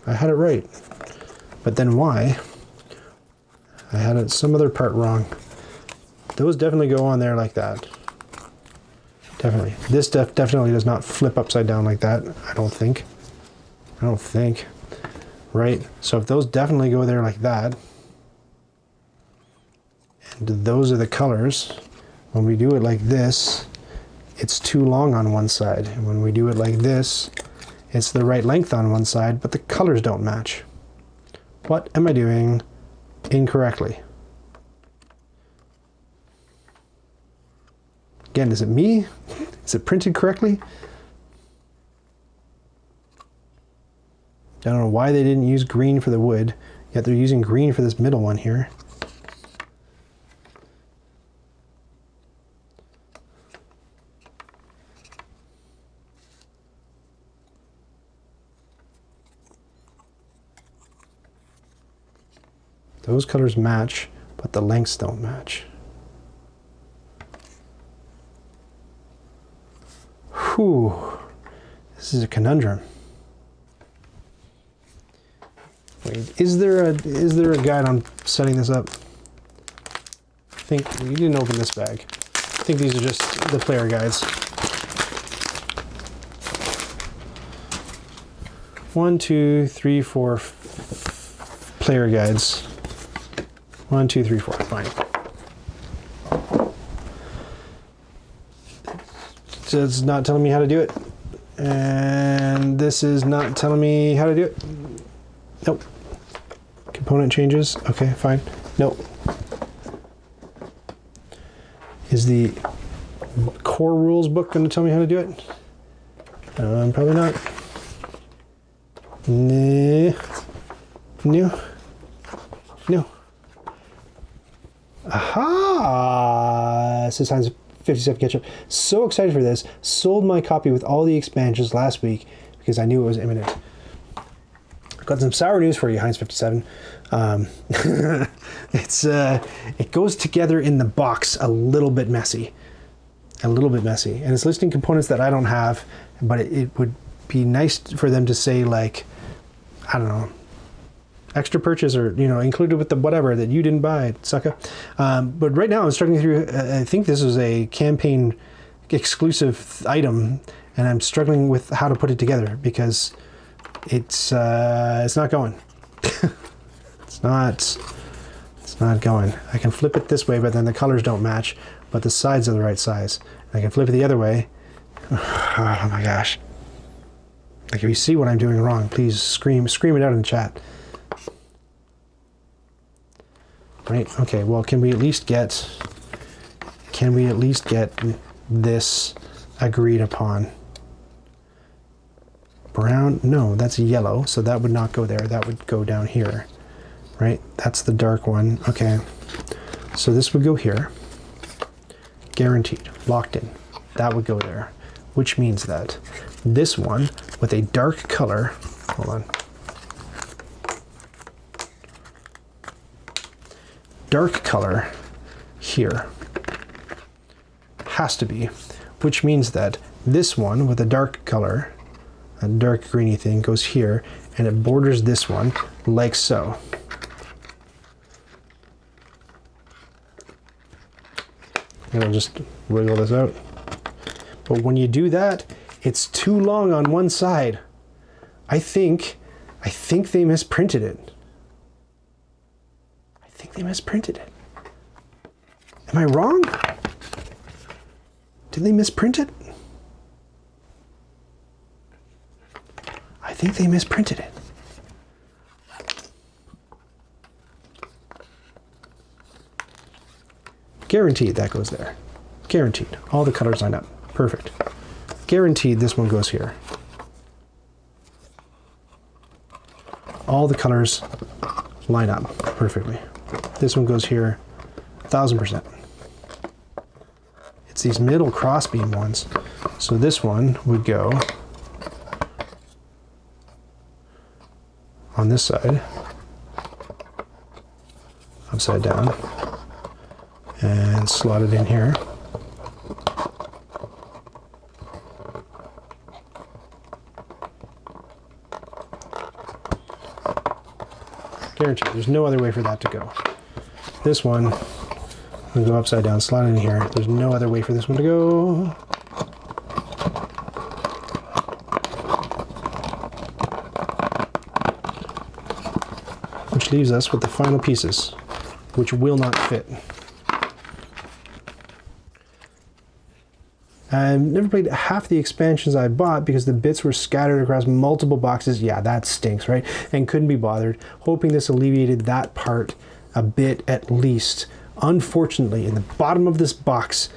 S1: I had it right. But then why? I had it some other part wrong. Those definitely go on there like that. Definitely. This definitely does not flip upside down like that, I don't think. I don't think. Right? So if those definitely go there like that, and those are the colors, when we do it like this, it's too long on one side. And when we do it like this, it's the right length on one side, but the colors don't match. What am I doing incorrectly? Again, is it me? Is it printed correctly? I don't know why they didn't use green for the wood, yet they're using green for this middle one here. Those colors match, but the lengths don't match. Whew, this is a conundrum. Wait, is there a guide on setting this up? I think you didn't open this bag. I think these are just the player guides. 1, 2, 3, 4 player guides. 1, 2, 3, 4. Fine. it's not telling me how to do it. And this is not telling me how to do it. Nope. Component changes. Okay, fine. Nope. Is the core rules book going to tell me how to do it? Probably not. Nah. No. No. Aha! This is times 57 ketchup. So excited for this. Sold my copy with all the expansions last week because I knew it was imminent. Got some sour news for you, Heinz 57. It goes together in the box a little bit messy. A little bit messy. And it's listing components that I don't have, but it would be nice for them to say, like, I don't know, extra purchase, or, you know, included with the whatever that you didn't buy, sucker. But right now I'm struggling through, I think this is a campaign exclusive item, and I'm struggling with how to put it together because it's not going. It's not going. I can flip it this way, but then the colors don't match, but the sides are the right size. I can flip it the other way. Oh my gosh. Like, if you see what I'm doing wrong, please scream it out in the chat. Right, okay, well, can we at least get this agreed upon? Brown, no, that's yellow, so that would not go there, that would go down here, right? That's the dark one, okay. So this would go here, guaranteed, locked in, that would go there, which means that this one with a dark color, hold on, dark color here has to be, which means that this one with a dark color, a dark greeny thing, goes here and it borders this one like so. And I'll just wiggle this out. But when you do that, it's too long on one side. I think they misprinted it. They misprinted it. Am I wrong? Did they misprint it? I think they misprinted it. Guaranteed that goes there. Guaranteed. All the colors line up. Perfect. Guaranteed this one goes here. All the colors line up perfectly. This one goes here 1000%. It's these middle crossbeam ones. So this one would go on this side, upside down, and slot it in here. Guaranteed, there's no other way for that to go. This one will go upside down, slot it in here. There's no other way for this one to go. Which leaves us with the final pieces, which will not fit. I've never played half the expansions I bought because the bits were scattered across multiple boxes. Yeah, that stinks, right? And couldn't be bothered. Hoping this alleviated that part a bit at least. Unfortunately, in the bottom of this box,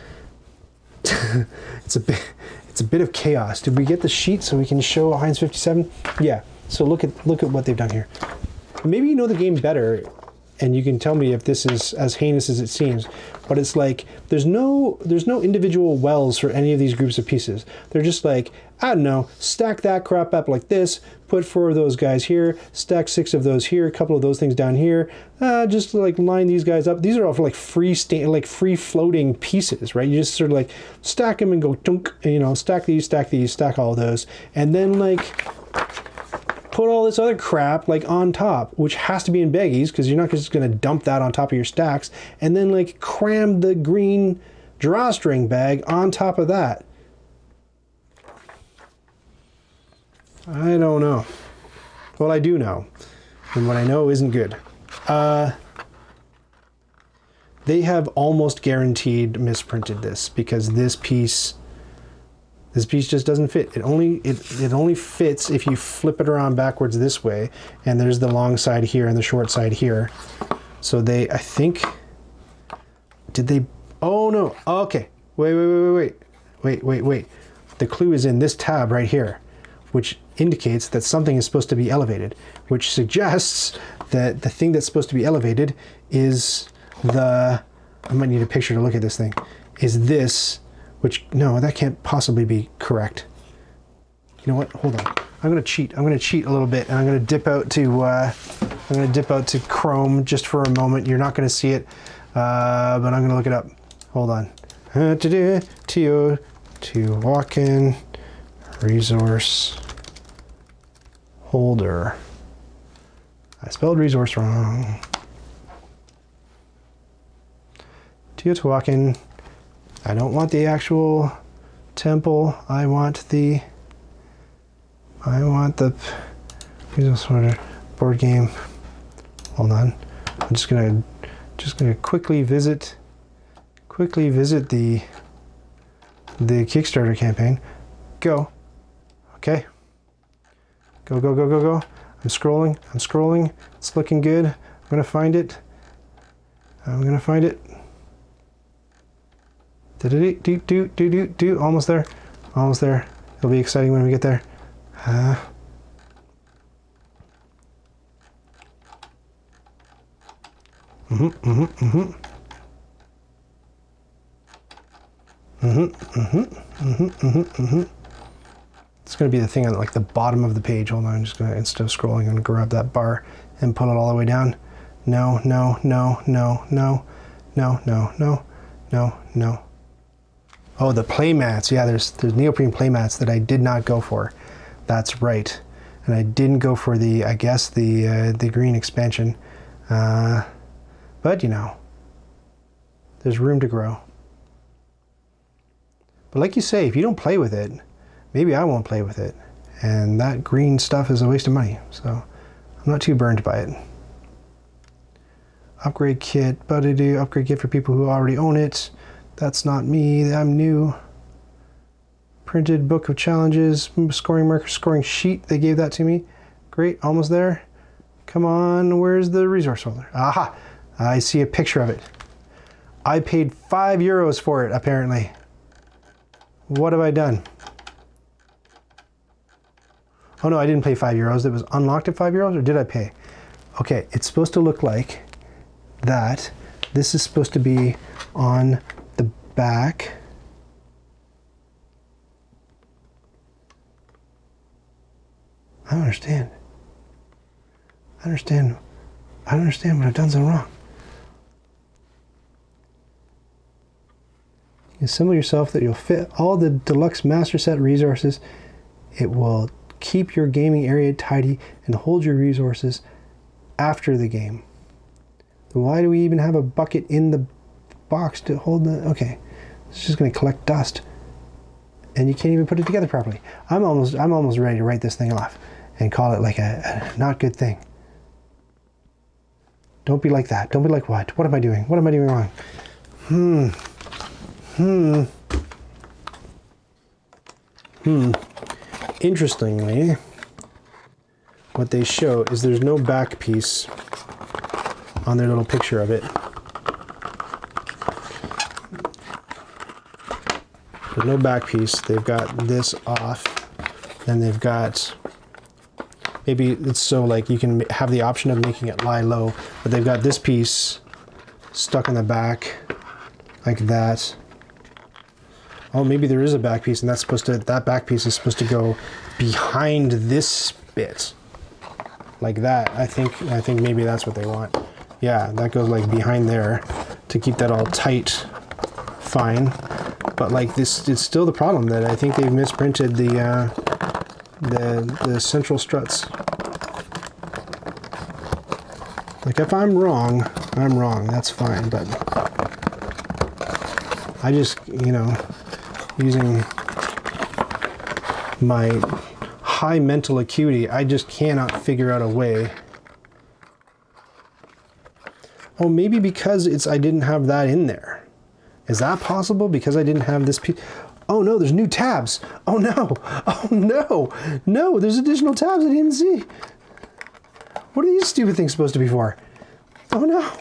S1: it's a bit of chaos. Did we get the sheet so we can show Heinz 57? Yeah. So look at what they've done here. Maybe you know the game better, and you can tell me if this is as heinous as it seems, but it's like there's no individual wells for any of these groups of pieces. They're just like, I don't know, stack that crap up like this, put 4 of those guys here, stack 6 of those here, a couple of those things down here, just like line these guys up. These are all for like free floating pieces, right? You just sort of like stack them and go dunk, and, you know, stack these, stack all those, and then like put all this other crap like on top, which has to be in baggies because you're not just going to dump that on top of your stacks, and then like cram the green drawstring bag on top of that. I don't know. Well, I do know, and what I know isn't good. They have almost guaranteed misprinted this because this piece This piece just doesn't fit. It only fits if you flip it around backwards this way, and there's the long side here and the short side here. So I think, did they, oh no, okay. Wait. The clue is in this tab right here, which indicates that something is supposed to be elevated, which suggests that the thing that's supposed to be elevated is I might need a picture to look at this thing, is this, which, no, that can't possibly be correct. You know what, hold on. I'm gonna cheat a little bit, and I'm gonna dip out to Chrome just for a moment. You're not gonna see it, but I'm gonna look it up. Hold on. Teotihuacan resource holder. I spelled resource wrong. Teotihuacan. I don't want the actual temple. I want the resource holder board game. Hold on. I'm just gonna quickly visit the Kickstarter campaign. Go. Okay. Go. I'm scrolling. It's looking good. I'm gonna find it. Do. Almost there. It'll be exciting when we get there. It's going to be the thing on like the bottom of the page. Hold on, I'm just going to, instead of scrolling, I'm going to grab that bar and pull it all the way down. No. Oh, the playmats. Yeah, there's neoprene playmats that I did not go for. That's right. And I didn't go for I guess the green expansion. But you know, there's room to grow. But like you say, if you don't play with it, maybe I won't play with it. And that green stuff is a waste of money. So I'm not too burned by it. Upgrade kit, but I do upgrade kit for people who already own it. That's not me, I'm new. Printed book of challenges, scoring marker, scoring sheet, they gave that to me. Great, almost there. Come on, where's the resource holder? Aha, I see a picture of it. I paid €5 for it, apparently. What have I done? Oh no, I didn't pay €5. It was unlocked at €5, or did I pay? Okay, it's supposed to look like that. This is supposed to be on the back. I don't understand. I don't understand what I've done so wrong. You assemble yourself that you'll fit all the Deluxe Master Set resources. It will keep your gaming area tidy and hold your resources after the game. Why do we even have a bucket in the box to hold the... Okay, it's just going to collect dust. And you can't even put it together properly. I'm almost ready to write this thing off and call it like a not good thing. Don't be like that. Don't be like what? What am I doing? What am I doing wrong? Interestingly, what they show is there's no back piece on their little picture of it. There's no back piece. They've got this off, and they've got, maybe it's so like you can have the option of making it lie low, but they've got this piece stuck in the back like that. Oh, maybe there is a back piece, and that back piece is supposed to go behind this bit, like that. I think maybe that's what they want. Yeah, that goes like behind there to keep that all tight, fine. But like this, it's still the problem that I think they've misprinted the central struts. Like if I'm wrong, I'm wrong. That's fine. But I just, you know, using my high mental acuity, I just cannot figure out a way. Oh, maybe because I didn't have that in there. Is that possible? Because I didn't have this piece. Oh no, there's new tabs. Oh no, oh no, no, there's additional tabs I didn't see. What are these stupid things supposed to be for? Oh no,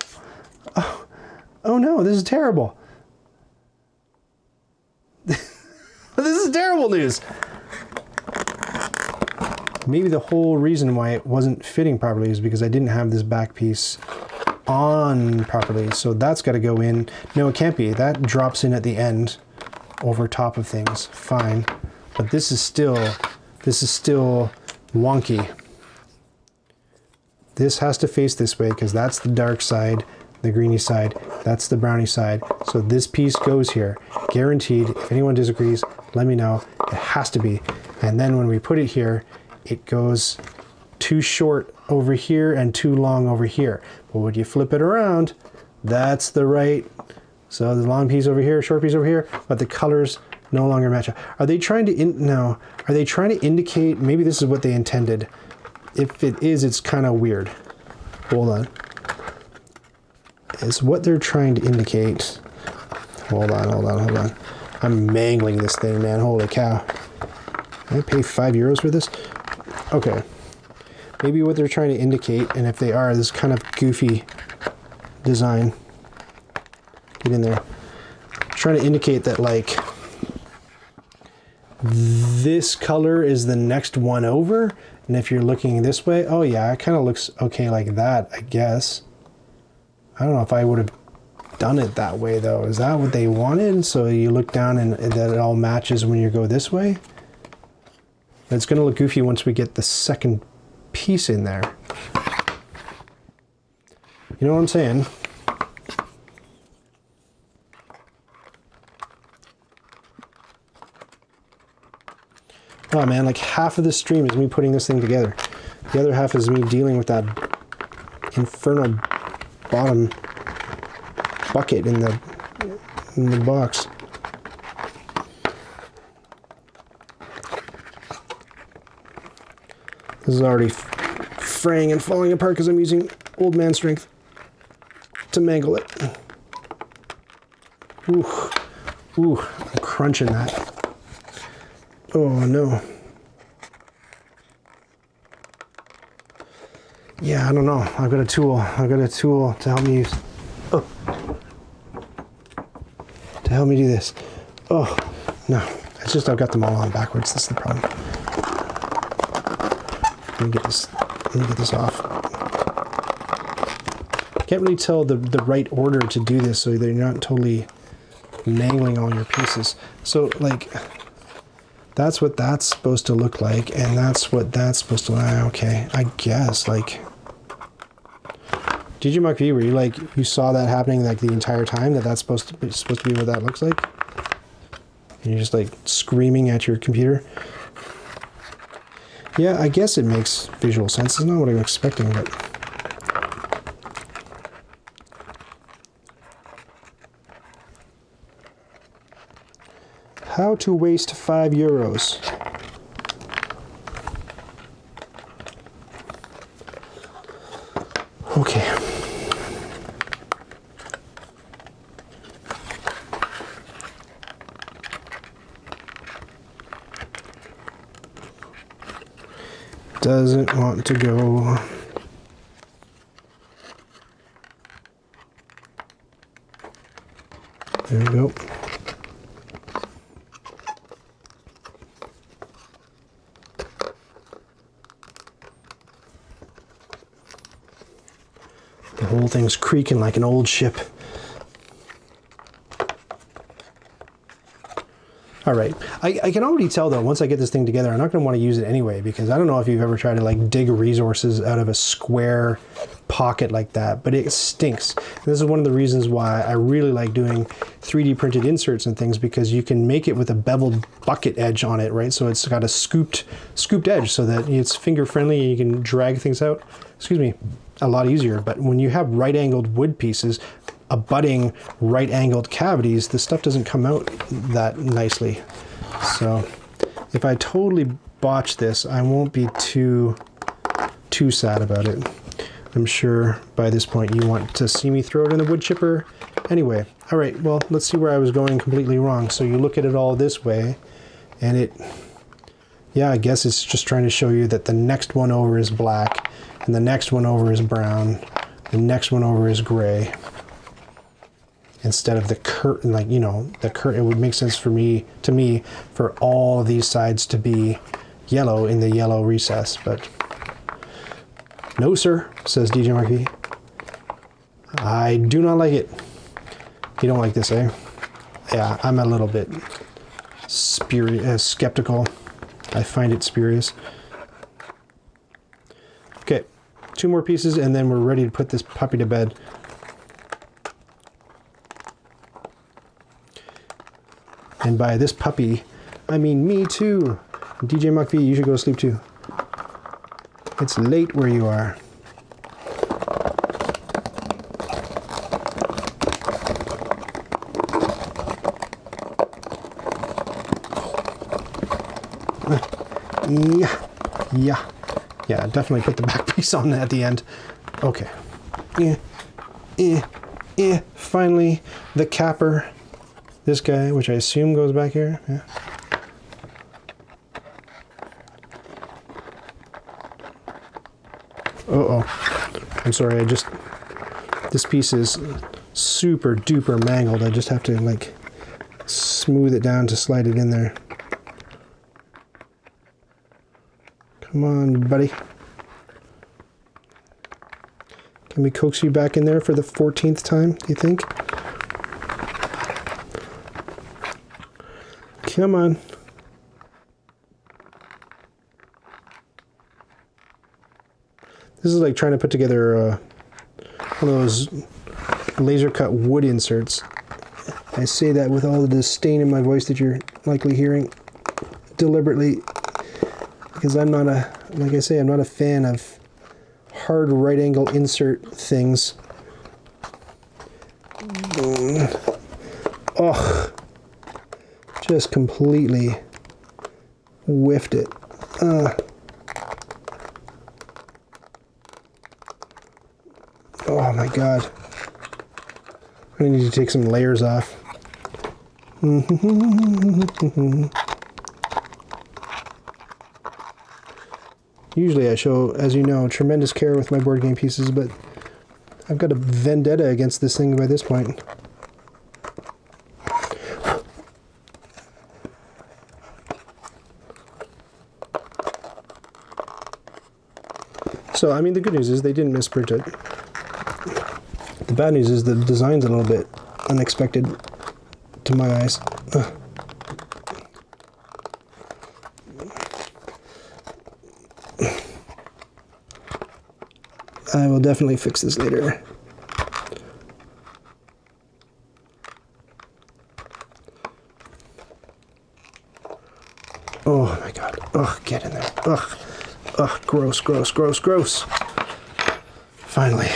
S1: oh no, this is terrible. This is terrible news. Maybe the whole reason why it wasn't fitting properly is because I didn't have this back piece on properly. So that's got to go in. No, it can't be. That drops in at the end over top of things. Fine. But this is still wonky. This has to face this way because that's the dark side, the greeny side. That's the brownie side. So this piece goes here. Guaranteed. If anyone disagrees, let me know. It has to be. And then when we put it here, it goes too short over here and too long over here. But when you flip it around, that's the right. So the long piece over here, short piece over here, but the colors no longer match. Are they trying to no? Are they trying to indicate? Maybe this is what they intended. If it is, it's kind of weird. Hold on. Is what they're trying to indicate. Hold on, hold on, hold on. I'm mangling this thing, man. Holy cow. Can I pay €5 for this? Okay. Maybe what they're trying to indicate, and if they are, this kind of goofy design. Get in there. Trying to indicate that, like, this color is the next one over, and if you're looking this way, oh yeah, it kind of looks okay like that, I guess. I don't know if I would have done it that way, though. Is that what they wanted? So you look down and that it all matches when you go this way? It's going to look goofy once we get the second piece in there. You know what I'm saying? Oh man, like half of this stream is me putting this thing together. The other half is me dealing with that infernal bottom bucket in the box. This is already fraying and falling apart because I'm using old man strength to mangle it. Ooh, ooh, I'm crunching that. Oh no. Yeah, I don't know. I've got a tool. I've got a tool to help me use. Oh. To help me do this. Oh, no. It's just I've got them all on backwards. That's the problem. Let me get this off. Can't really tell the right order to do this so that you're not totally mangling all your pieces. So like that's what that's supposed to look like, and that's what that's supposed to look like. Okay, I guess, like, did you, Mark V, were you like, you saw that happening like the entire time, that's supposed to be what that looks like? And you're just like screaming at your computer? Yeah, I guess it makes visual sense. It's not what I'm expecting, but how to waste €5. Okay. Doesn't want to go. There we go. The whole thing's creaking like an old ship. All right, I can already tell though, once I get this thing together, I'm not gonna wanna use it anyway, because I don't know if you've ever tried to like dig resources out of a square pocket like that, but it stinks. And this is one of the reasons why I really like doing 3D printed inserts and things, because you can make it with a beveled bucket edge on it, right? So it's got a scooped edge so that it's finger friendly and you can drag things out, excuse me, a lot easier. But when you have right angled wood pieces, abutting right-angled cavities, the stuff doesn't come out that nicely. So if I totally botch this, I won't be too sad about it. I'm sure by this point you want to see me throw it in the wood chipper Anyway, all right, well, let's see where I was going completely wrong. So you look at it all this way, and it, yeah, I guess it's just trying to show you that the next one over is black, and the next one over is brown, the next one over is gray. Instead of the curtain, like, you know, the curtain, it would make sense for me, for all of these sides to be yellow in the yellow recess, but no, sir, says DJ Mark V. I do not like it. You don't like this, eh? Yeah, I'm a little bit skeptical. I find it spurious. Okay, 2 more pieces and then we're ready to put this puppy to bed. And by this puppy, I mean me too. DJ Mark V, you should go to sleep too. It's late where you are. Yeah, definitely put the back piece on at the end. Okay. Finally, the capper. This guy, which I assume goes back here. Yeah. I'm sorry, this piece is super duper mangled. I just have to like smooth it down to slide it in there. Come on, buddy. Can we coax you back in there for the 14th time, do you think? Come on. This is like trying to put together one of those laser cut wood inserts. I say that with all the disdain in my voice that you're likely hearing deliberately, because I'm not like I say, I'm not a fan of hard right angle insert things. Oh, just completely whiffed it. Oh my God. I need to take some layers off. Usually I show, as you know, tremendous care with my board game pieces, but I've got a vendetta against this thing by this point. So, I mean, the good news is they didn't misprint it. The bad news is the design's a little bit unexpected to my eyes. I will definitely fix this later. Oh my God. Ugh, get in there. Ugh. Ugh, gross, gross, gross, gross. Finally.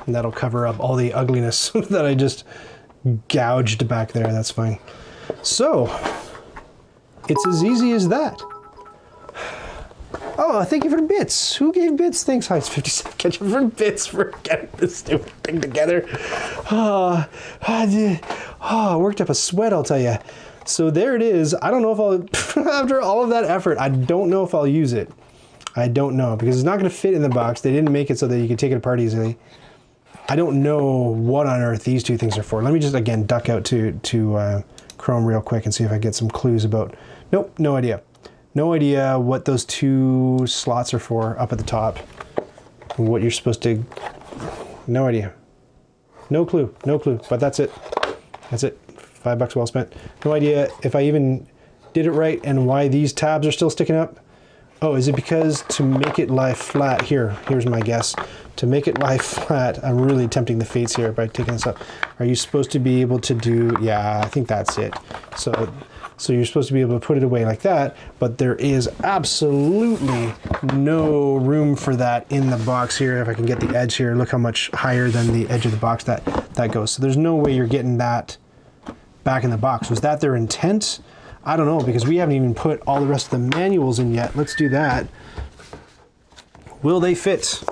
S1: And that'll cover up all the ugliness that I just gouged back there. That's fine. So, it's as easy as that. Oh, thank you for the bits. Who gave bits? Thanks, Heights 57 Ketchup for bits for getting this stupid thing together. I worked up a sweat, I'll tell you. So there it is. I don't know if I'll, after all of that effort, I don't know if I'll use it. I don't know, because it's not going to fit in the box. They didn't make it so that you can take it apart easily. I don't know what on earth these two things are for. Let me just, again, duck out to Chrome real quick and see if I get some clues about... Nope, no idea. No idea what those two slots are for up at the top. What you're supposed to... No idea. No clue, no clue, but that's it. That's it. $5 well spent. No idea if I even did it right and why these tabs are still sticking up. Oh, is it because to make it lie flat, here's my guess. To make it lie flat, I'm really tempting the fates here by taking this up. Are you supposed to be able to do, yeah, I think that's it. So you're supposed to be able to put it away like that, but there is absolutely no room for that in the box here. If I can get the edge here, look how much higher than the edge of the box that goes. So there's no way you're getting that back in the box. Was that their intent? I don't know, because we haven't even put all the rest of the manuals in yet. Let's do that. Will they fit?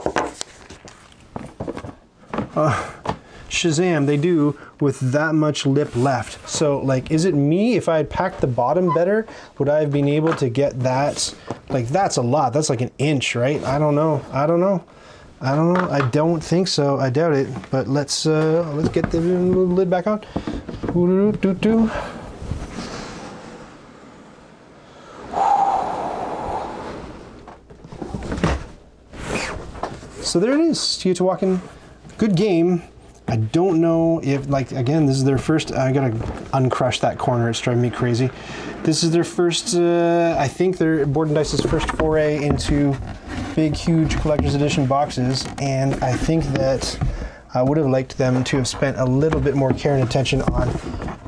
S1: Shazam, they do, with that much lip left. So like, is it me? If I had packed the bottom better, would I have been able to get that? Like, that's a lot. That's like an inch, right? I don't know. I don't think so. I doubt it. But let's get the lid back on. So there it is, Teotihuacan. Good game. I don't know if, like, again, this is their first, I gotta uncrush that corner, it's driving me crazy. This is their first, I think their Board and Dice's first foray into big, huge collector's edition boxes, and I think that I would have liked them to have spent a little bit more care and attention on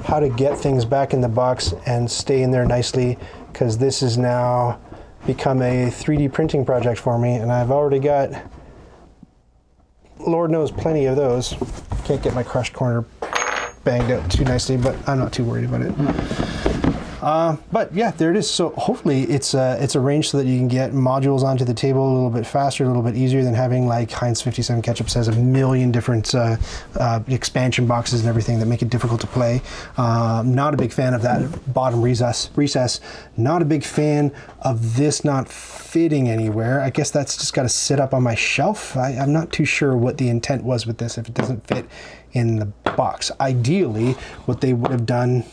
S1: how to get things back in the box and stay in there nicely, because this has now become a 3D printing project for me, and I've already got, Lord knows, plenty of those. Can't get my crushed corner banged out too nicely, but I'm not too worried about it. But yeah, there it is. So hopefully it's arranged so that you can get modules onto the table a little bit faster, a little bit easier than having, like, Heinz 57 Ketchup says, a million different expansion boxes and everything that make it difficult to play. Not a big fan of that bottom recess. Not a big fan of this not fitting anywhere. I guess that's just got to sit up on my shelf. I'm not too sure what the intent was with this if it doesn't fit in the box. Ideally, what they would have done...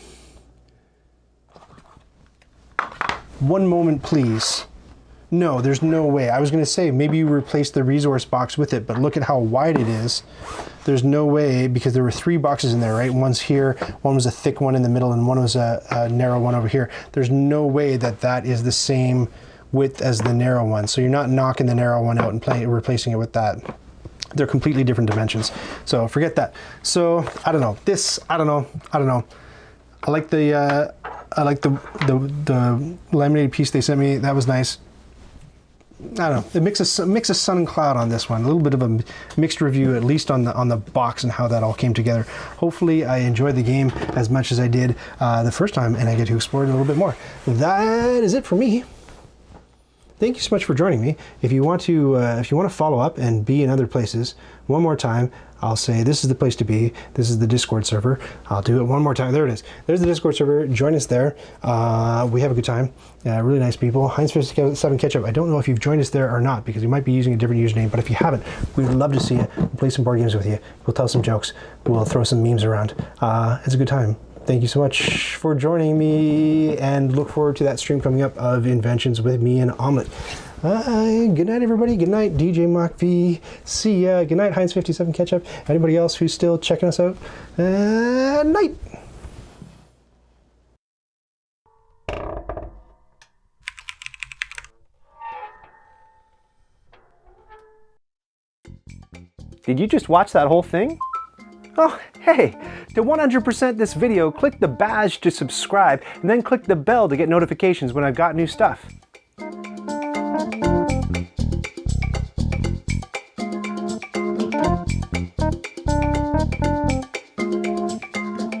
S1: One moment, please. No, there's no way. I was going to say maybe you replace the resource box with it, but look at how wide it is. There's no way, because there were 3 boxes in there, right? One's here, one was a thick one in the middle, and one was a narrow one over here. There's no way that that is the same width as the narrow one. So you're not knocking the narrow one out and replacing it with that. They're completely different dimensions. So forget that. So I don't know. This, I don't know. I like the laminated piece they sent me. That was nice. I don't know. It mixes sun and cloud on this one. A little bit of a mixed review, at least on the box and how that all came together. Hopefully, I enjoyed the game as much as I did the first time, and I get to explore it a little bit more. That is it for me. Thank you so much for joining me. If you want to follow up and be in other places, one more time, I'll say this is the place to be. This is the Discord server. I'll do it one more time. There it is. There's the Discord server. Join us there. We have a good time. Really nice people. Heinz 57 Ketchup. I don't know if you've joined us there or not, because you might be using a different username, but if you haven't, we'd love to see you. We'll play some board games with you. We'll tell some jokes. We'll throw some memes around. It's a good time. Thank you so much for joining me, and look forward to that stream coming up of inventions with me and Omelette. Good night, everybody. Good night, DJ Mach V. See ya. Good night, Heinz 57 Ketchup. Anybody else who's still checking us out? Night.
S2: Did you just watch that whole thing? Oh, hey, to 100% this video, click the badge to subscribe, and then click the bell to get notifications when I've got new stuff.